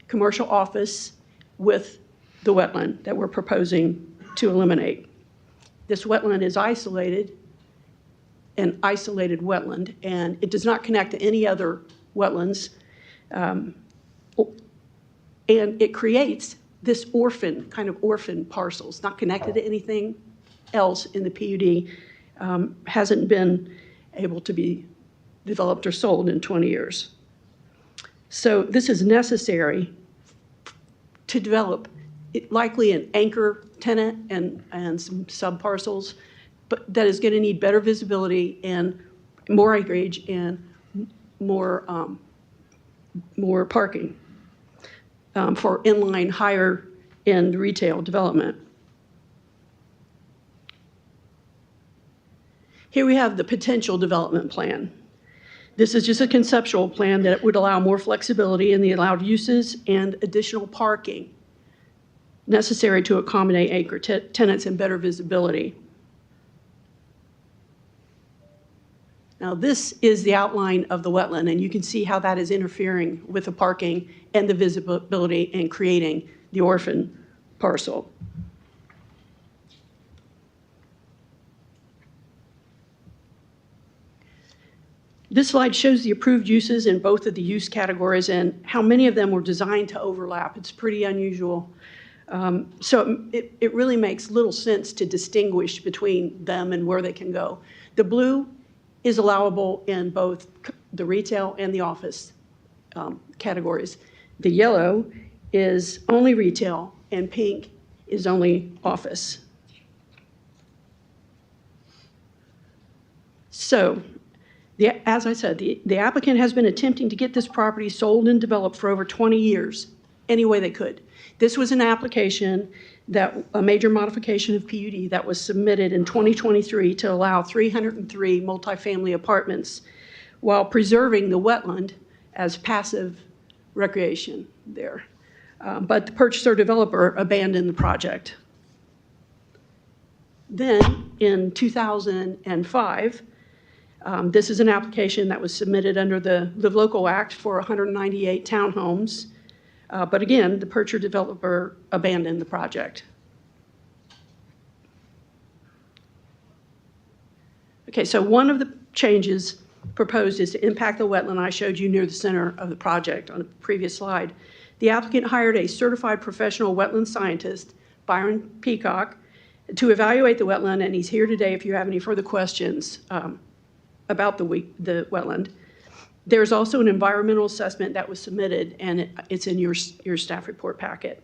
commercial office with the wetland that we're proposing to eliminate. This wetland is isolated, an isolated wetland, and it does not connect to any other wetlands, and it creates this kind of orphan parcels, not connected to anything else in the PUD, hasn't been able to be developed or sold in 20 years. So this is necessary to develop likely an anchor tenant and some subparcels, but that is going to need better visibility and more acreage and more more parking for inline higher-end retail development. Here we have the potential development plan. This is just a conceptual plan that would allow more flexibility in the allowed uses and additional parking necessary to accommodate anchor tenants and better visibility. Now, this is the outline of the wetland, and you can see how that is interfering with the parking and the visibility and creating the orphan parcel. This slide shows the approved uses in both of the use categories and how many of them were designed to overlap. It's pretty unusual. So it really makes little sense to distinguish between them and where they can go. The blue is allowable in both the retail and the office categories. The yellow is only retail, and pink is only office. So, as I said, the applicant has been attempting to get this property sold and developed for over 20 years, any way they could. This was an application a major modification of PUD that was submitted in 2023 to allow 303 multifamily apartments while preserving the wetland as passive recreation there. But the purchaser developer abandoned the project. Then in 2005, this is an application that was submitted under the Live Local Act for 198 townhomes. But again, the purchaser developer abandoned the project. Okay, so one of the changes proposed is to impact the wetland I showed you near the center of the project on the previous slide. The applicant hired a certified professional wetland scientist, Byron Peacock, to evaluate the wetland, and he's here today if you have any further questions about the wetland. There's also an environmental assessment that was submitted, and it's in your staff report packet.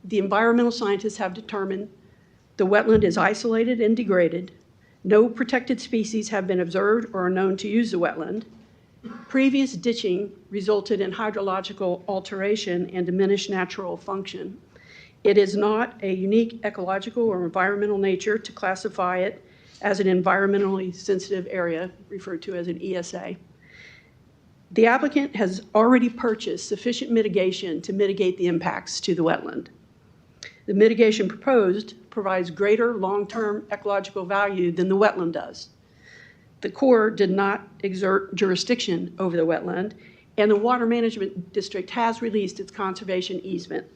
The environmental scientists have determined the wetland is isolated and degraded. No protected species have been observed or are known to use the wetland. Previous ditching resulted in hydrological alteration and diminished natural function. It is not a unique ecological or environmental nature to classify it as an environmentally sensitive area, referred to as an ESA. The applicant has already purchased sufficient mitigation to mitigate the impacts to the wetland. The mitigation proposed provides greater long-term ecological value than the wetland does. The Corps did not exert jurisdiction over the wetland, and the Water Management District has released its conservation easement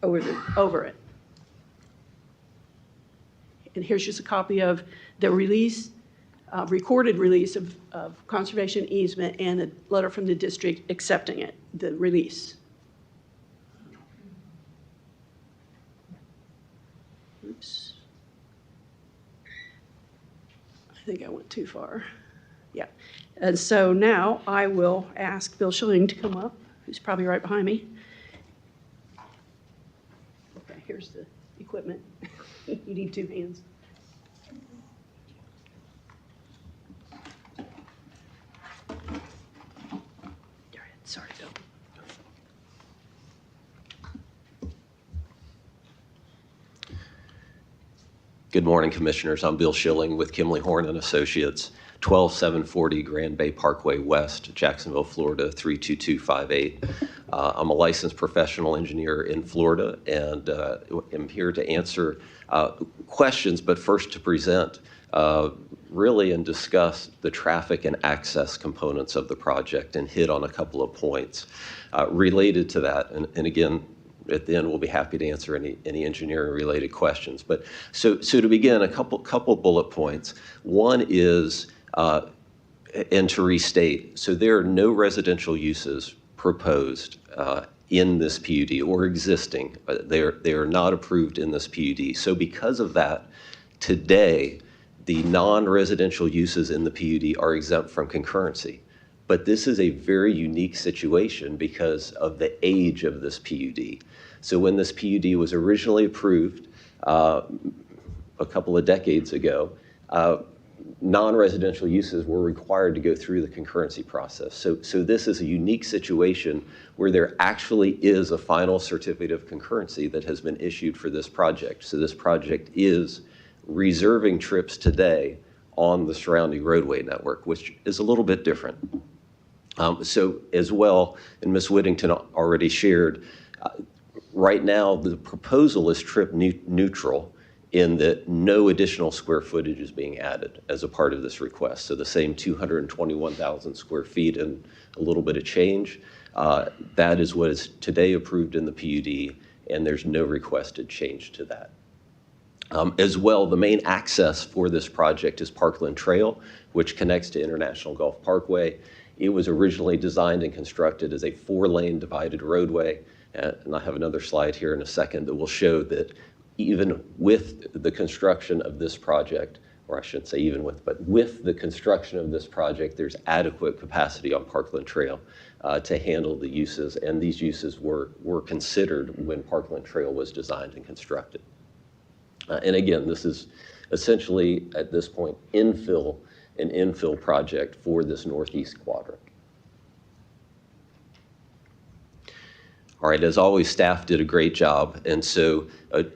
over it. And here's just a copy of the release, recorded release of conservation easement and a letter from the district accepting it, the release. Oops. I think I went too far. Yeah. And so now I will ask Bill Schilling to come up, who's probably right behind me. Okay, here's the equipment. You need two hands. Sorry, Bill.
Good morning, Commissioners. I'm Bill Schilling with Kimley Horn and Associates, 12740 Grand Bay Parkway West, Jacksonville, Florida, 32258. I'm a licensed professional engineer in Florida and am here to answer questions, but first to present really and discuss the traffic and access components of the project and hit on a couple of points related to that. And again, at the end, we'll be happy to answer any engineering-related questions. But so to begin, a couple bullet points. One is, and to restate, so there are no residential uses proposed in this PUD or existing. They are not approved in this PUD. So because of that, today, the non-residential uses in the PUD are exempt from concurrency. But this is a very unique situation because of the age of this PUD. So when this PUD was originally approved a couple of decades ago, non-residential uses were required to go through the concurrency process. So this is a unique situation where there actually is a final certificate of concurrency that has been issued for this project. So this project is reserving trips today on the surrounding roadway network, which is a little bit different. So as well, and Ms. Whittington already shared, right now the proposal is trip neutral in that no additional square footage is being added as a part of this request. So the same 221,000 square feet and a little bit of change, that is what is today approved in the PUD, and there's no requested change to that. As well, the main access for this project is Parkland Trail, which connects to International Gulf Parkway. It was originally designed and constructed as a 4-lane divided roadway, and I have another slide here in a second that will show that even with the construction of this project, or I shouldn't say even with, but with the construction of this project, there's adequate capacity on Parkland Trail to handle the uses, and these uses were considered when Parkland Trail was designed and constructed. And again, this is essentially, at this point, an infill project for this northeast quadrant. All right, as always, staff did a great job, and so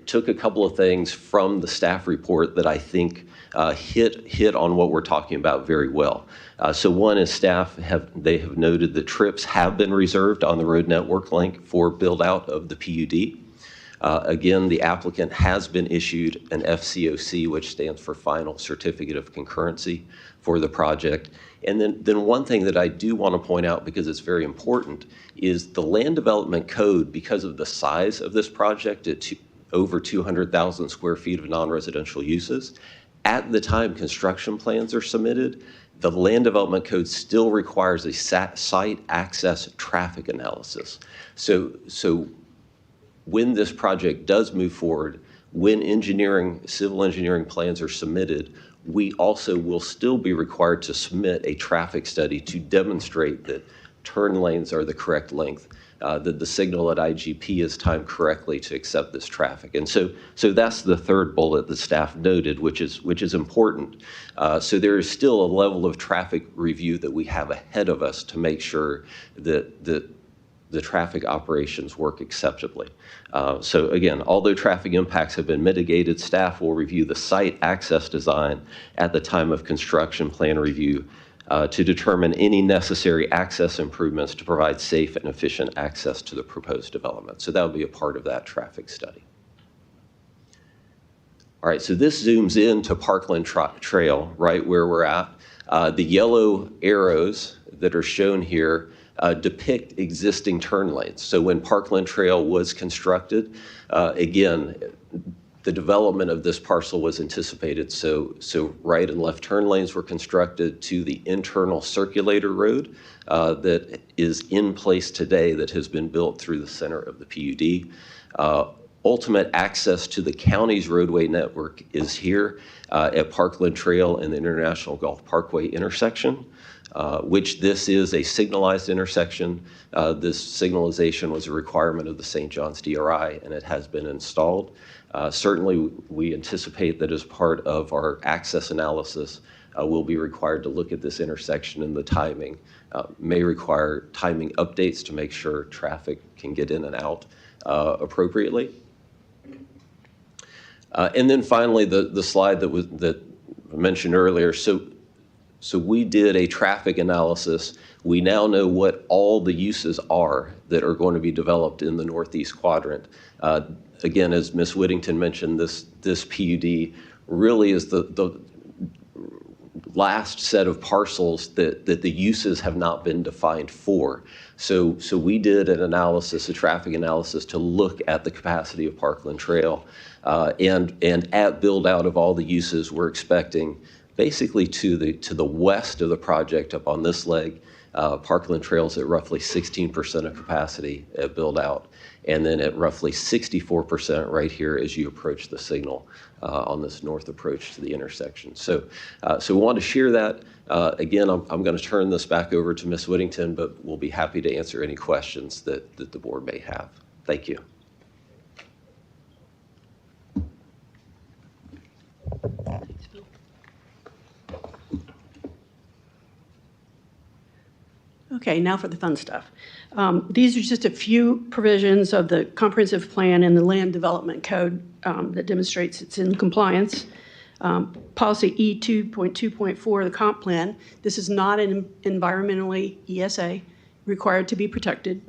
took a couple of things from the staff report that I think hit on what we're talking about very well. So one is staff have noted that trips have been reserved on the road network link for build out of the PUD. Again, the applicant has been issued an FCOC, which stands for Final Certificate of Concurrency for the project. And then one thing that I do want to point out, because it's very important, is the Land Development Code, because of the size of this project at over 200,000 square feet of non-residential uses, at the time construction plans are submitted, the Land Development Code still requires a site access traffic analysis. So when this project does move forward, when civil engineering plans are submitted, we also will still be required to submit a traffic study to demonstrate that turn lanes are the correct length, that the signal at IGP is timed correctly to accept this traffic. And so that's the third bullet that staff noted, which is important. So there is still a level of traffic review that we have ahead of us to make sure that the traffic operations work acceptably. So again, although traffic impacts have been mitigated, staff will review the site access design at the time of construction plan review to determine any necessary access improvements to provide safe and efficient access to the proposed development. So that will be a part of that traffic study. All right, so this zooms into Parkland Trail, right where we're at. The yellow arrows that are shown here depict existing turn lanes. So when Parkland Trail was constructed, again, the development of this parcel was anticipated. So right and left turn lanes were constructed to the internal circulator road that is in place today that has been built through the center of the PUD. Ultimate access to the county's roadway network is here at Parkland Trail and the International Gulf Parkway intersection. Which this is a signalized intersection. This signalization was a requirement of the St. John's DRI, and it has been installed. Certainly, we anticipate that as part of our access analysis, we'll be required to look at this intersection and the timing. May require timing updates to make sure traffic can get in and out appropriately. And then finally, the slide that I mentioned earlier. So we did a traffic analysis. We now know what all the uses are that are going to be developed in the northeast quadrant. Again, as Ms. Whittington mentioned, this PUD really is the last set of parcels that the uses have not been defined for. So we did an analysis, a traffic analysis, to look at the capacity of Parkland Trail. And at build out of all the uses, we're expecting basically to the west of the project up on this leg, Parkland Trail's at roughly 16% of capacity at build out, and then at roughly 64% right here as you approach the signal on this north approach to the intersection. So we want to share that. Again, I'm going to turn this back over to Ms. Whittington, but we'll be happy to answer any questions that the board may have. Thank you.
Okay, now for the fun stuff. These are just a few provisions of the comprehensive plan and the land development code that demonstrates it's in compliance. Policy E2.2.4, the comp plan. This is not an environmentally ESA required to be protected.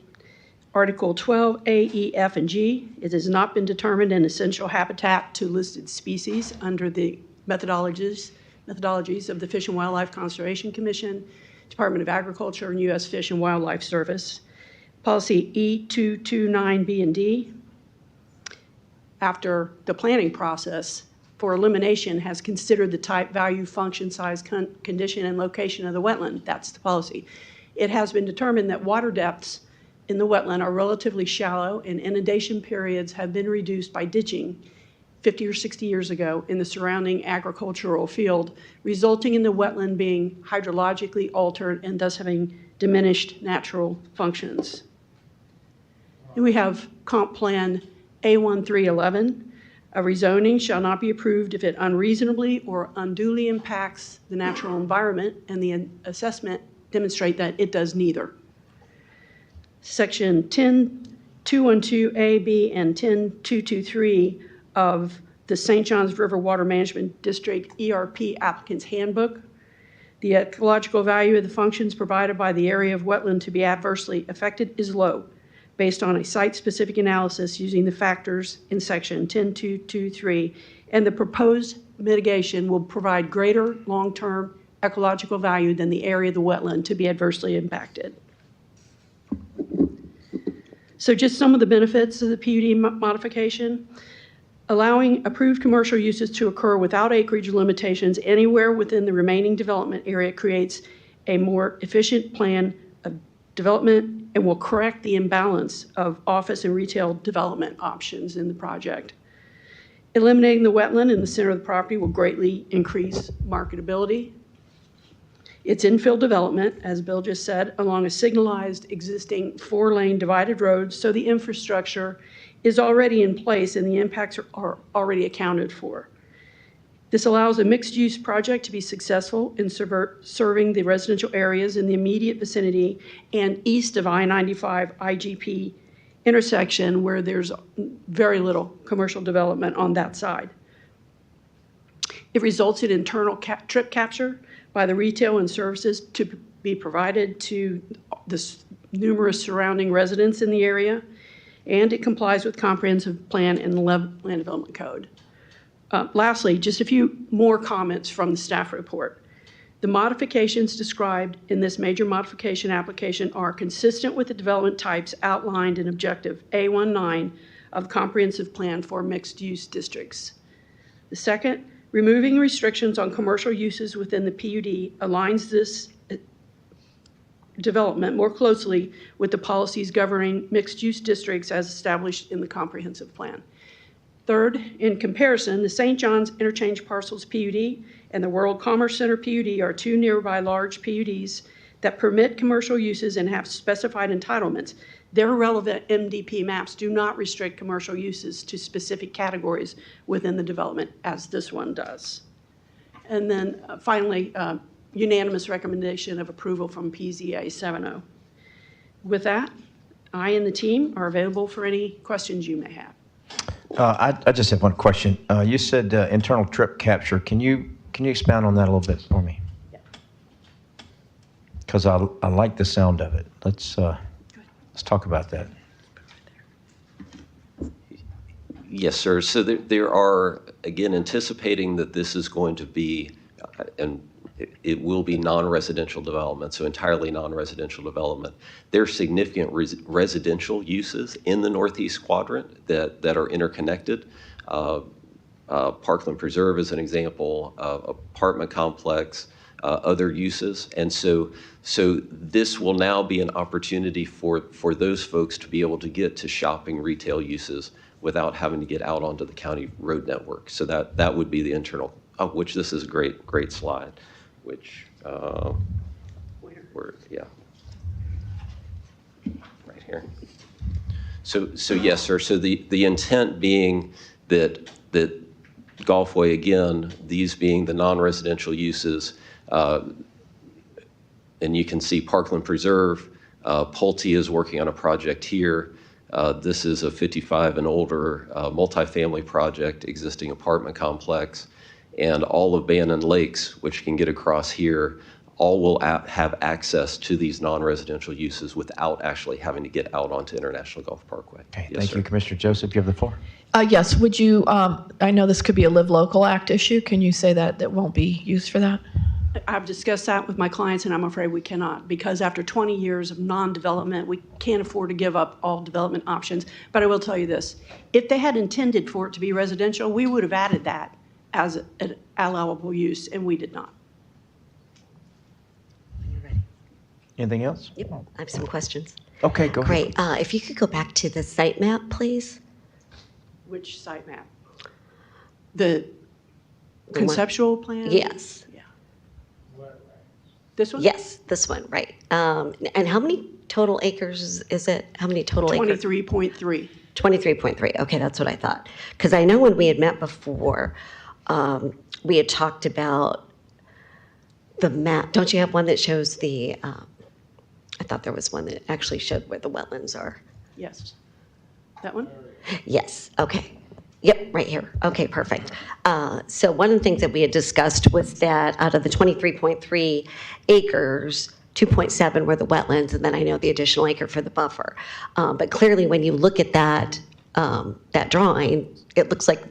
Article 12A, E, F, and G. It has not been determined an essential habitat to listed species under the methodologies of the Fish and Wildlife Conservation Commission, Department of Agriculture, and U.S. Fish and Wildlife Service. Policy E229B and D, after the planning process for elimination, has considered the type, value, function, size, condition, and location of the wetland. That's the policy. It has been determined that water depths in the wetland are relatively shallow and inundation periods have been reduced by ditching 50 or 60 years ago in the surrounding agricultural field, resulting in the wetland being hydrologically altered and thus having diminished natural functions. And we have Comp Plan A1311. A rezoning shall not be approved if it unreasonably or unduly impacts the natural environment, and the assessment demonstrate that it does neither. Section 10.212A, B, and 10.223 of the St. Johns River Water Management District ERP Applicant's Handbook. The ecological value of the functions provided by the area of wetland to be adversely affected is low, based on a site-specific analysis using the factors in section 10.223, and the proposed mitigation will provide greater long-term ecological value than the area of the wetland to be adversely impacted. So just some of the benefits of the PUD modification: allowing approved commercial uses to occur without acreage limitations anywhere within the remaining development area creates a more efficient plan of development and will correct the imbalance of office and retail development options in the project. Eliminating the wetland in the center of the property will greatly increase marketability. It's infill development, as Bill just said, along a signalized existing 4-lane divided road, so the infrastructure is already in place and the impacts are already accounted for. This allows a mixed-use project to be successful in serving the residential areas in the immediate vicinity and east of I-95 IGP intersection, where there's very little commercial development on that side. It results in internal trip capture by the retail and services to be provided to the numerous surrounding residents in the area, and it complies with comprehensive plan and the land development code. Lastly, just a few more comments from the staff report. The modifications described in this major modification application are consistent with the development types outlined in Objective A19 of the Comprehensive Plan for Mixed-Use Districts. The second, removing restrictions on commercial uses within the PUD aligns this development more closely with the policies governing mixed-use districts as established in the Comprehensive Plan. Third, in comparison, the St. John's Interchange Parcels PUD and the World Commerce Center PUD are two nearby large PUDs that permit commercial uses and have specified entitlements. Their relevant MDP maps do not restrict commercial uses to specific categories within the development, as this one does. And then finally, unanimous recommendation of approval from PZA 7.0. With that, I and the team are available for any questions you may have.
I just have one question. You said internal trip capture. Can you expound on that a little bit for me? Because I like the sound of it. Let's talk about that.
Yes, sir. So there are, again, anticipating that this is going to be, and it will be non-residential development, so entirely non-residential development. There are significant residential uses in the northeast quadrant that are interconnected. Parkland Preserve is an example, apartment complex, other uses. And so this will now be an opportunity for those folks to be able to get to shopping retail uses without having to get out onto the county road network. So that would be the internal, which this is a great slide, which, yeah, right here. So yes, sir. So the intent being that Golfway, again, these being the non-residential uses, And you can see Parkland Preserve, Pulte is working on a project here. This is a 55 and older multifamily project, existing apartment complex. And all of Bannon Lakes, which can get across here, all will have access to these non-residential uses without actually having to get out onto International Golf Parkway.
Okay,
Yes,
thank
sir.
you. Commissioner Joseph, you have the floor.
Yes, would you, I know this could be a Live Local Act issue. Can you say that won't be used for that?
I've discussed that with my clients, and I'm afraid we cannot, because after 20 years of non-development, we can't afford to give up all development options. But I will tell you this, if they had intended for it to be residential, we would have added that as an allowable use, and we did not.
Anything else?
Yep, I have some questions.
Okay, go ahead.
Great. If you could go back to the site map, please.
Which site map? The
The one-
conceptual plan?
Yes.
This one?
Yes, this one, right. And how many total acres is it? How many total acres?
23.3.
23.3. Okay, that's what I thought. Because I know when we had met before, we had talked about the map. Don't you have one that shows the, I thought there was one that actually showed where the wetlands are.
Yes. That one?
Yes, okay. Yep, right here. Okay, perfect. So one of the things that we had discussed was that out of the 23.3 acres, 2.7 were the wetlands, and then I know the additional acre for the buffer. But clearly, when you look at that, that drawing, it looks like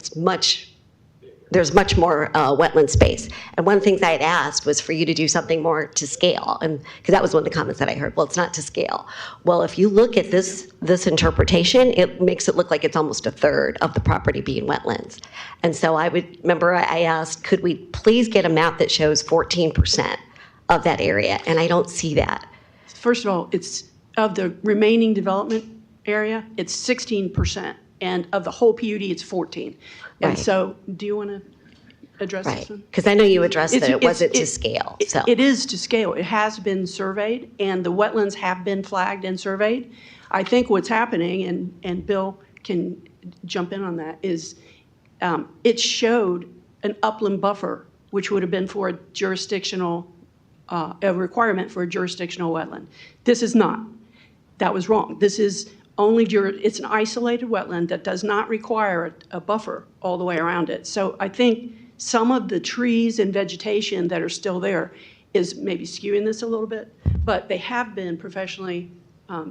there's much more wetland space. And one of the things I had asked was for you to do something more to scale, and because that was one of the comments that I heard. Well, it's not to scale. Well, if you look at this interpretation, it makes it look like it's almost a third of the property being wetlands. And so I asked, could we please get a map that shows 14% of that area? And I don't see that.
First of all, it's of the remaining development area, it's 16%. And of the whole PUD, it's 14. And
Right.
so, do you want to address
Right,
this one?
because I know you addressed that it wasn't to
it-
scale,
it-
so.
It is to scale. It has been surveyed, and the wetlands have been flagged and surveyed. I think what's happening, and Bill can jump in on that, is it showed an upland buffer, which would have been for a jurisdictional, a requirement for a jurisdictional wetland. This is not. That was wrong. This is only, it's an isolated wetland that does not require a buffer all the way around it. So I think some of the trees and vegetation that are still there is maybe skewing this a little bit, but they have been professionally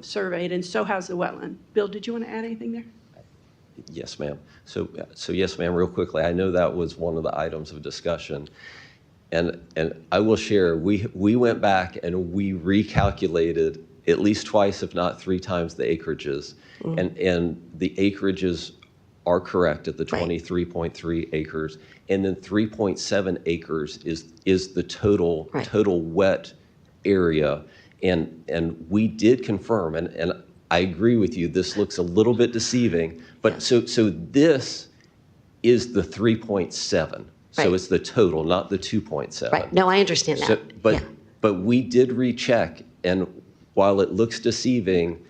surveyed, and so has the wetland. Bill, did you want to add anything there?
Yes, ma'am. So yes, ma'am, real quickly, I know that was one of the items of discussion. And I will share, we went back and we recalculated at least twice, if not three times, the acreages. And the acreages are correct at the 23.3 acres. And then 3.7 acres is the total wet area. And we did confirm, and I agree with you, this looks a little bit deceiving, but so this is the 3.7. So it's the total, not the 2.7.
Right, no, I understand that.
But we did recheck, and while it looks deceiving,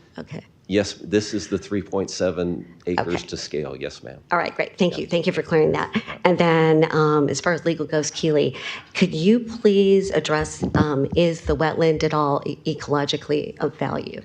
yes, this is the 3.7 acres to scale. Yes, ma'am.
All right, great. Thank you. Thank you for clearing that. And then as far as legal goes, Keely, could you please address, is the wetland at all ecologically of value?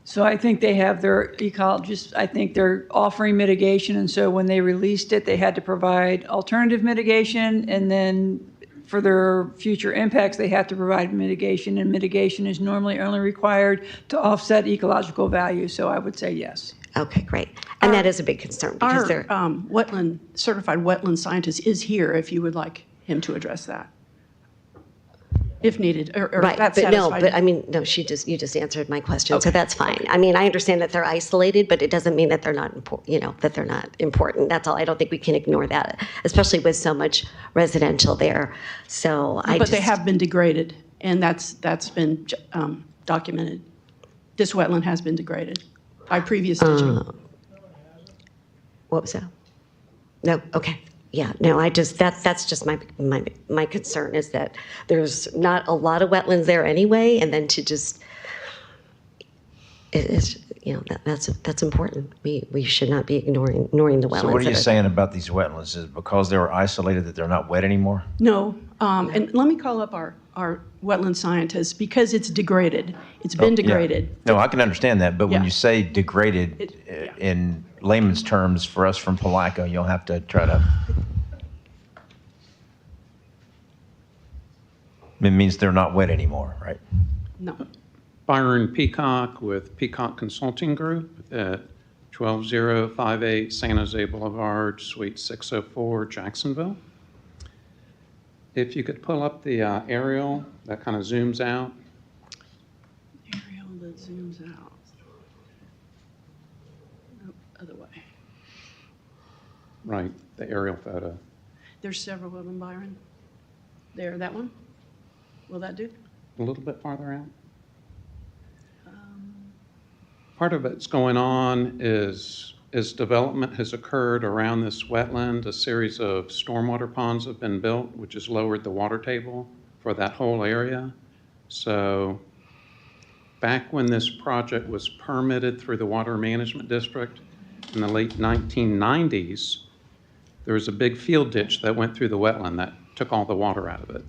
So I think they have their ecologists, I think they're offering mitigation, and so when they released it, they had to provide alternative mitigation, and then for their future impacts, they have to provide mitigation, and mitigation is normally only required to offset ecological value, so I would say yes.
Okay, great. And that is a big concern because
Our certified wetland scientist is here if you would like him to address that, if needed, or
right,
that's
but no,
satisfied.
but I mean, no, you just answered my question, so that's fine. I mean, I understand that they're isolated, but it doesn't mean that they're not important. That they're not important. That's all. I don't think we can ignore that, especially with so much residential there. So
But they have been degraded, and that's been documented. This wetland has been degraded by previous ditching.
What was that? No. Okay. Yeah, no, that's just my concern is that there's not a lot of wetlands there anyway, and then to just, it's, that's important. We should not be ignoring the wetlands.
So what are you saying about these wetlands? Is it because they were isolated that they're not wet anymore?
No, And let me call up our wetland scientists, because it's degraded. It's been degraded.
No, I can understand that, but when
Yeah.
you say degraded in layman's terms for us from Palaca, you'll have to try to. It means they're not wet anymore, right?
No.
Byron Peacock with Peacock Consulting Group at 12058 San Jose Boulevard, Suite 604, Jacksonville. If you could pull up the aerial that kind of zooms out.
Aerial that zooms out. Nope, other way.
Right, the aerial photo.
There's several of them, Byron. There, that one. Will that do?
A little bit farther out. Part of what's going on is as development has occurred around this wetland, a series of stormwater ponds have been built, which has lowered the water table for that whole area. So back when this project was permitted through the Water Management District in the late 1990s, there was a big field ditch that went through the wetland that took all the water out of it.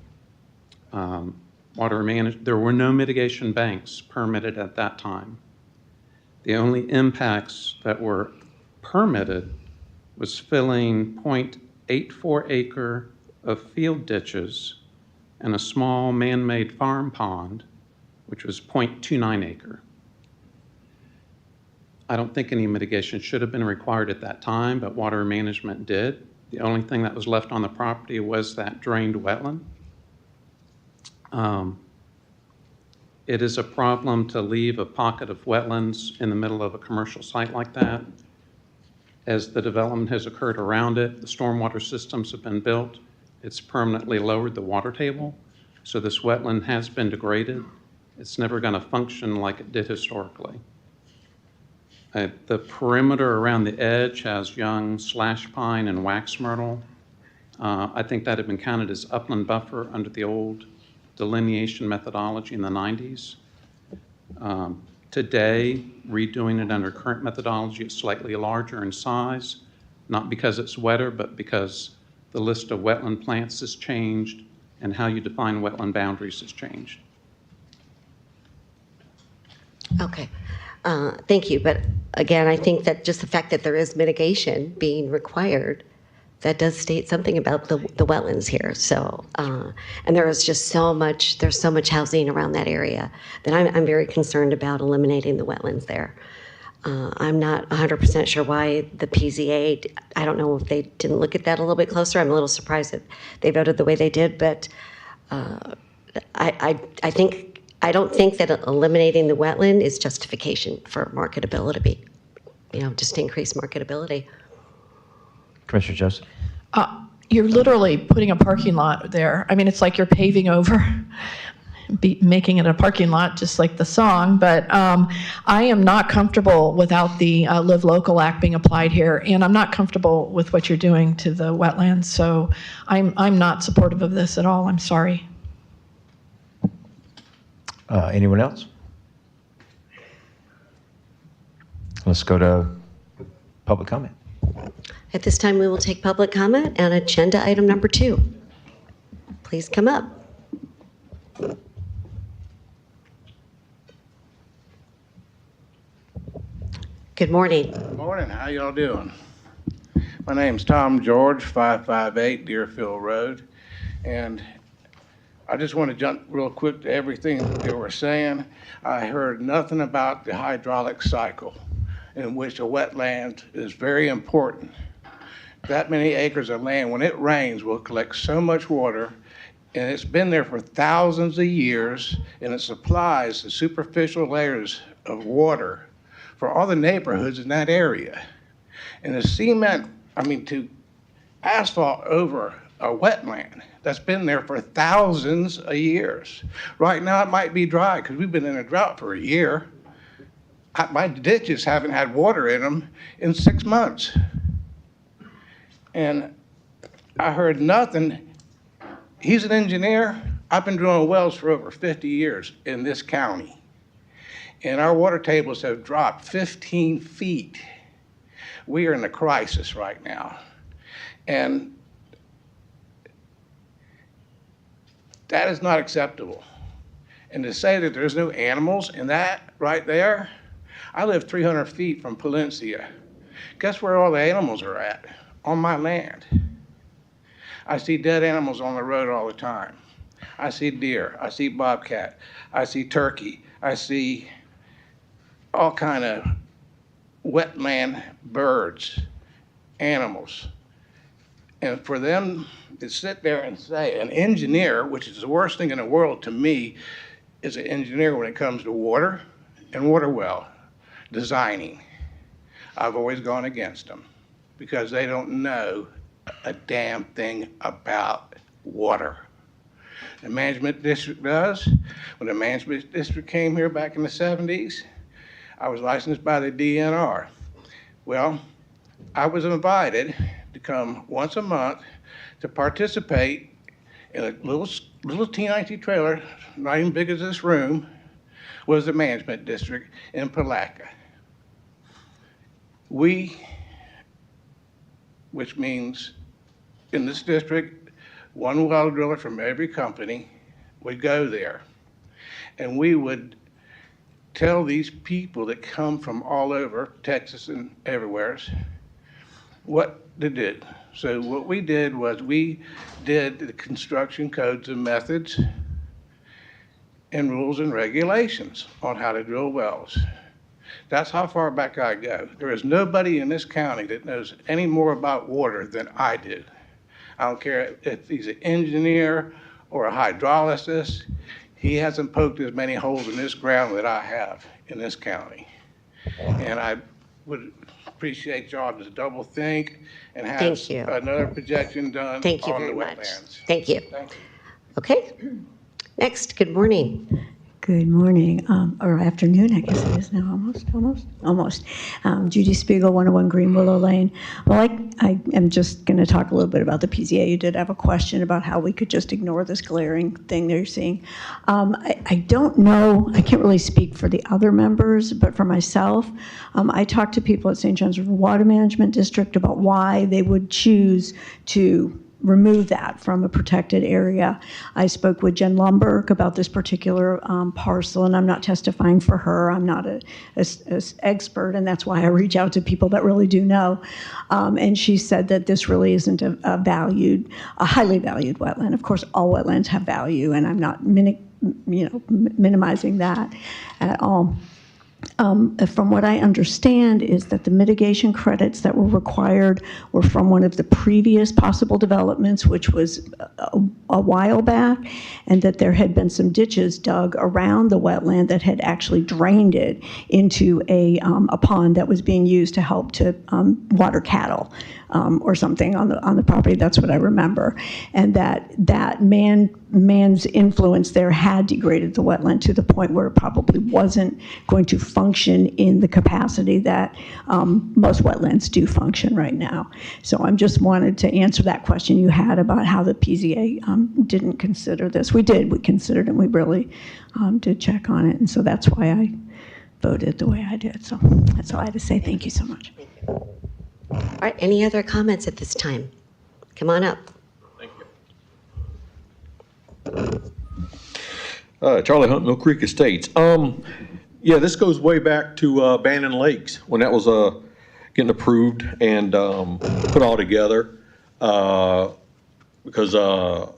There were no mitigation banks permitted at that time. The only impacts that were permitted was filling 0.84 acre of field ditches and a small man-made farm pond, which was 0.29 acre. I don't think any mitigation should have been required at that time, but water management did. The only thing that was left on the property was that drained wetland. It is a problem to leave a pocket of wetlands in the middle of a commercial site like that. As the development has occurred around it, the stormwater systems have been built. It's permanently lowered the water table. So this wetland has been degraded. It's never going to function like it did historically. The perimeter around the edge has young slash pine and wax myrtle. I think that had been counted as upland buffer under the old delineation methodology in the 90s. Today, redoing it under current methodology, it's slightly larger in size, not because it's wetter, but because the list of wetland plants has changed and how you define wetland boundaries has changed.
Okay. Thank you. But again, I think that just the fact that there is mitigation being required, that does state something about the wetlands here. So, and there's so much housing around that area that I'm very concerned about eliminating the wetlands there. I'm not 100% sure why the PZA, I don't know if they didn't look at that a little bit closer. I'm a little surprised that they voted the way they did, but I don't think that eliminating the wetland is justification for marketability, just to increase marketability.
Commissioner Joseph.
You're literally putting a parking lot there. I mean, it's like you're paving over, making it a parking lot, just like the song. But I am not comfortable without the Live Local Act being applied here, and I'm not comfortable with what you're doing to the wetlands. So I'm not supportive of this at all. I'm sorry.
Anyone else? Let's go to public comment.
At this time, we will take public comment on agenda item number 2. Please come up. Good morning.
Good morning. How y'all doing? My name's Tom George, 558 Deerfield Road, and I just want to jump real quick to everything that they were saying. I heard nothing about the hydraulic cycle, in which a wetland is very important. That many acres of land, when it rains, will collect so much water, and it's been there for thousands of years, and it supplies the superficial layers of water for all the neighborhoods in that area. And to asphalt over a wetland that's been there for thousands of years. Right now it might be dry because we've been in a drought for a year. My ditches haven't had water in them in 6 months. And I heard nothing. He's an engineer. I've been drilling wells for over 50 years in this county. And our water tables have dropped 15 feet. We are in a crisis right now. And That is not acceptable. And to say that there's no animals in that right there, I live 300 feet from Palencia. Guess where all the animals are at? On my land. I see dead animals on the road all the time. I see deer, I see bobcat, I see turkey, I see all kind of wetland birds, animals. And for them to sit there and say, an engineer, which is the worst thing in the world to me, is an engineer when it comes to water and water well designing. I've always gone against them because they don't know a damn thing about water. The management district does. When the management district came here back in the 70s, I was licensed by the DNR. Well, I was invited to come once a month to participate in a little teeny trailer, not even big as this room, was the management district in Palatka. We, which means in this district, one well driller from every company would go there. And we would tell these people that come from all over, Texas and everywhere, what to do. So what we did was we did the construction codes and methods and rules and regulations on how to drill wells. That's how far back I go. There is nobody in this county that knows any more about water than I do. I don't care if he's an engineer or a hydrologist. He hasn't poked as many holes in this ground that I have in this county. And I would appreciate y'all to double think and have
Thank you.
another projection done
Thank you
on
very
the
much.
wetlands.
Thank you.
Thank you.
Okay. Next, good morning.
Good morning, or afternoon, I guess it is now, almost. Judy Spiegel, 101 Green Willow Lane. Well, I am just going to talk a little bit about the PZA. You did have a question about how we could just ignore this glaring thing they're seeing. I don't know, I can't really speak for the other members, but for myself, I talked to people at St. John's River Water Management District about why they would choose to remove that from a protected area. I spoke with Jen Lumberg about this particular parcel, and I'm not testifying for her. I'm not an expert, and that's why I reach out to people that really do know. And she said that this really isn't a highly valued wetland. Of course, all wetlands have value, and I'm not minimizing that at all. From what I understand is that the mitigation credits that were required were from one of the previous possible developments, which was a while back, and that there had been some ditches dug around the wetland that had actually drained it into a pond that was being used to help to water cattle or something on the property. That's what I remember. And that man's influence there had degraded the wetland to the point where it probably wasn't going to function in the capacity that most wetlands do function right now. So I just wanted to answer that question you had about how the PZA didn't consider this. We did. We considered it, and we really did check on it. And so that's why I voted the way I did. So that's all I had to say. Thank you so much.
All right, any other comments at this time? Come on up.
Charlie Hunt, Mill Creek Estates. Yeah, this goes way back to Bannon Lakes when that was getting approved and put all together because Alan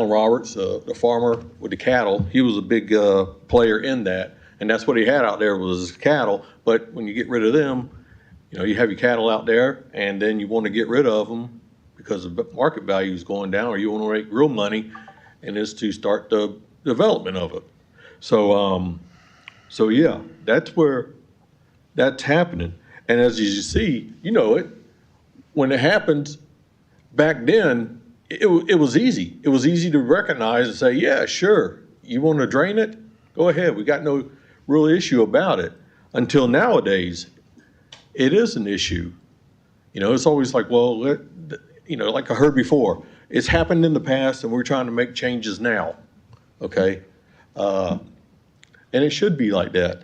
Roberts, the farmer with the cattle, he was a big player in that, and that's what he had out there was cattle. But when you get rid of them, you have your cattle out there, and then you want to get rid of them because the market value is going down, or you want to make real money, and is to start the development of it. So, so yeah, that's where that's happening. And as you see, when it happened back then, it was easy. It was easy to recognize and say, yeah, sure, you want to drain it? Go ahead. We got no real issue about it. Until nowadays, it is an issue. It's always like, well, like I heard before, it's happened in the past and we're trying to make changes now, okay? And it should be like that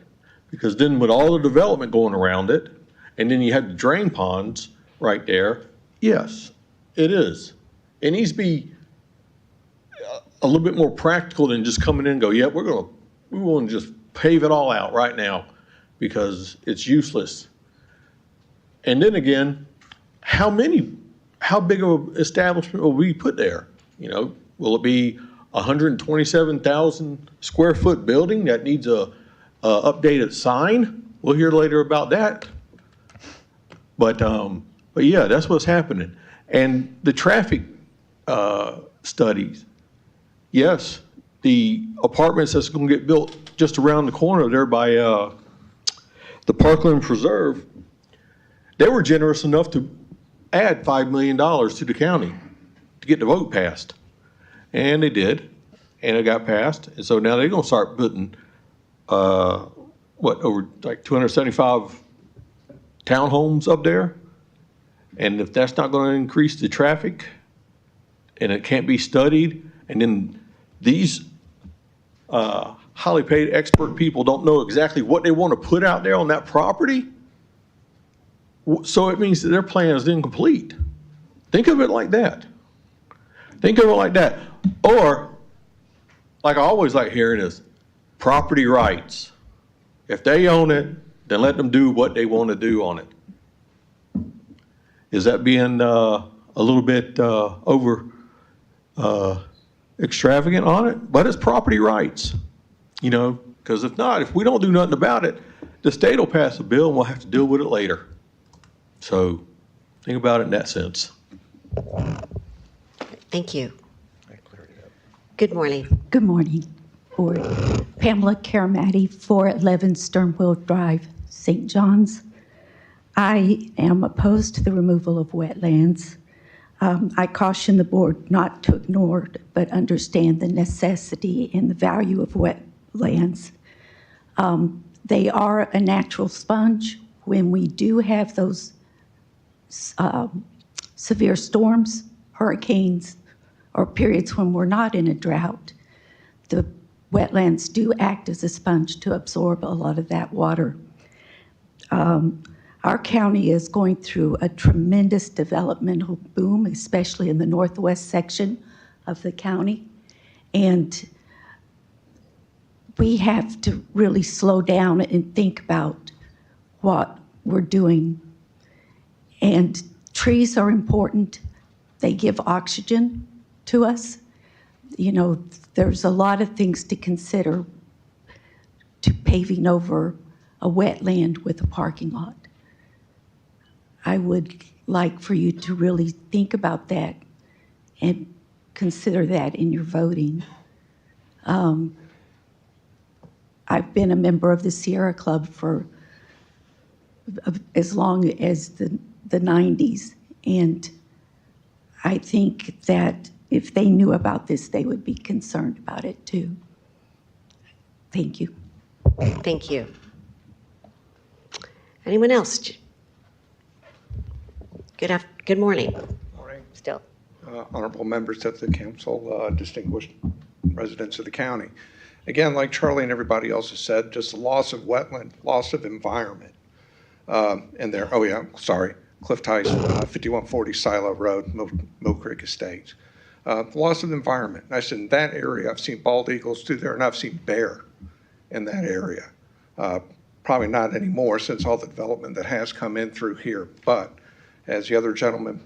because then with all the development going around it, and then you have the drain ponds right there, yes, it is. It needs to be a little bit more practical than just coming in and go, yeah, we want to just pave it all out right now because it's useless. And then again, how big of an establishment will we put there? You know, will it be 127,000 square foot building that needs a updated sign? We'll hear later about that. But yeah, that's what's happening. And the traffic studies, yes, the apartments that's going to get built just around the corner there by the Parkland Preserve, they were generous enough to add $5 million to the county to get the vote passed. And they did, and it got passed. And so now they're going to start putting, over like 275 townhomes up there. And if that's not going to increase the traffic and it can't be studied, and then these highly paid expert people don't know exactly what they want to put out there on that property, so it means that their plan is incomplete. Think of it like that. Think of it like that. Or, like I always like hearing is, property rights. If they own it, then let them do what they want to do on it. Is that being a little bit over extravagant on it? But it's property rights, you know, because if not, if we don't do nothing about it, the state will pass a bill and we'll have to deal with it later. So think about it in that sense.
Thank you. Good morning.
Good morning, Board. Pamela Caramati, 411 Sternwell Drive, St. John's. I am opposed to the removal of wetlands. I caution the board not to ignore but understand the necessity and the value of wetlands. They are a natural sponge. When we do have those severe storms, hurricanes, or periods when we're not in a drought, the wetlands do act as a sponge to absorb a lot of that water. Our county is going through a tremendous developmental boom, especially in the northwest section of the county. And we have to really slow down and think about what we're doing. And trees are important. They give oxygen to us. You know, there's a lot of things to consider to paving over a wetland with a parking lot. I would like for you to really think about that and consider that in your voting. I've been a member of the Sierra Club for as long as the 90s, and I think that if they knew about this, they would be concerned about it too. Thank you.
Thank you. Anyone else? Good morning.
Morning.
Still.
Honorable members of the council, distinguished residents of the county. Again, like Charlie and everybody else has said, just the loss of wetland, loss of environment. And there, oh yeah, sorry, Cliff Tice, 5140 Silo Road, Mill Creek Estates. The loss of environment. And I said, in that area, I've seen bald eagles through there, and I've seen bear in that area. Probably not anymore since all the development that has come in through here. But as the other gentleman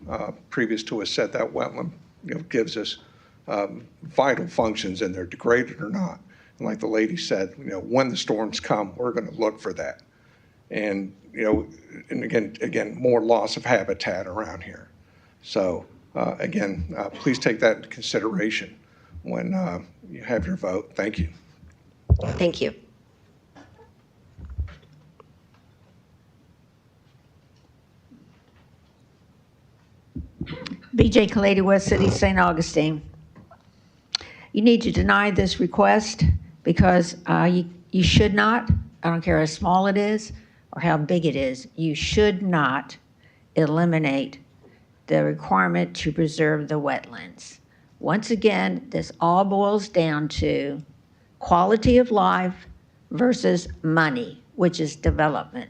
previous to us said, that wetland, you know, gives us vital functions, and they're degraded or not. And like the lady said, you know, when the storms come, we're going to look for that. And you know, and again, more loss of habitat around here. So again, please take that into consideration when you have your vote. Thank you.
Thank you.
BJ Kalady, West City, St. Augustine. You need to deny this request because you should not, I don't care how small it is or how big it is, you should not eliminate the requirement to preserve the wetlands. Once again, this all boils down to quality of life versus money, which is development.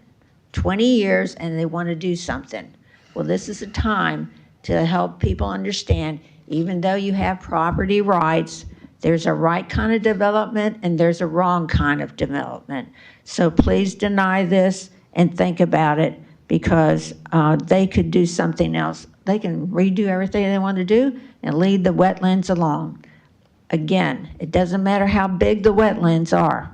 20 years and they want to do something. Well, this is a time to help people understand, even though you have property rights, There's a right kind of development and there's a wrong kind of development. So please deny this and think about it, because they could do something else. They can redo everything they want to do and leave the wetlands alone. Again, it doesn't matter how big the wetlands are.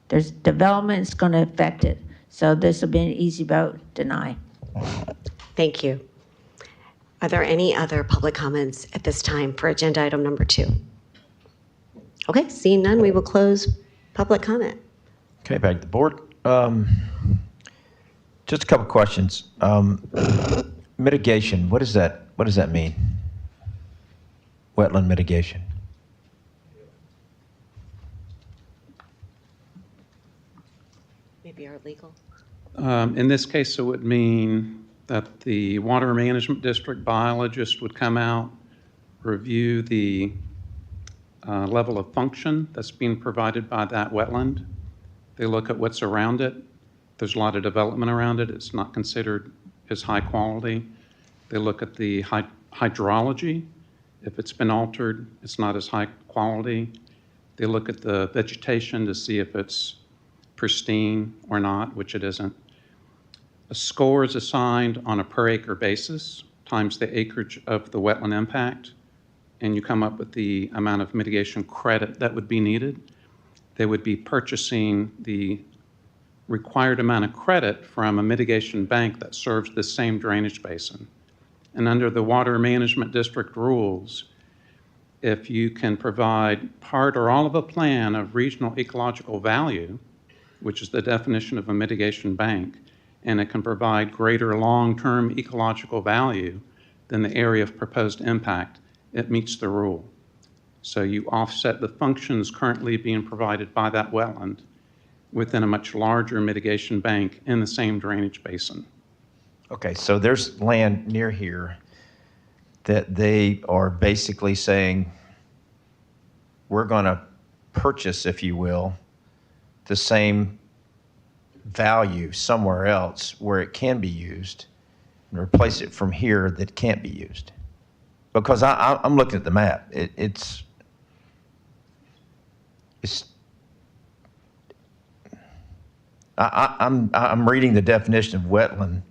There's development that's going to affect it. So this will be an easy vote, deny.
Thank you. Are there any other public comments at this time for agenda item number 2? Okay, seeing none, we will close public comment.
Okay, back to the board. Just a couple questions. Mitigation, what does that mean? Wetland mitigation.
Maybe our legal.
In this case, it would mean that the Water Management District biologist would come out, review the level of function that's being provided by that wetland. They look at what's around it. There's a lot of development around it. It's not considered as high quality. They look at the hydrology. If it's been altered, it's not as high quality. They look at the vegetation to see if it's pristine or not, which it isn't. A score is assigned on a per acre basis times the acreage of the wetland impact, and you come up with the amount of mitigation credit that would be needed. They would be purchasing the required amount of credit from a mitigation bank that serves the same drainage basin. And under the Water Management District rules, if you can provide part or all of a plan of regional ecological value, which is the definition of a mitigation bank, and it can provide greater long-term ecological value than the area of proposed impact, it meets the rule. So you offset the functions currently being provided by that wetland within a much larger mitigation bank in the same drainage basin.
Okay, so there's land near here that they are basically saying, we're going to purchase, if you will, the same value somewhere else where it can be used and replace it from here that can't be used. Because I'm looking at the map. It's I'm reading the definition of wetland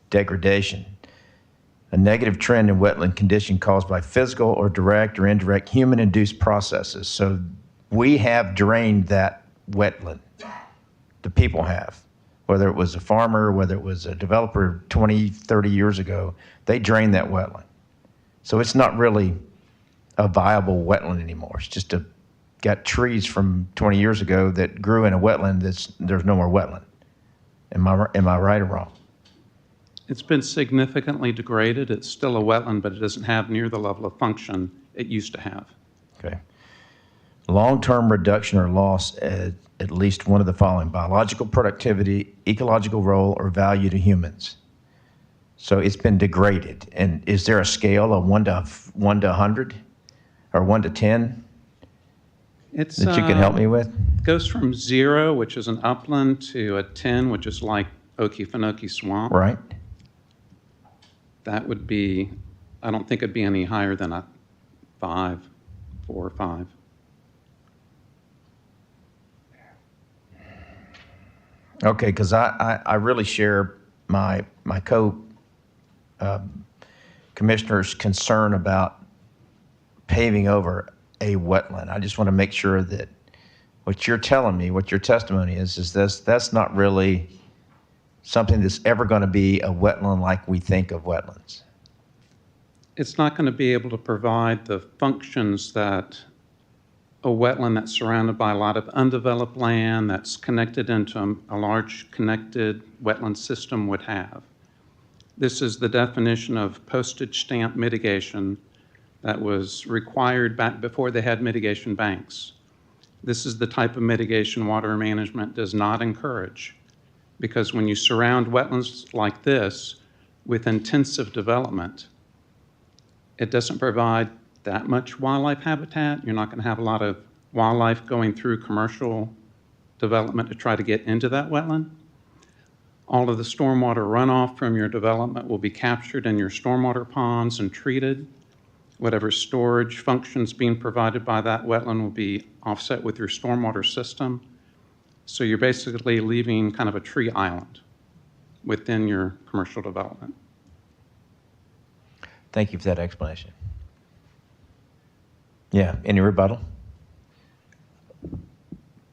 degradation. A negative trend in wetland condition caused by physical or direct or indirect human-induced processes. So we have drained that wetland. The people have. Whether it was a farmer, whether it was a developer 20, 30 years ago, they drained that wetland. So it's not really a viable wetland anymore. It's just got trees from 20 years ago that grew in a wetland there's no more wetland. Am I right or wrong?
It's been significantly degraded. It's still a wetland, but it doesn't have near the level of function it used to have.
Okay. Long-term reduction or loss at least one of the following: biological productivity, ecological role, or value to humans. So it's been degraded. And is there a scale of 1 to 100 or 1 to 10 that you can help me with?
It goes from 0, which is an upland, to a 10, which is like Okefenokee Swamp.
Right.
That would be, I don't think it'd be any higher than a 5, 4 or 5.
Okay, because I really share my commissioner's concern about paving over a wetland. I just want to make sure that what you're telling me, what your testimony is that's not really something that's ever going to be a wetland like we think of wetlands.
It's not going to be able to provide the functions that a wetland that's surrounded by a lot of undeveloped land that's connected into a large connected wetland system would have. This is the definition of postage stamp mitigation that was required back before they had mitigation banks. This is the type of mitigation water management does not encourage, because when you surround wetlands like this with intensive development, it doesn't provide that much wildlife habitat. You're not going to have a lot of wildlife going through commercial development to try to get into that wetland. All of the stormwater runoff from your development will be captured in your stormwater ponds and treated. Whatever storage functions being provided by that wetland will be offset with your stormwater system. So you're basically leaving kind of a tree island within your commercial development.
Thank you for that explanation. Yeah, any rebuttal?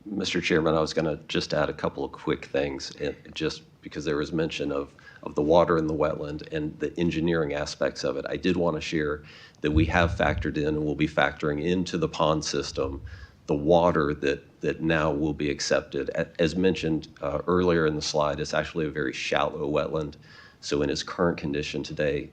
Mr. Chairman, I was going to just add a couple of quick things, just because there was mention of the water in the wetland and the engineering aspects of it. I did want to share that we have factored in and will be factoring into the pond system the water that now will be accepted. As mentioned earlier in the slide, it's actually a very shallow wetland. So in its current condition today,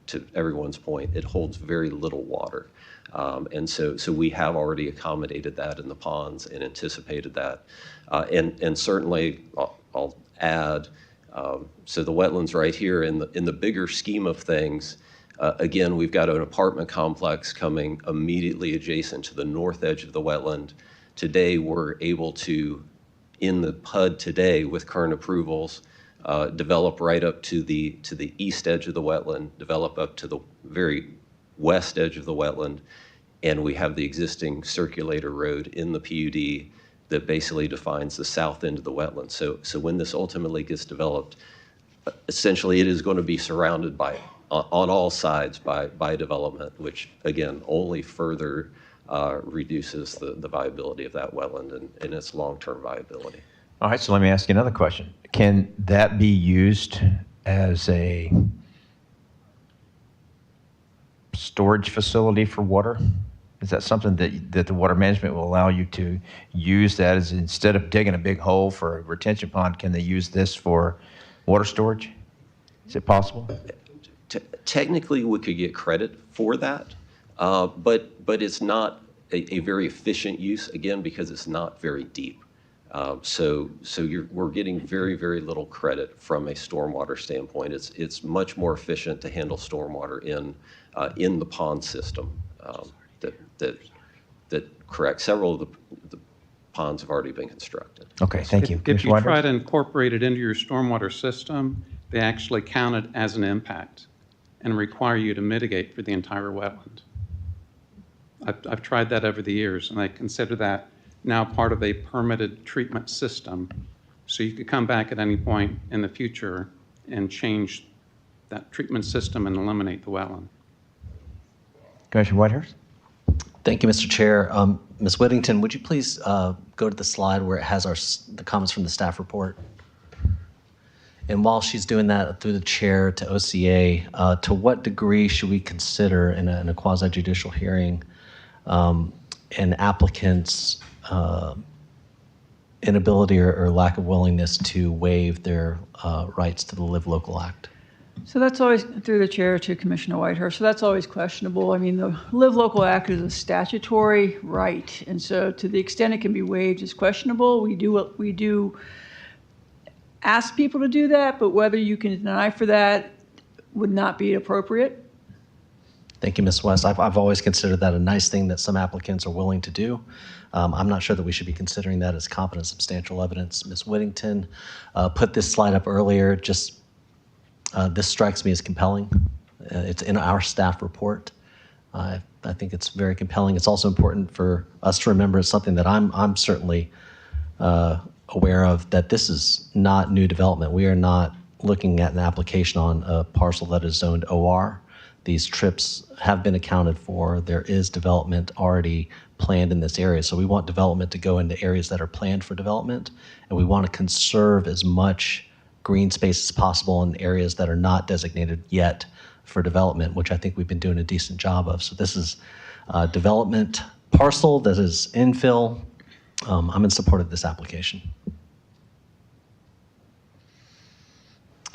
to everyone's point, it holds very little water. And so we have already accommodated that in the ponds and anticipated that. And certainly, I'll add, so the wetlands right here in the bigger scheme of things, again, we've got an apartment complex coming immediately adjacent to the north edge of the wetland. Today, we're able to, in the PUD today with current approvals, develop right up to the east edge of the wetland, develop up to the very west edge of the wetland, and we have the existing circulator road in the PUD that basically defines the south end of the wetland. So when this ultimately gets developed, essentially it is going to be surrounded by, on all sides by development, which again only further reduces the viability of that wetland and its long-term viability.
All right, so let me ask you another question. Can that be used as a storage facility for water? Is that something that the water management will allow you to use that as, instead of digging a big hole for a retention pond, can they use this for water storage? Is it possible?
Technically, we could get credit for that, but it's not a very efficient use, again, because it's not very deep. So we're getting very, very little credit from a stormwater standpoint. It's much more efficient to handle stormwater in the pond system. That correct. Several of the ponds have already been constructed.
Okay, thank you.
If you try to incorporate it into your stormwater system, they actually count it as an impact and require you to mitigate for the entire wetland. I've tried that over the years, and I consider that now part of a permitted treatment system. So you could come back at any point in the future and change that treatment system and eliminate the wetland.
Commissioner Whitehurst?
Thank you, Mr. Chair. Ms. Whittington, would you please go to the slide where it has the comments from the staff report? And while she's doing that, through the chair to OCA, to what degree should we consider in a quasi-judicial hearing an applicant's inability or lack of willingness to waive their rights to the Live Local Act?
So that's always, through the chair to Commissioner Whitehurst, so that's always questionable. I mean, the Live Local Act is a statutory right, and so to the extent it can be waived is questionable. We do ask people to do that, but whether you can deny for that would not be appropriate.
Thank you, Ms. West. I've always considered that a nice thing that some applicants are willing to do. I'm not sure that we should be considering that as competent, substantial evidence. Ms. Whittington put this slide up earlier. This strikes me as compelling. It's in our staff report. I think it's very compelling. It's also important for us to remember. It's something that I'm certainly aware of, that this is not new development. We are not looking at an application on a parcel that is zoned OR. These trips have been accounted for. There is development already planned in this area. So we want development to go into areas that are planned for development, and we want to conserve as much green space as possible in areas that are not designated yet for development, which I think we've been doing a decent job of. So this is a development parcel that is infill. I'm in support of this application.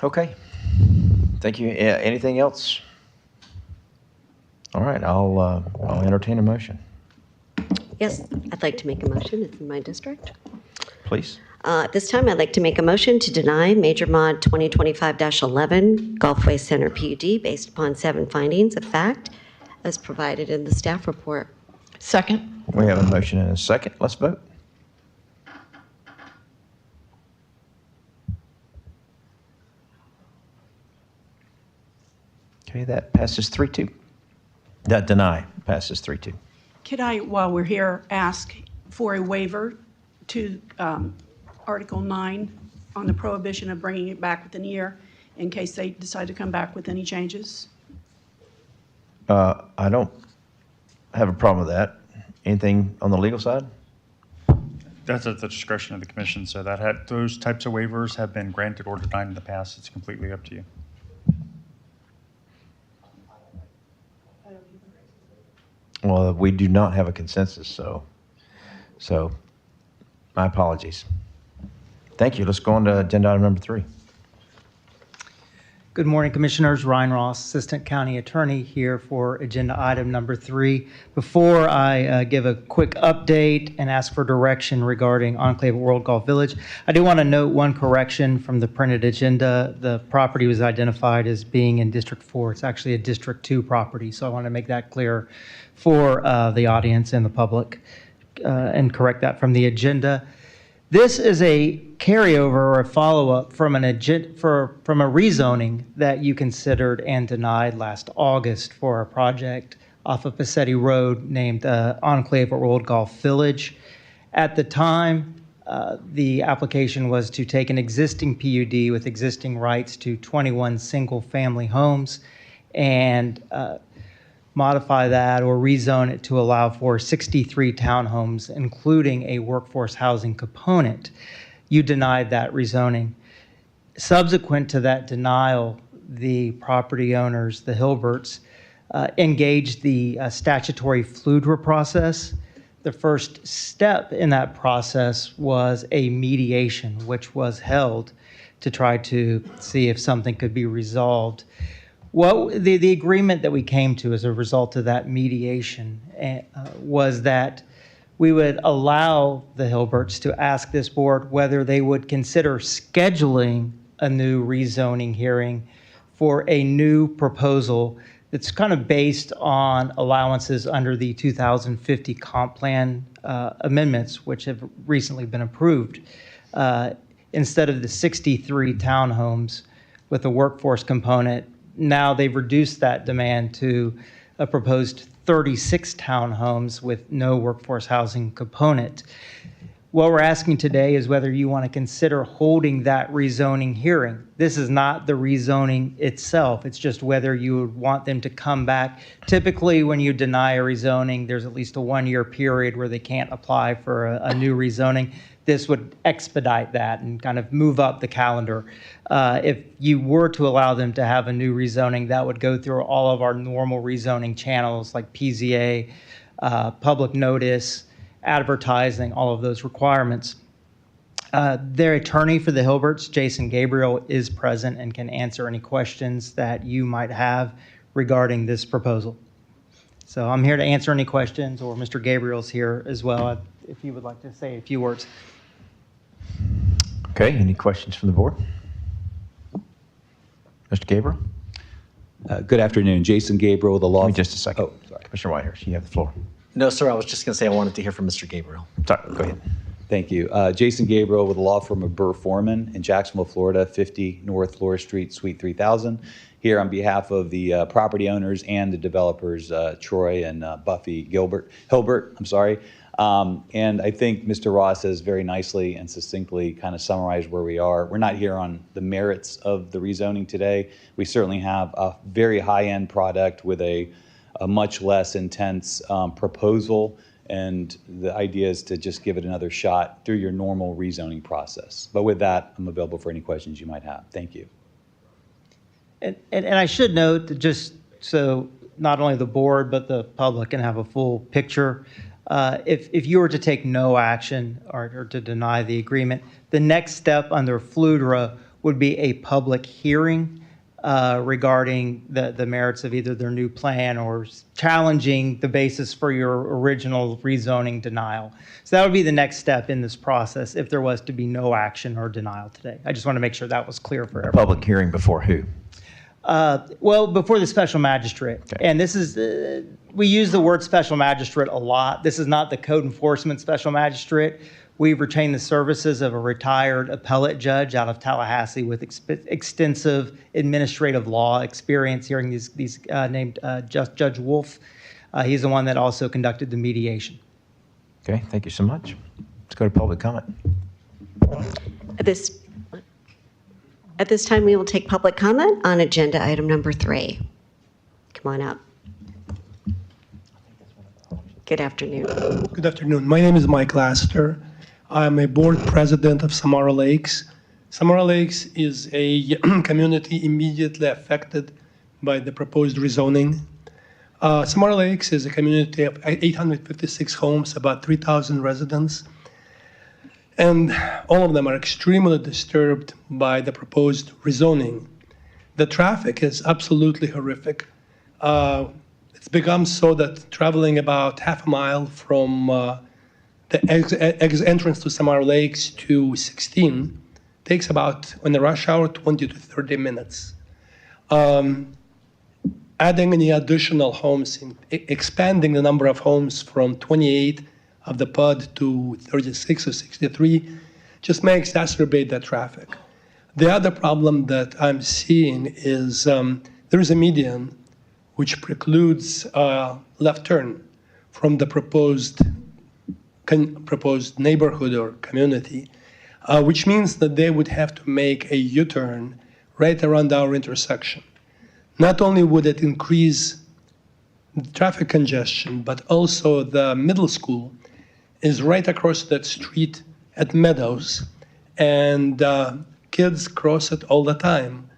Okay. Thank you. Anything else? All right, I'll entertain a motion.
Yes, I'd like to make a motion. It's in my district.
Please.
At this time, I'd like to make a motion to deny Major Mod 2025-11 Gulfway Center PUD based upon 7 findings of fact as provided in the staff report.
Second.
We have a motion and a second. Let's vote. Okay, that passes 3-2. That deny passes 3-2.
Could I, while we're here, ask for a waiver to Article 9 on the prohibition of bringing it back within a year in case they decide to come back with any changes?
I don't have a problem with that. Anything on the legal side?
That's at the discretion of the commission, so those types of waivers have been granted or denied in the past. It's completely up to you.
Well, we do not have a consensus, so my apologies. Thank you. Let's go on to agenda item number 3.
Good morning, Commissioners. Ryan Ross, Assistant County Attorney, here for agenda item number 3. Before I give a quick update and ask for direction regarding Enclave at World Golf Village, I do want to note one correction from the printed agenda. The property was identified as being in District 4. It's actually a District 2 property, so I want to make that clear for the audience and the public and correct that from the agenda. This is a carryover or a follow-up from from a rezoning that you considered and denied last August for a project off of Passetti Road named Enclave at World Golf Village. At the time, the application was to take an existing PUD with existing rights to 21 single-family homes and modify that or rezone it to allow for 63 townhomes, including a workforce housing component. You denied that rezoning. Subsequent to that denial, the property owners, the Hilberts, engaged the statutory FLUDRA process. The first step in that process was a mediation, which was held to try to see if something could be resolved. Well, the agreement that we came to as a result of that mediation was that we would allow the Hilberts to ask this board whether they would consider scheduling a new rezoning hearing for a new proposal that's kind of based on allowances under the 2050 comp plan amendments, which have recently been approved. Instead of the 63 townhomes with a workforce component, now they've reduced that demand to a proposed 36 townhomes with no workforce housing component. What we're asking today is whether you want to consider holding that rezoning hearing. This is not the rezoning itself. It's just whether you would want them to come back. Typically, when you deny a rezoning, there's at least a 1-year period where they can't apply for a new rezoning. This would expedite that and kind of move up the calendar. If you were to allow them to have a new rezoning, that would go through all of our normal rezoning channels like PZA, public notice, advertising, all of those requirements. Their attorney for the Hilberts, Jason Gabriel, is present and can answer any questions that you might have regarding this proposal. So I'm here to answer any questions, or Mr. Gabriel's here as well, if he would like to say a few words.
Okay, any questions from the board? Mr. Gabriel?
Good afternoon. Jason Gabriel, the law.
Give me just a second.
Oh, sorry.
Commissioner Whitehurst, you have the floor.
No, sir, I was just going to say I wanted to hear from Mr. Gabriel.
Sorry, go ahead.
Thank you. Jason Gabriel with the law firm of Burr Foreman in Jacksonville, Florida, 50 North Flora Street, Suite 3000. Here on behalf of the property owners and the developers, Troy and Buffy Hilbert. And I think Mr. Ross has very nicely and succinctly kind of summarized where we are. We're not here on the merits of the rezoning today. We certainly have a very high-end product with a much less intense proposal, and the idea is to just give it another shot through your normal rezoning process. But with that, I'm available for any questions you might have. Thank you.
And I should note that just so not only the board but the public can have a full picture, if you were to take no action or to deny the agreement, the next step under FLUDRA would be a public hearing regarding the merits of either their new plan or challenging the basis for your original rezoning denial. So that would be the next step in this process if there was to be no action or denial today. I just want to make sure that was clear for everyone.
Public hearing before who?
Well, before the special magistrate. Okay. And this is, we use the word special magistrate a lot. This is not the code enforcement special magistrate. We've retained the services of a retired appellate judge out of Tallahassee with extensive administrative law experience hearing these named Judge Wolf. He's the one that also conducted the mediation.
Okay, thank you so much. Let's go to public comment.
At this time, we will take public comment on agenda item number 3. Come on up. Good afternoon.
Good afternoon. My name is Mike Laster. I'm a board president of Samara Lakes. Samara Lakes is a community immediately affected by the proposed rezoning. Samara Lakes is a community of 856 homes, about 3,000 residents. And all of them are extremely disturbed by the proposed rezoning. The traffic is absolutely horrific. It's become so that traveling about half a mile from the entrance to Samara Lakes to 16 takes about, in the rush hour, 20 to 30 minutes. Adding any additional homes, expanding the number of homes from 28 of the PUD to 36 or 63 just may exacerbate that traffic. The other problem that I'm seeing is there is a median which precludes left turn from the proposed neighborhood or community, which means that they would have to make a U-turn right around our intersection. Not only would it increase the traffic congestion, but also the middle school is right across that street at Meadows, and kids cross it all the time.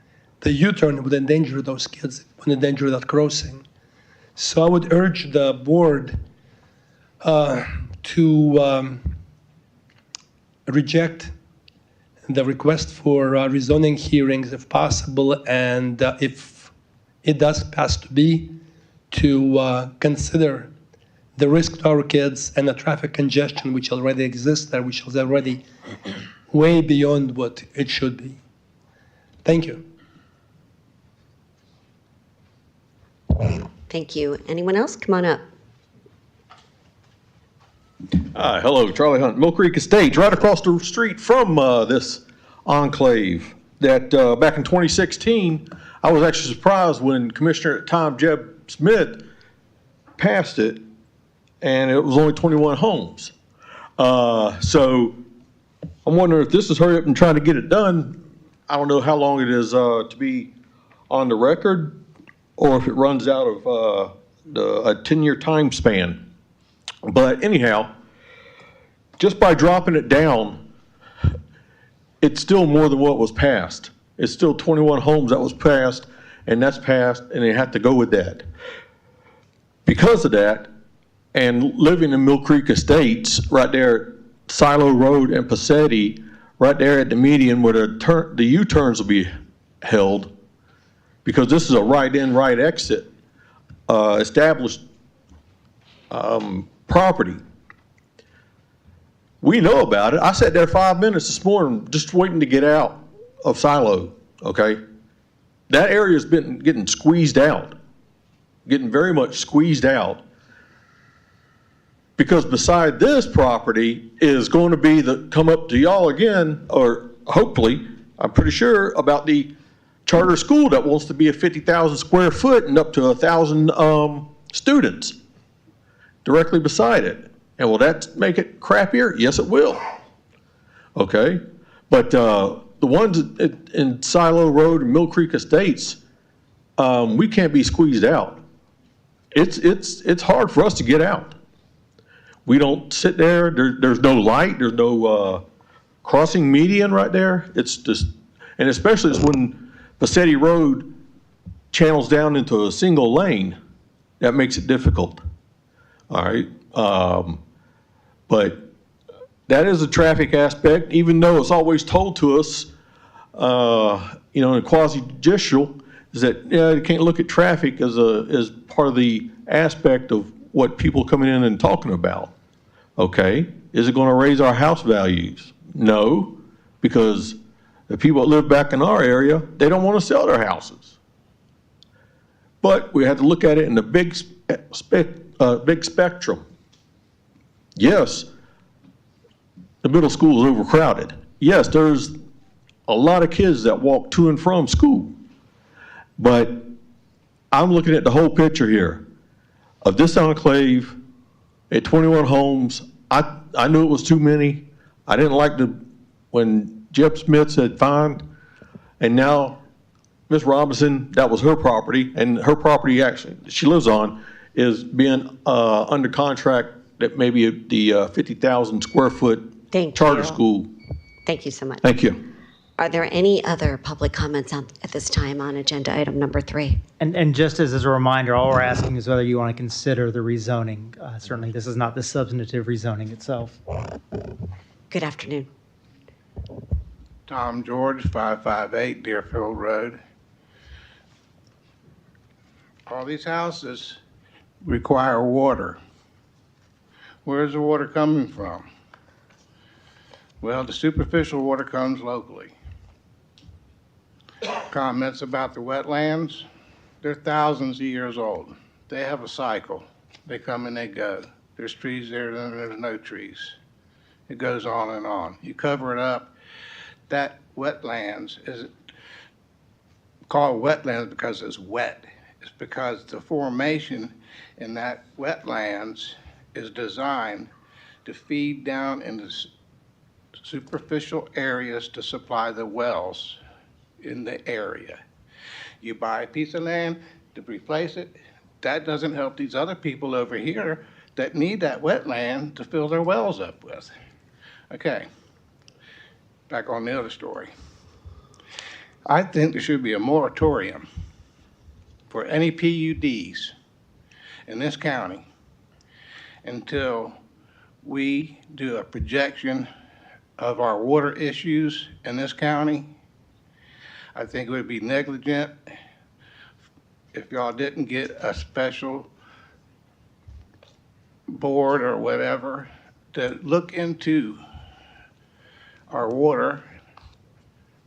The U-turn would endanger those kids, would endanger that crossing. So I would urge the board to reject the request for rezoning hearings if possible, and if it does pass to be, to consider the risk to our kids and the traffic congestion which already exists there, which is already way beyond what it should be. Thank you.
Thank you. Anyone else? Come on up.
Hi, hello, Charlie Hunt, Mill Creek Estates, right across the street from this enclave. That back in 2016, I was actually surprised when Commissioner at the time, Jeb Smith, passed it, and it was only 21 homes. So I'm wondering if this is hurry up and trying to get it done. I don't know how long it is to be on the record, or if it runs out of a 10-year time span. But anyhow, just by dropping it down, it's still more than what was passed. It's still 21 homes that was passed, and that's passed, and they have to go with that. Because of that, and living in Mill Creek Estates, right there at Silo Road and Passetti, right there at the median where the U-turns will be held, because this is a right-in, right-exit established property. We know about it. I sat there 5 minutes this morning just waiting to get out of Silo, okay? That area's been getting squeezed out, getting very much squeezed out, because beside this property is going to be come up to y'all again, or hopefully, I'm pretty sure, about the charter school that wants to be a 50,000 square foot and up to 1,000 students directly beside it. And will that make it crappier? Yes, it will. Okay, but the ones in Silo Road and Mill Creek Estates, we can't be squeezed out. It's hard for us to get out. We don't sit there. There's no light. There's no crossing median right there. It's just, and especially it's when Passetti Road channels down into a single lane, that makes it difficult. All right, but that is a traffic aspect, even though it's always told to us, in a quasi-judicial, is that you can't look at traffic as part of the aspect of what people coming in and talking about. Okay, is it going to raise our house values? No, because the people that live back in our area, they don't want to sell their houses. But we have to look at it in the big spectrum. Yes, the middle school is overcrowded. Yes, there's a lot of kids that walk to and from school. But I'm looking at the whole picture here of this enclave at 21 homes. I knew it was too many. I didn't like when Jeff Smith said fine, and now Ms. Robinson, that was her property, and her property actually she lives on is being under contract at maybe the 50,000 square foot charter school.
Thank you so much.
Thank you.
Are there any other public comments at this time on agenda item number 3?
And just as a reminder, all we're asking is whether you want to consider the rezoning. Certainly, this is not the substantive rezoning itself.
Good afternoon.
Tom George, 558 Deerfield Road. All these houses require water. Where's the water coming from? Well, the superficial water comes locally. Comments about the wetlands, they're thousands of years old. They have a cycle. They come and they go. There's trees there, then there's no trees. It goes on and on. You cover it up. That wetlands is called wetlands because it's wet. It's because the formation in that wetlands is designed to feed down into superficial areas to supply the wells in the area. You buy a piece of land to replace it, that doesn't help these other people over here that need that wetland to fill their wells up with. Okay, back on the other story. I think there should be a moratorium for any PUDs in this county until we do a projection of our water issues in this county. I think it would be negligent if y'all didn't get a special board or whatever to look into our water,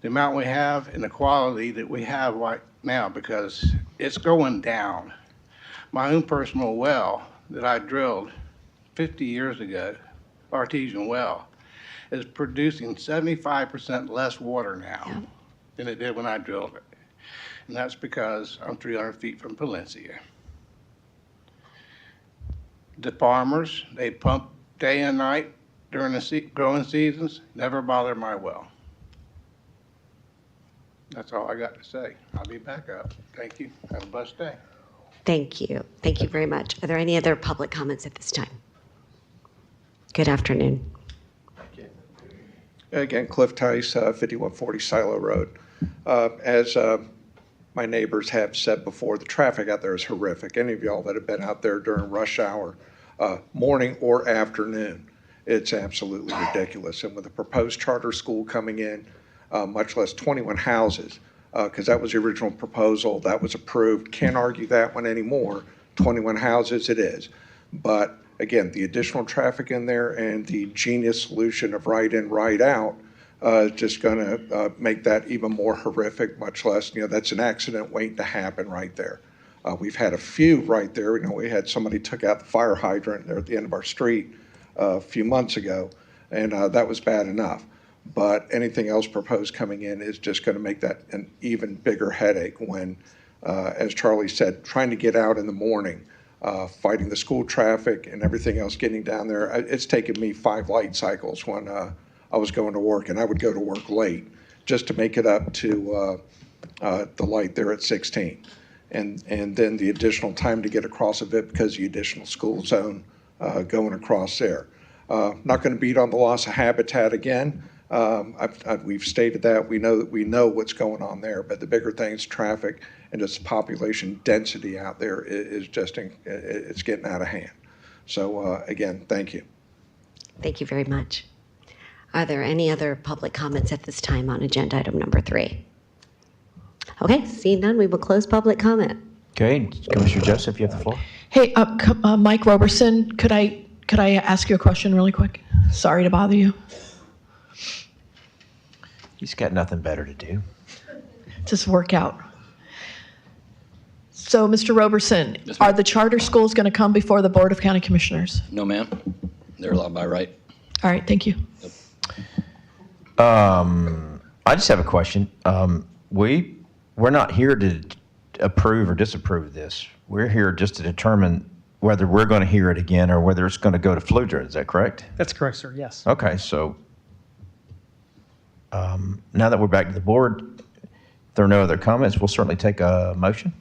the amount we have and the quality that we have right now, because it's going down. My own personal well that I drilled 50 years ago, artesian well, is producing 75% less water now than it did when I drilled it. And that's because I'm 300 feet from Valencia. The farmers, they pump day and night during the growing seasons, never bother my well. That's all I got to say. I'll be back up. Thank you. Have a blessed day.
Thank you. Thank you very much. Are there any other public comments at this time? Good afternoon.
Again, Cliff Tice, 5140 Silo Road. As my neighbors have said before, the traffic out there is horrific. Any of y'all that have been out there during rush hour, morning or afternoon, it's absolutely ridiculous. And with the proposed charter school coming in, much less 21 houses, because that was the original proposal, that was approved. Can't argue that one anymore. 21 houses it is. But again, the additional traffic in there and the genius solution of right in, right out is just going to make that even more horrific, much less, that's an accident waiting to happen right there. We've had a few right there. We had somebody took out the fire hydrant there at the end of our street a few months ago, and that was bad enough. But anything else proposed coming in is just going to make that an even bigger headache when, as Charlie said, trying to get out in the morning, fighting the school traffic and everything else getting down there. It's taken me 5 light cycles when I was going to work, and I would go to work late just to make it up to the light there at 16. And then the additional time to get across of it because the additional school zone going across there. Not going to beat on the loss of habitat again. We've stated that. We know what's going on there, but the bigger thing is traffic and just population density out there is just, it's getting out of hand. So again, thank you.
Thank you very much. Are there any other public comments at this time on agenda item number 3? Okay, seeing none, we will close public comment.
Okay, Commissioner Joseph, you have the floor.
Hey, Mike Roberson, could I ask you a question really quick? Sorry to bother you.
He's got nothing better to do.
Just work out. So, Mr. Roberson, are the charter schools going to come before the Board of County Commissioners?
No, ma'am. They're allowed by right.
All right, thank you.
Yep.
I just have a question. We're not here to approve or disapprove this. We're here just to determine whether we're going to hear it again or whether it's going to go to Fludra. Is that correct?
That's correct, sir, yes.
Okay, so now that we're back to the board, if there are no other comments, we'll certainly take a motion.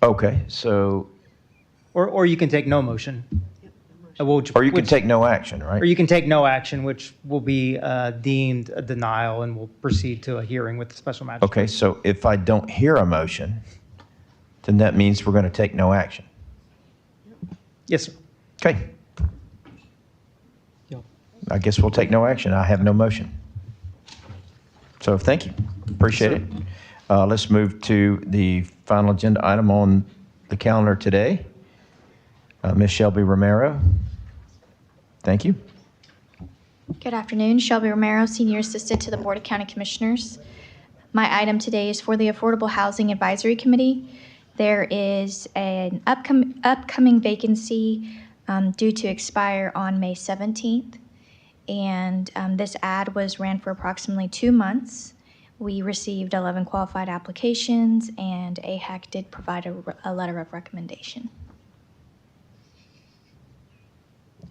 Okay, so.
Or you can take no motion.
Or you can take no action, right?
Or you can take no action, which will be deemed a denial, and we'll proceed to a hearing with the special magistrate.
Okay, so if I don't hear a motion, then that means we're going to take no action.
Yes, sir.
Okay. I guess we'll take no action. I have no motion. So thank you. Appreciate it. Let's move to the final agenda item on the calendar today. Ms. Shelby Romero. Thank you.
Good afternoon. Shelby Romero, Senior Assistant to the Board of County Commissioners. My item today is for the Affordable Housing Advisory Committee. There is an upcoming vacancy due to expire on May 17th. And this ad was ran for approximately 2 months. We received 11 qualified applications, and AHAC did provide a letter of recommendation.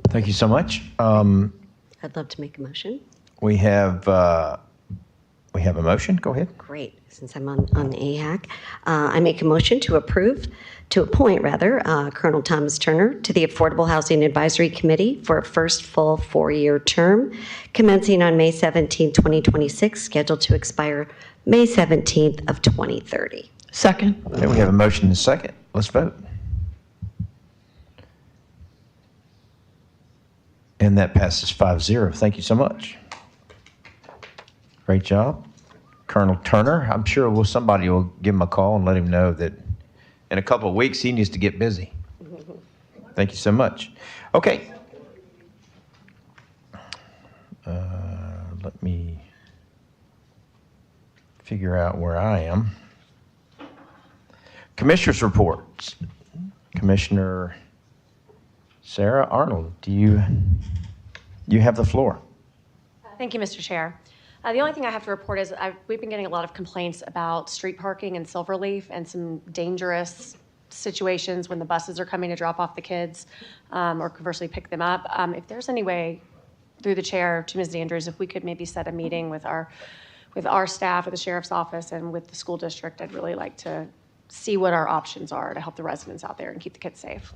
Thank you so much.
I'd love to make a motion.
We have a motion. Go ahead.
Great. Since I'm on AHAC, I make a motion to appoint Colonel Thomas Turner to the Affordable Housing Advisory Committee for a first full 4-year term, commencing on May 17, 2026, scheduled to expire May 17th of 2030.
Second.
Okay, we have a motion and a second. Let's vote. And that passes 5-0. Thank you so much. Great job. Colonel Turner, I'm sure somebody will give him a call and let him know that in a couple of weeks he needs to get busy. Thank you so much. Okay. Let me figure out where I am. Commissioners' reports. Commissioner Sarah Arnold, do you have the floor?
Thank you, Mr. Chair. The only thing I have to report is we've been getting a lot of complaints about street parking in Silverleaf and some dangerous situations when the buses are coming to drop off the kids or conversely pick them up. If there's any way through the chair to Ms. Andrews, if we could maybe set a meeting with our staff at the sheriff's office and with the school district, I'd really like to see what our options are to help the residents out there and keep the kids safe.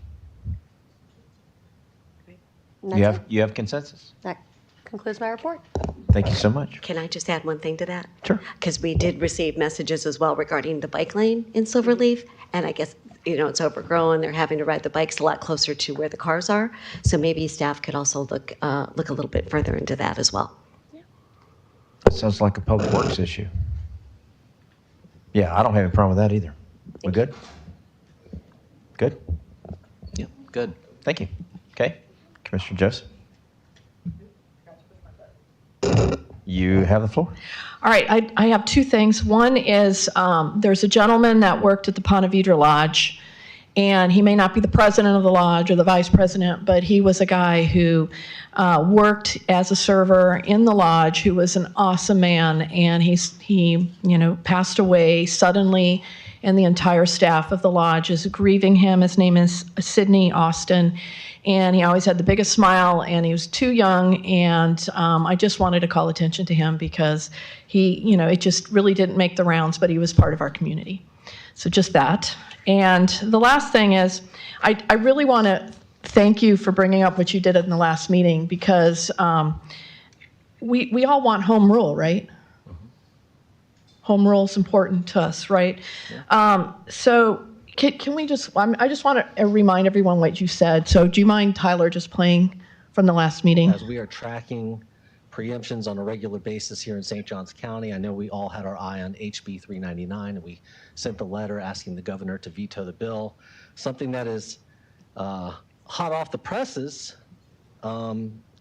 You have consensus?
That concludes my report.
Thank you so much.
Can I just add one thing to that?
Sure.
Because we did receive messages as well regarding the bike lane in Silverleaf, and I guess, it's overgrown. They're having to ride the bikes a lot closer to where the cars are. So maybe staff could also look a little bit further into that as well.
That sounds like a public works issue. Yeah, I don't have any problem with that either. We good? Good?
Yep, good.
Thank you. Okay. Commissioner Joseph? You have the floor.
All right, I have 2 things. One is there's a gentleman that worked at the Ponte Vedra Lodge, and he may not be the president of the lodge or the vice president, but he was a guy who worked as a server in the lodge, who was an awesome man, and he passed away suddenly, and the entire staff of the lodge is grieving him. His name is Sidney Austin. And he always had the biggest smile, and he was too young, and I just wanted to call attention to him because he, it just really didn't make the rounds, but he was part of our community. So just that. And the last thing is, I really want to thank you for bringing up what you did in the last meeting, because we all want home rule, right? Home rule is important to us, right? Yeah. So can we just, I just want to remind everyone what you said. So do you mind, Tyler, just playing from the last meeting?
As we are tracking preemptions on a regular basis here in St. Johns County, I know we all had our eye on HB 399, and we sent the letter asking the governor to veto the bill. Something that is hot off the presses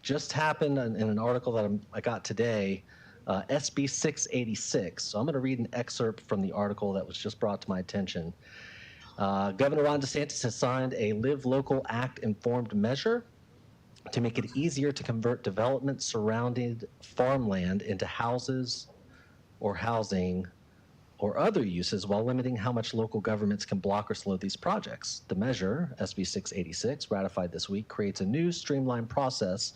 just happened in an article that I got today, SB 686. So I'm going to read an excerpt from the article that was just brought to my attention. Governor Ron DeSantis has signed a Live Local Act informed measure to make it easier to convert development surrounding farmland into houses or housing or other uses while limiting how much local governments can block or slow these projects. The measure, SB 686, ratified this week, creates a new streamlined process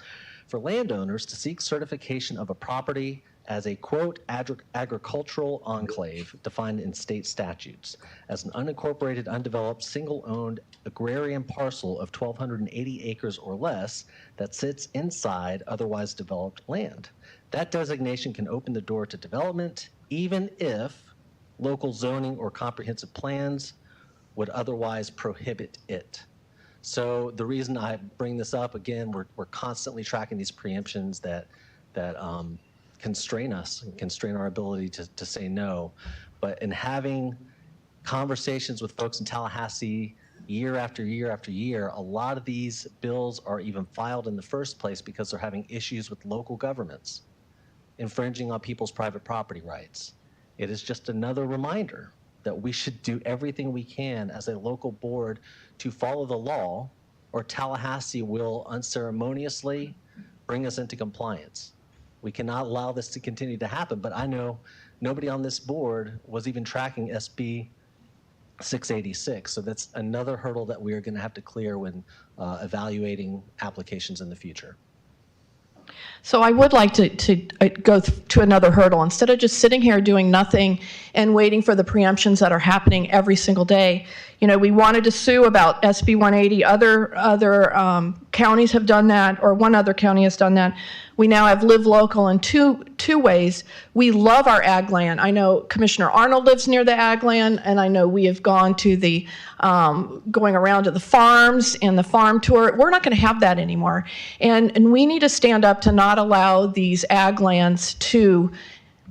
for landowners to seek certification of a property as a, quote, agricultural enclave defined in state statutes, as an unincorporated, undeveloped, single-owned agrarian parcel of 1,280 acres or less that sits inside otherwise developed land. That designation can open the door to development, even if local zoning or comprehensive plans would otherwise prohibit it. So the reason I bring this up, again, we're constantly tracking these preemptions that constrain us and constrain our ability to say no. But in having conversations with folks in Tallahassee year after year after year, a lot of these bills are even filed in the first place because they're having issues with local governments infringing on people's private property rights. It is just another reminder that we should do everything we can as a local board to follow the law, or Tallahassee will unceremoniously bring us into compliance. We cannot allow this to continue to happen, but I know nobody on this board was even tracking SB 686, so that's another hurdle that we are going to have to clear when evaluating applications in the future.
So I would like to go to another hurdle. Instead of just sitting here doing nothing and waiting for the preemptions that are happening every single day, we wanted to sue about SB 180. Other counties have done that, or one other county has done that. We now have Live Local in two ways. We love our ag land. I know Commissioner Arnold lives near the ag land, and I know we have gone to the going around to the farms and the farm tour. We're not going to have that anymore, and we need to stand up to not allow these ag lands to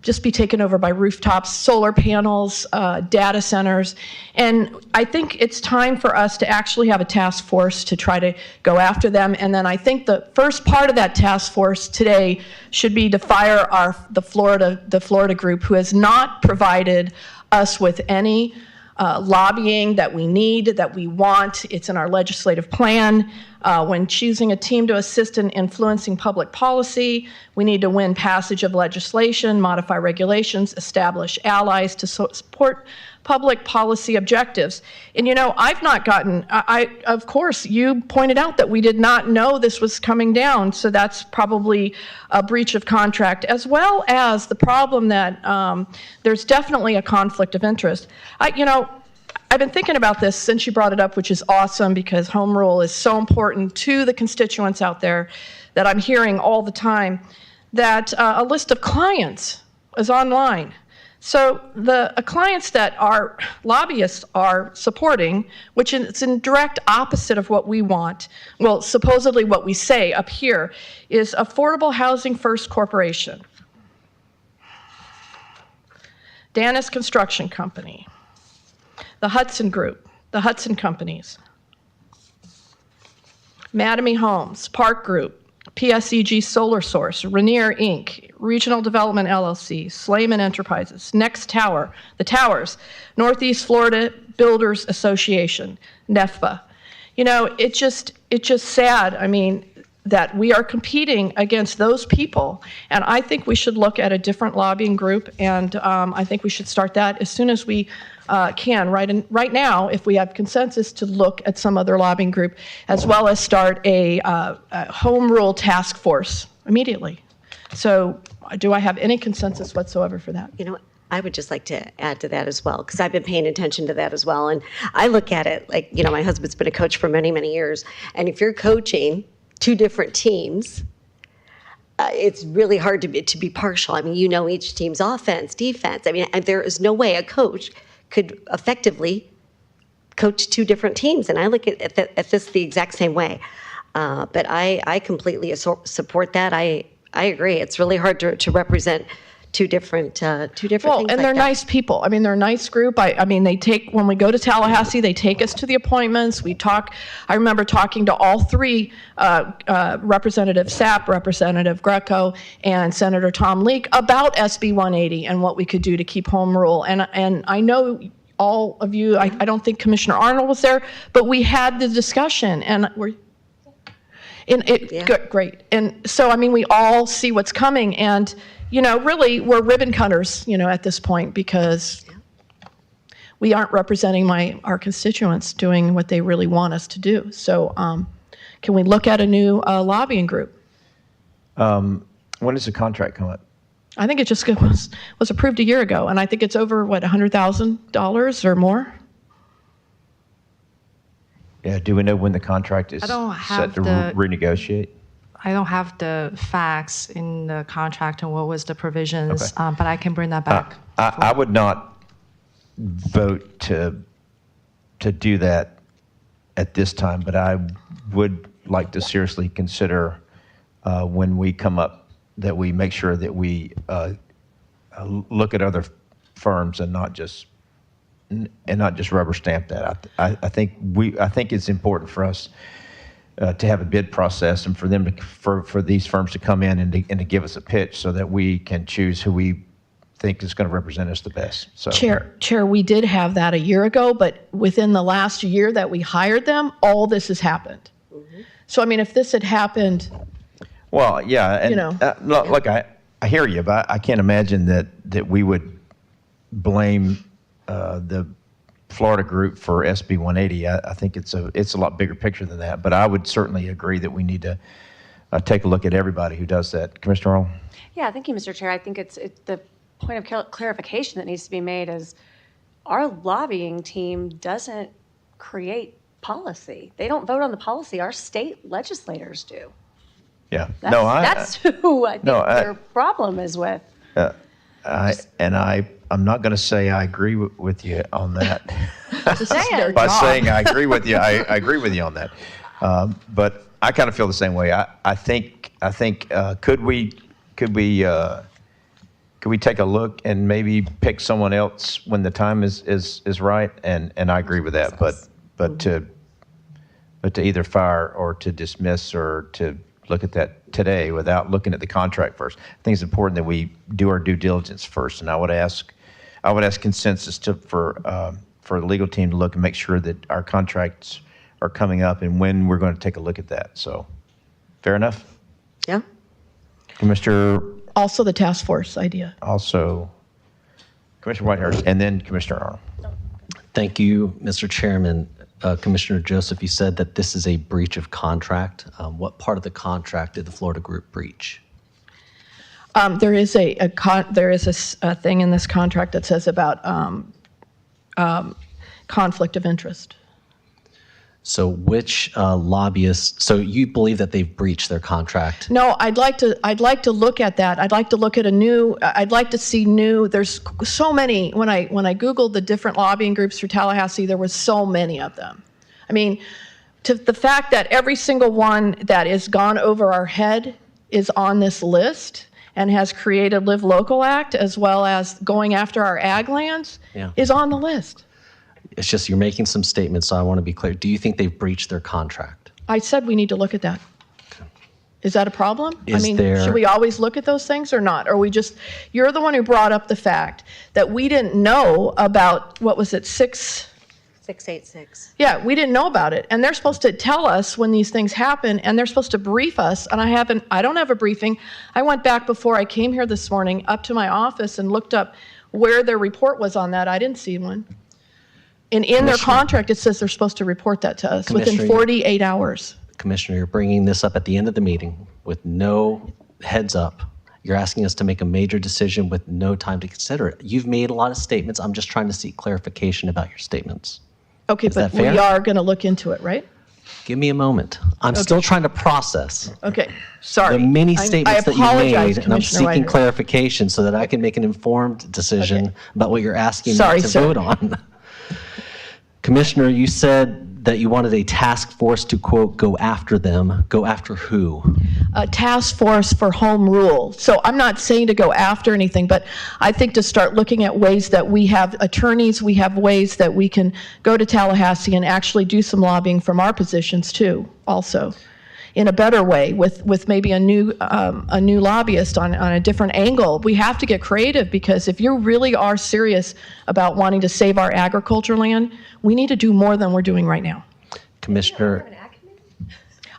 just be taken over by rooftops, solar panels, data centers. And I think it's time for us to actually have a task force to try to go after them. And then I think the first part of that task force today should be to fire the Florida group, who has not provided us with any lobbying that we need, that we want. It's in our legislative plan. When choosing a team to assist in influencing public policy, we need to win passage of legislation, modify regulations, establish allies to support public policy objectives. And I've not gotten, of course, you pointed out that we did not know this was coming down, so that's probably a breach of contract, as well as the problem that there's definitely a conflict of interest. I've been thinking about this since you brought it up, which is awesome, because home rule is so important to the constituents out there that I'm hearing all the time, that a list of clients is online. So the clients that our lobbyists are supporting, which is in direct opposite of what we want, well, supposedly what we say up here, is Affordable Housing First Corporation, Danis Construction Company, the Hudson Group, the Hudson Companies, Mattamy Homes, Park Group, PSEG Solar Source, Rainier Inc., Regional Development LLC, Slayman Enterprises, Next Tower, the Towers, Northeast Florida Builders Association, NEFBA. It's just sad, that we are competing against those people. And I think we should look at a different lobbying group, and I think we should start that as soon as we can. Right now, if we have consensus, to look at some other lobbying group, as well as start a home rule task force immediately. So do I have any consensus whatsoever for that?
I would just like to add to that as well, because I've been paying attention to that as well. And I look at it like, my husband's been a coach for many, many years. And if you're coaching two different teams, it's really hard to be partial. Each team's offense, defense. There is no way a coach could effectively coach two different teams. And I look at this the exact same way. But I completely support that. I agree. It's really hard to represent two different things.
And they're nice people. They're a nice group. When we go to Tallahassee, they take us to the appointments. We talk. I remember talking to all three, Representative Sapp, Representative Greco, and Senator Tom Leek, about SB 180 and what we could do to keep home rule. And I know all of you, I don't think Commissioner Arnold was there, but we had the discussion, and great. And so, I mean, we all see what's coming, and, really, we're ribbon cutters, at this point, because we aren't representing our constituents doing what they really want us to do. So can we look at a new lobbying group?
When does the contract come up?
I think it just was approved a year ago, and I think it's over, $100,000 or more?
Yeah, do we know when the contract is
I don't have
set to
the-
renegotiate?
I don't have the facts in the contract and what was the provisions, but I can bring that back.
I would not vote to do that at this time, but I would like to seriously consider when we come up that we make sure that we look at other firms and not just rubber stamp that. I think it's important for us to have a bid process and for them for these firms to come in and to give us a pitch so that we can choose who we think is going to represent us the best. So,
Chair, we did have that a year ago, but within the last year that we hired them, all this has happened. So, I mean, if this had happened,
well, yeah, and look, I hear you, but I can't imagine that we would blame the Florida group for SB 180. I think it's a lot bigger picture than that, but I would certainly agree that we need to take a look at everybody who does that. Commissioner Arnold?
Yeah, thank you, Mr. Chair. I think it's the point of clarification that needs to be made is our lobbying team doesn't create policy. They don't vote on the policy. Our state legislators do.
Yeah.
That's who I think their problem is with.
I'm not going to say I agree with you on that.
Saying.
By saying I agree with you, I agree with you on that. But I kind of feel the same way. I think could we take a look and maybe pick someone else when the time is right? And I agree with that. But to either fire or to dismiss or to look at that today without looking at the contract first, I think it's important that we do our due diligence first. And I would ask consensus for the legal team to look and make sure that our contracts are coming up and when we're going to take a look at that. So, fair enough?
Yeah.
Commissioner.
Also the task force idea.
Also, Commissioner Whitehurst, and then Commissioner Arnold.
Thank you, Mr. Chairman. Commissioner Joseph, you said that this is a breach of contract. What part of the contract did the Florida group breach?
There is a thing in this contract that says about conflict of interest.
So which lobbyists, so you believe that they've breached their contract?
No, I'd like to look at that. I'd like to look at I'd like to see new, there's so many, when I Googled the different lobbying groups for Tallahassee, there was so many of them. I mean, to the fact that every single one that is gone over our head is on this list and has created Live Local Act as well as going after our ag lands is on the list.
It's just you're making some statements, so I want to be clear. Do you think they've breached their contract?
I said we need to look at that. Is that a problem?
Should
we always look at those things or not? Or you're the one who brought up the fact that we didn't know about, what was it,
686.
Yeah, we didn't know about it. And they're supposed to tell us when these things happen, and they're supposed to brief us. And I don't have a briefing. I went back before I came here this morning up to my office and looked up where their report was on that. I didn't see one. And in their contract, it says they're supposed to report that to us within 48 hours.
Commissioner, you're bringing this up at the end of the meeting with no heads up. You're asking us to make a major decision with no time to consider it. You've made a lot of statements. I'm just trying to seek clarification about your statements.
Okay, but we are going to look into it, right?
Give me a moment. I'm still trying to process.
Okay, sorry.
The many statements that you made, and I'm seeking
Whitehurst.
clarification so that I can make an informed decision about what you're asking me to vote on. Commissioner, you said that you wanted a task force to, quote, go after them. Go after who?
A task force for home rule. So I'm not saying to go after anything, but I think to start looking at ways that we have attorneys, we have ways that we can go to Tallahassee and actually do some lobbying from our positions too, also. in a better way with maybe a new lobbyist on a different angle. We have to get creative, because if you really are serious about wanting to save our agriculture land, we need to do more than we're doing right now.
Commissioner,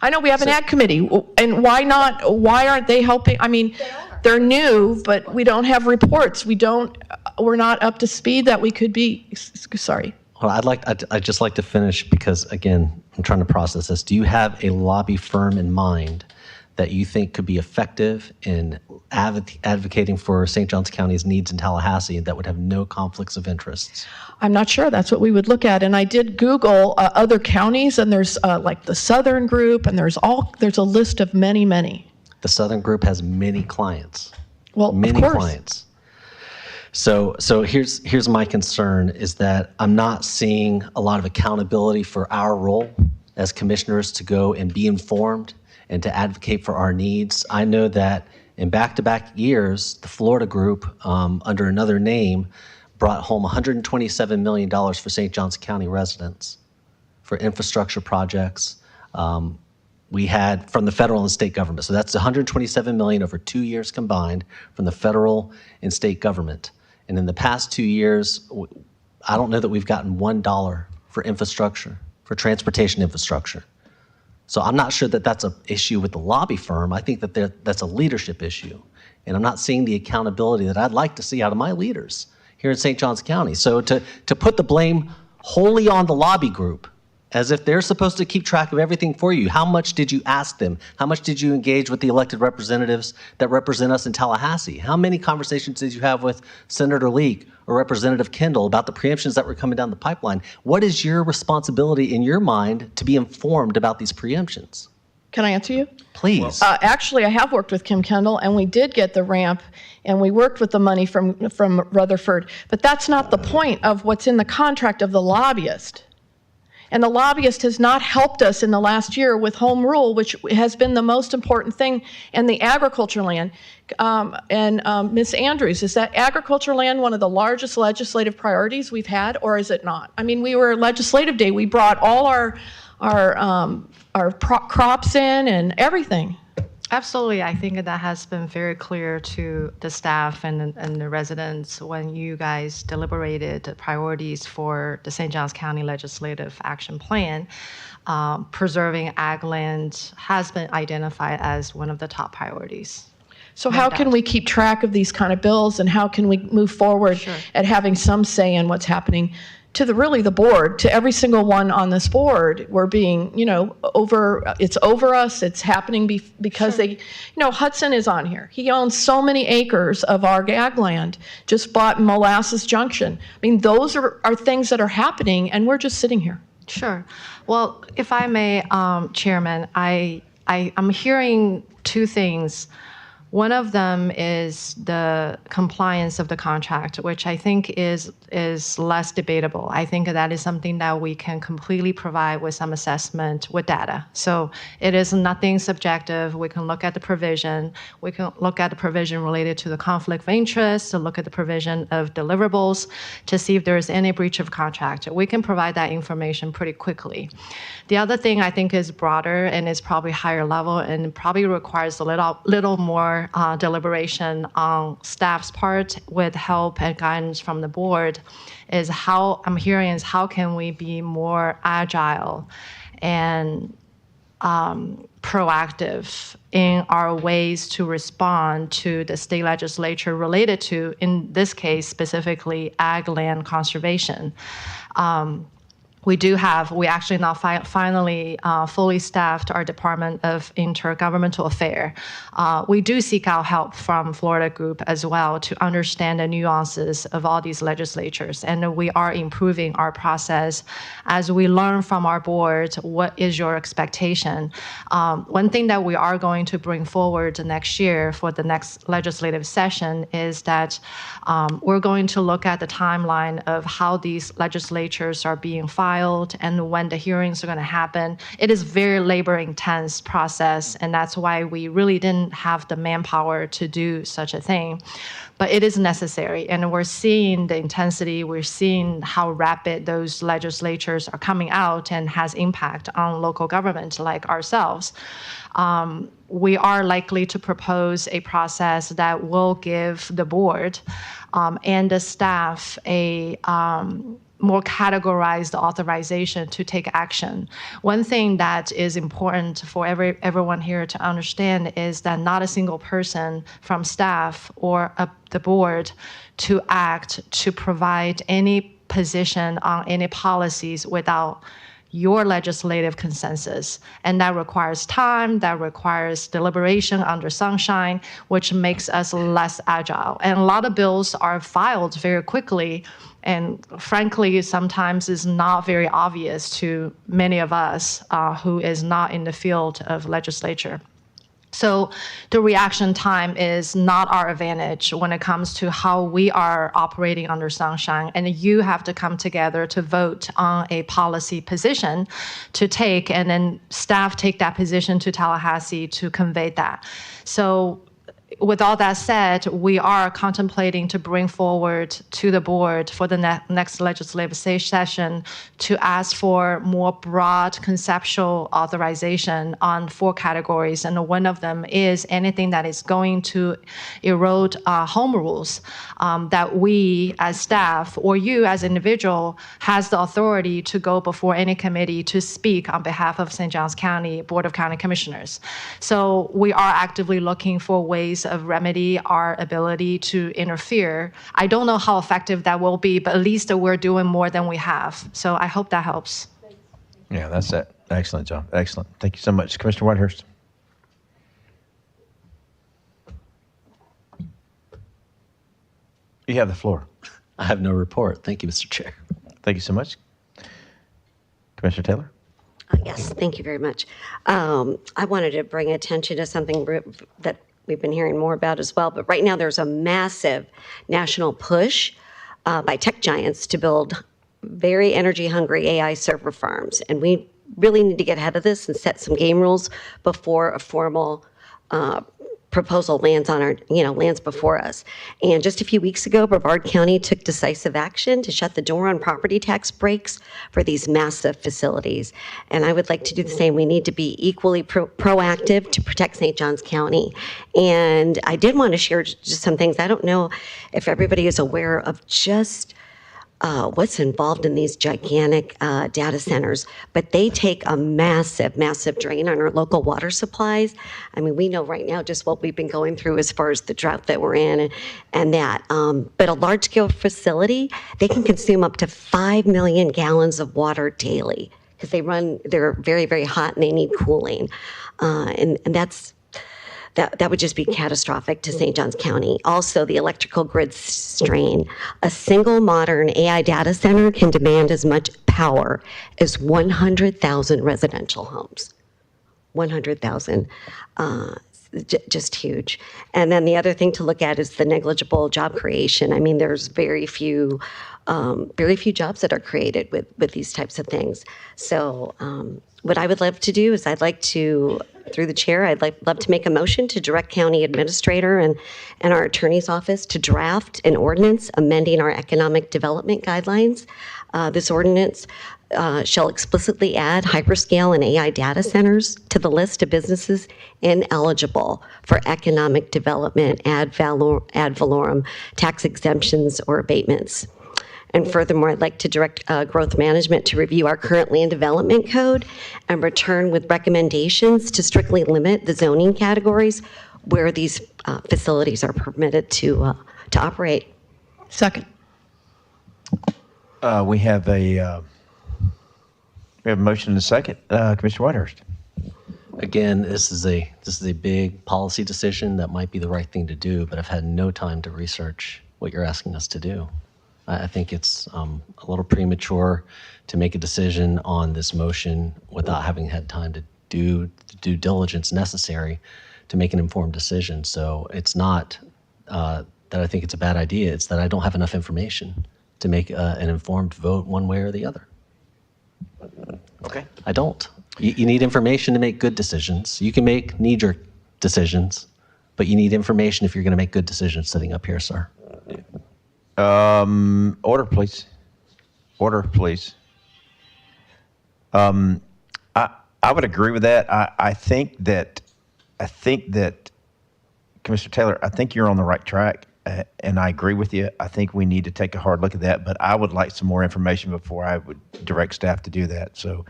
I know we have an ag committee, and why not? Why aren't they helping? I mean, they're new, but we don't have reports. We're not up to speed that we could be. Sorry.
well, I'd just like to finish, because again, I'm trying to process this. Do you have a lobby firm in mind that you think could be effective in advocating for St. Johns County's needs in Tallahassee that would have no conflicts of interest?
I'm not sure. That's what we would look at. And I did Google other counties, and there's like the Southern Group, and there's a list of many, many.
The Southern Group has many clients.
Well,
many
of course.
clients. So here's my concern, is that I'm not seeing a lot of accountability for our role as commissioners to go and be informed and to advocate for our needs. I know that in back-to-back years, the Florida Group, under another name, brought home $127 million for St. Johns County residents for infrastructure projects. We had from the federal and state government. So that's $127 million over 2 years combined from the federal and state government. And in the past 2 years, I don't know that we've gotten $1 for infrastructure, for transportation infrastructure. So I'm not sure that that's an issue with the lobby firm. I think that that's a leadership issue. And I'm not seeing the accountability that I'd like to see out of my leaders here in St. Johns County. So to put the blame wholly on the lobby group, as if they're supposed to keep track of everything for you. How much did you ask them? How much did you engage with the elected representatives that represent us in Tallahassee? How many conversations did you have with Senator Leak or Representative Kendall about the preemptions that were coming down the pipeline? What is your responsibility in your mind to be informed about these preemptions?
Can I answer you?
Please.
Actually, I have worked with Kim Kendall, and we did get the ramp, and we worked with the money from Rutherford. But that's not the point of what's in the contract of the lobbyist. And the lobbyist has not helped us in the last year with home rule, which has been the most important thing, and the agriculture land. Ms. Andrews, is that agriculture land one of the largest legislative priorities we've had, or is it not? I mean, we were legislative day. We brought all our crops in and everything.
Absolutely. I think that has been very clear to the staff and the residents when you guys deliberated the priorities for the St. Johns County Legislative Action Plan. Preserving ag land has been identified as one of the top priorities.
So how can we keep track of these kind of bills, and how can we move forward at having some say in what's happening to the board, to every single one on this board? We're being, it's over us. It's happening because Hudson is on here. He owns so many acres of our ag land, just bought Molasses Junction. I mean, those are things that are happening, and we're just sitting here.
Sure. Well, if I may, Chairman, I'm hearing two things. One of them is the compliance of the contract, which I think is less debatable. I think that is something that we can completely provide with some assessment with data. So it is nothing subjective. We can look at the provision. We can look at the provision related to the conflict of interest, to look at the provision of deliverables, to see if there is any breach of contract. We can provide that information pretty quickly. The other thing I think is broader and is probably higher level and probably requires a little more deliberation on staff's part with help and guidance from the board, is how I'm hearing is how can we be more agile and proactive in our ways to respond to the state legislature related to, in this case, specifically ag land conservation. We actually now finally fully staffed our Department of Intergovernmental Affairs. We do seek out help from Florida Group as well to understand the nuances of all these legislatures. And we are improving our process as we learn from our board, what is your expectation? One thing that we are going to bring forward next year for the next legislative session is that we're going to look at the timeline of how these legislatures are being filed filed and when the hearings are going to happen. It is very labor intense process, and that's why we really didn't have the manpower to do such a thing. But it is necessary, and we're seeing the intensity, we're seeing how rapid those legislatures are coming out and has impact on local government like ourselves. We are likely to propose a process that will give the board and the staff a more categorized authorization to take action. One thing that is important for everyone here to understand is that not a single person from staff or the board to act to provide any position on any policies without your legislative consensus. And that requires time, that requires deliberation under sunshine, which makes us less agile. And a lot of bills are filed very quickly, and frankly, sometimes is not very obvious to many of us who is not in the field of legislature. So the reaction time is not our advantage when it comes to how we are operating under sunshine. And you have to come together to vote on a policy position to take, and then staff take that position to Tallahassee to convey that. So with all that said, we are contemplating to bring forward to the board for the next legislative session to ask for more broad conceptual authorization on 4 categories. And one of them is anything that is going to erode home rules that we as staff or you as individual has the authority to go before any committee to speak on behalf of St. Johns County Board of County Commissioners. So we are actively looking for ways of remedy our ability to interfere. I don't know how effective that will be, but at least we're doing more than we have. So I hope that helps.
Yeah, that's it. Excellent, John. Excellent. Thank you so much. Commissioner Whitehurst. You have the floor.
I have no report. Thank you, Mr. Chair.
Thank you so much. Commissioner Taylor?
Yes, thank you very much. I wanted to bring attention to something that we've been hearing more about as well, but right now there's a massive national push by tech giants to build very energy-hungry AI server farms, and we really need to get ahead of this and set some game rules before a formal proposal lands before us. And just a few weeks ago, Brevard County took decisive action to shut the door on property tax breaks for these massive facilities. And I would like to do the same. We need to be equally proactive to protect St. Johns County. And I did want to share just some things. I don't know if everybody is aware of just what's involved in these gigantic data centers, but they take a massive, massive drain on our local water supplies. I mean, we know right now just what we've been going through as far as the drought that we're in and that. But a large-scale facility, they can consume up to 5 million gallons of water daily because they're very, very hot and they need cooling. And that would just be catastrophic to St. Johns County. Also, the electrical grid strain. A single modern AI data center can demand as much power as 100,000 residential homes. 100,000. Just huge. And then the other thing to look at is the negligible job creation. I mean, there's very few jobs that are created with these types of things. So what I would love to do is I'd like to, through the chair, love to make a motion to direct county administrator and our attorney's office to draft an ordinance amending our economic development guidelines. This ordinance shall explicitly add hyperscale and AI data centers to the list of businesses ineligible for economic development ad valorem tax exemptions or abatements. And furthermore, I'd like to direct growth management to review our current land development code and return with recommendations to strictly limit the zoning categories where these facilities are permitted to operate.
Second.
We have a motion and a second. Commissioner Whitehurst.
Again, this is a big policy decision that might be the right thing to do, but I've had no time to research what you're asking us to do. I think it's a little premature to make a decision on this motion without having had time to do the due diligence necessary to make an informed decision. So it's not that I think it's a bad idea, it's that I don't have enough information to make an informed vote one way or the other.
Okay.
I don't. You need information to make good decisions. You can make knee-jerk decisions, but you need information if you're going to make good decisions sitting up here, sir.
Order, please. Order, please. I would agree with that. I think that Commissioner Taylor, I think you're on the right track, and I agree with you. I think we need to take a hard look at that, but I would like some more information before I would direct staff to do that. So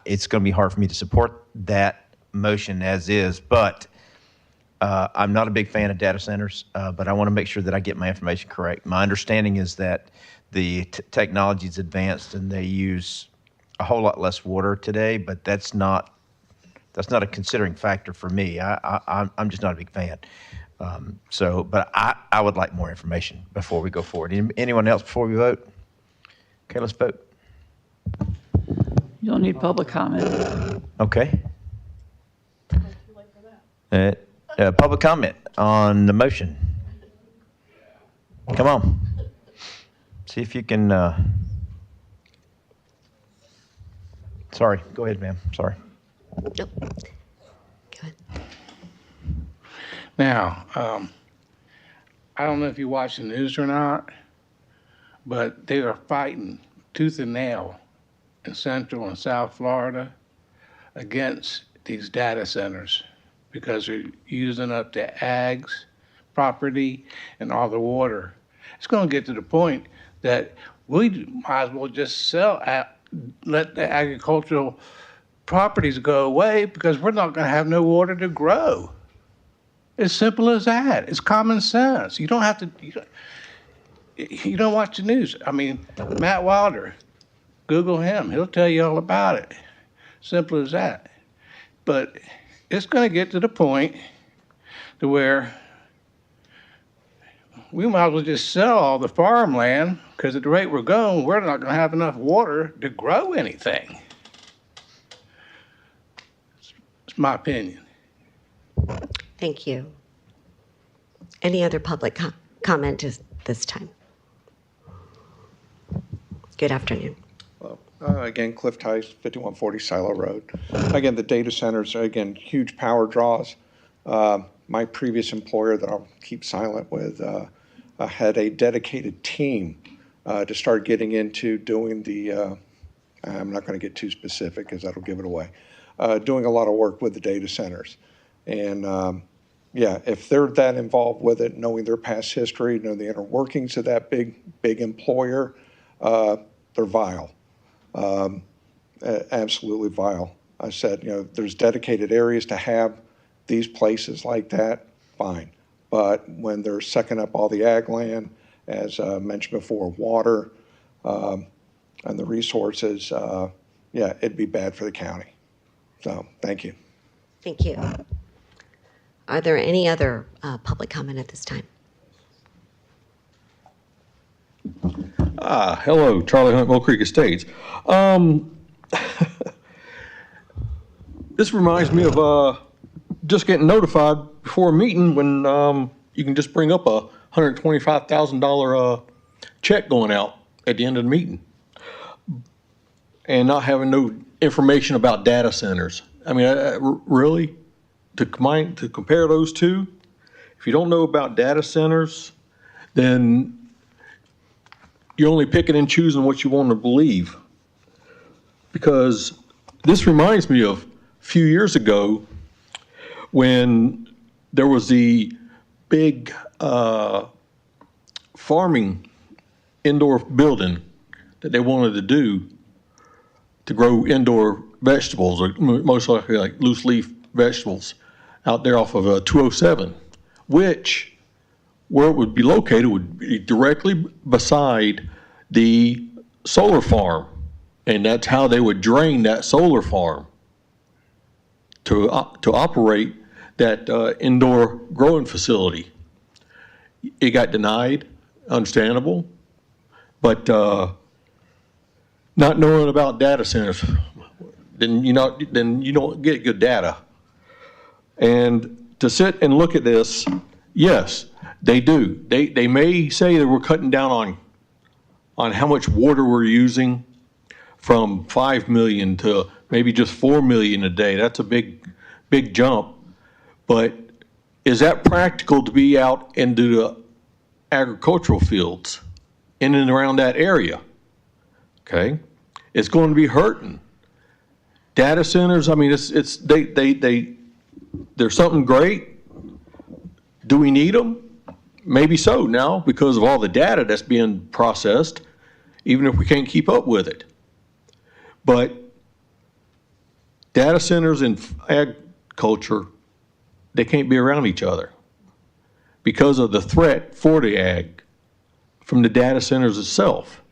it's going to be hard for me to support that motion as is, but I'm not a big fan of data centers, but I want to make sure that I get my information correct. My understanding is that the technology is advanced and they use a whole lot less water today, but that's not a considering factor for me. I'm just not a big fan. But I would like more information before we go forward. Anyone else before we vote? Okay, let's vote.
You don't need public comment.
Okay. Public comment on the motion. Come on. See if you can. Sorry, go ahead, ma'am. Sorry.
Nope. Go ahead.
Now, I don't know if you watch the news or not, but they are fighting tooth and nail in Central and South Florida against these data centers because they're using up the ags property and all the water. It's going to get to the point that we might as well just let the agricultural properties go away because we're not going to have no water to grow. As simple as that. It's common sense. You don't have to, you don't watch the news. I mean, Matt Wilder, Google him. He'll tell you all about it. Simple as that. But it's going to get to the point to where we might as well just sell all the farmland because at the rate we're going, we're not going to have enough water to grow anything. It's my opinion.
Thank you. Any other public comment this time? Good afternoon.
Again, Cliff Tice, 5140 Silo Road. Again, the data centers are, again, huge power draws. My previous employer that I'll keep silent with had a dedicated team to start getting into doing the, I'm not going to get too specific because that'll give it away, doing a lot of work with the data centers. And yeah, if they're that involved with it, knowing their past history, knowing the inner workings of that big employer, they're vile. Absolutely vile. I said, there's dedicated areas to have these places like that, fine. But when they're sucking up all the ag land, as mentioned before, water and the resources, yeah, it'd be bad for the county. So, thank you.
Thank you. Are there any other public comment at this time?
Hello, Charlie Hunt, Mill Creek Estates. This reminds me of just getting notified before a meeting when you can just bring up a $125,000 check going out at the end of the meeting and not having no information about data centers. I mean, really? To compare those two? If you don't know about data centers, then you're only picking and choosing what you want to believe. Because this reminds me of a few years ago when there was the big farming indoor building that they wanted to do to grow indoor vegetables, or most likely like loose leaf vegetables, out there off of 207, which where it would be located would be directly beside the solar farm. And that's how they would drain that solar farm to operate that indoor growing facility. It got denied, understandable, but not knowing about data centers, then you don't get good data. And to sit and look at this, yes, they do. They may say that we're cutting down on how much water we're using from 5 million to maybe just 4 million a day. That's a big jump. But is that practical to be out into the agricultural fields in and around that area? Okay, it's going to be hurting. Data centers, I mean, they're something great. Do we need them? Maybe so now because of all the data that's being processed, even if we can't keep up with it. But data centers and agriculture, they can't be around each other because of the threat for the ag from the data centers itself.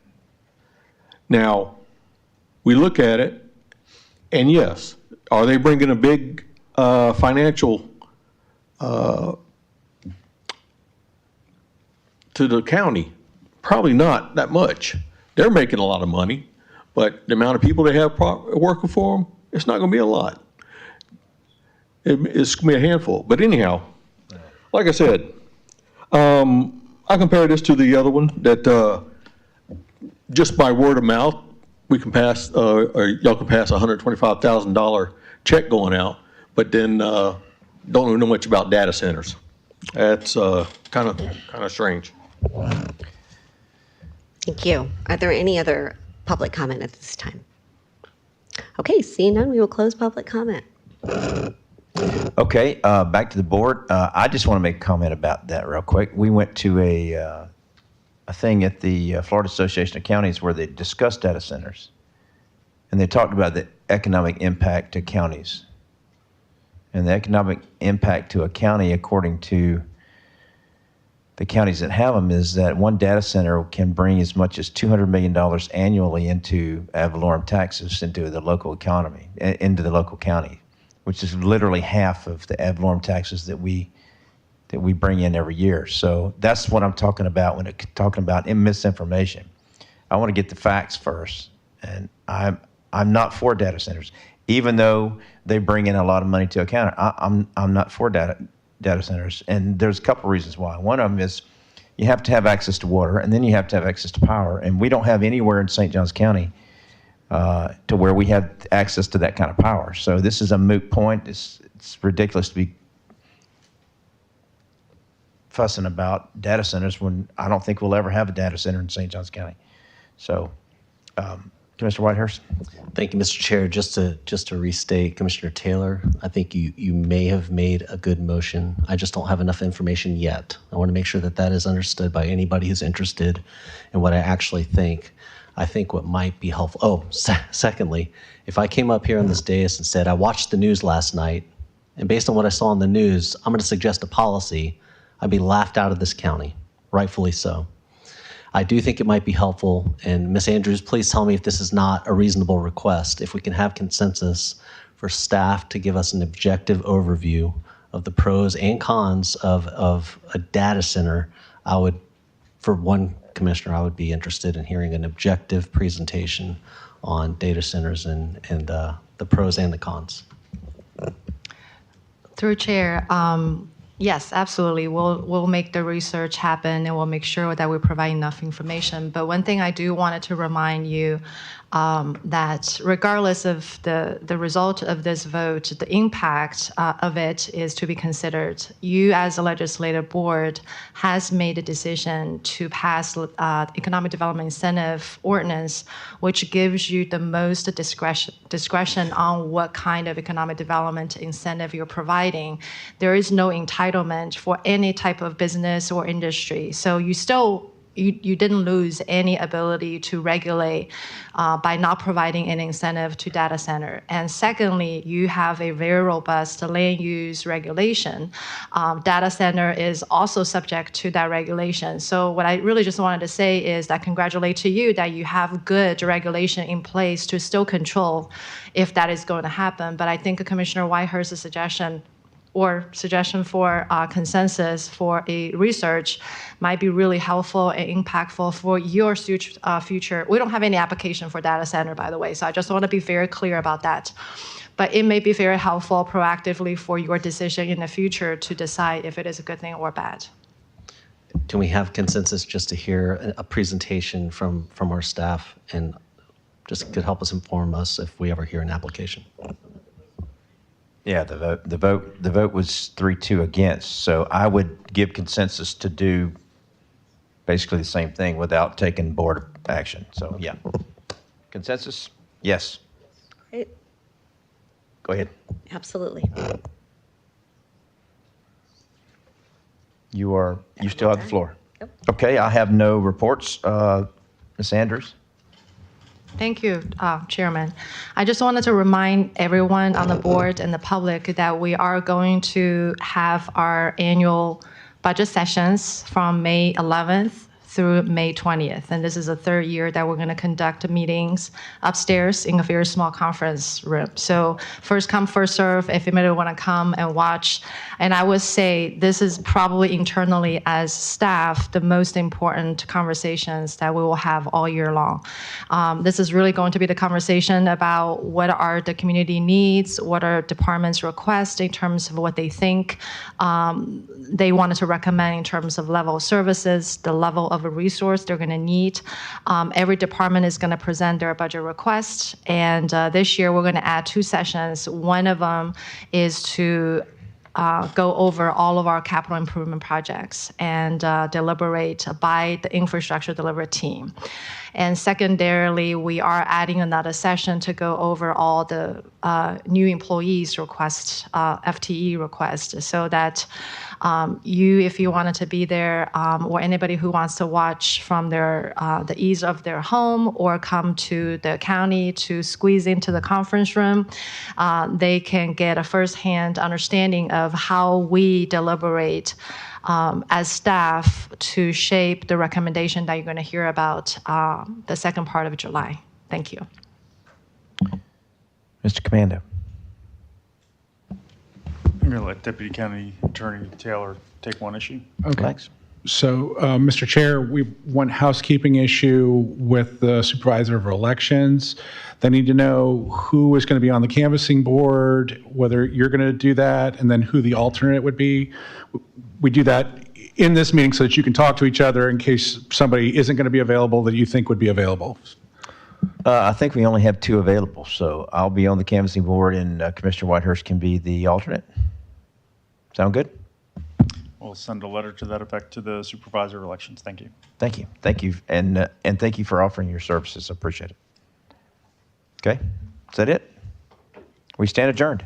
Now, we look at it, and yes, are they bringing a big financial to the county? Probably not that much. They're making a lot of money, but the amount of people they have working for them, it's not going to be a lot. It's going to be a handful. But anyhow, like I said, I compare this to the other one that just by word of mouth, we can pass, or y'all can pass a $125,000 check going out, but then don't know much about data centers. That's kind of strange.
Thank you. Are there any other public comment at this time? Okay, seeing none, we will close public comment.
Okay, back to the board. I just want to make a comment about that real quick. We went to a thing at the Florida Association of Counties where they discussed data centers, and they talked about the economic impact to counties. And the economic impact to a county, according to the counties that have them, is that one data center can bring as much as $200 million annually into ad valorem taxes into the local economy, into the local county, which is literally half of the ad valorem taxes that we bring in every year. So that's what I'm talking about when talking about misinformation. I want to get the facts first, and I'm not for data centers, even though they bring in a lot of money to a county. I'm not for data centers, and there's a couple reasons why. One of them is you have to have access to water, and then you have to have access to power, and we don't have anywhere in St. Johns County to where we have access to that kind of power. So this is a moot point. It's ridiculous to be fussing about data centers when I don't think we'll ever have a data center in St. Johns County. So, Commissioner Whitehurst.
Thank you, Mr. Chair. Just to restate, Commissioner Taylor, I think you may have made a good motion. I just don't have enough information yet. I want to make sure that that is understood by anybody who's interested in what I actually think. I think what might be helpful. Oh, secondly, if I came up here on this dais and said, I watched the news last night, and based on what I saw on the news, I'm going to suggest a policy, I'd be laughed out of this county, rightfully so. I do think it might be helpful, and Ms. Andrews, please tell me if this is not a reasonable request, if we can have consensus for staff to give us an objective overview of the pros and cons of a data center. For one commissioner, I would be interested in hearing an objective presentation on data centers and the pros and the cons.
Through Chair, yes, absolutely. We'll make the research happen, and we'll make sure that we provide enough information. But one thing I do wanted to remind you that regardless of the result of this vote, the impact of it is to be considered. You, as a legislative board, has made a decision to pass economic development incentive ordinance, which gives you the most discretion on what kind of economic development incentive you're providing. There is no entitlement for any type of business or industry. So you didn't lose any ability to regulate by not providing an incentive to data center. And secondly, you have a very robust land use regulation. Data center is also subject to that regulation. So what I really just wanted to say is that congratulate to you that you have good regulation in place to still control if that is going to happen. But I think Commissioner Whitehurst's suggestion for consensus for a research might be really helpful and impactful for your future. We don't have any application for data center, by the way, so I just want to be very clear about that. But it may be very helpful proactively for your decision in the future to decide if it is a good thing or bad.
Can we have consensus just to hear a presentation from our staff and just could help us inform us if we ever hear an application.
Yeah, the vote was 3-2 against. So I would give consensus to do basically the same thing without taking board action. So yeah, consensus. Yes.
Great.
Go ahead.
Absolutely.
You still have the floor. Yep. Okay, I have no reports. Ms. Andrews.
Thank you, Chairman. I just wanted to remind everyone on the board and the public that we are going to have our annual budget sessions from May 11th through May 20th. And this is the third year that we're going to conduct meetings upstairs in a very small conference room. So first come, first serve, if anybody want to come and watch. And I would say this is probably internally as staff, the most important conversations that we will have all year long. This is really going to be the conversation about what are the community needs, what are departments' requests in terms of what they think they wanted to recommend in terms of level of services, the level of a resource they're going to need. Every department is going to present their budget request, and this year we're going to add 2 sessions. One of them is to go over all of our capital improvement projects and deliberate by the infrastructure delivery team. And secondarily, we are adding another session to go over all the new employees requests, FTE requests, so that if you wanted to be there, or anybody who wants to watch from the ease of their home or come to the county to squeeze into the conference room, they can get a firsthand understanding of how we deliberate as staff to shape the recommendation that you're going to hear about the second part of July. Thank you.
Mr. Commando.
I'm going to let Deputy County Attorney Taylor take one issue.
Okay.
Thanks.
So, Mr. Chair, we want housekeeping issue with the supervisor of elections. They need to know who is going to be on the canvassing board, whether you're going to do that, and then who the alternate would be. We do that in this meeting so that you can talk to each other in case somebody isn't going to be available that you think would be available.
I think we only have 2 available, so I'll be on the canvassing board, and Commissioner Whitehurst can be the alternate. Sound good?
We'll send a letter to that effect to the supervisor of elections. Thank you.
Thank you. Thank you. And thank you for offering your services. I appreciate it. Okay. Is that it? We stand adjourned.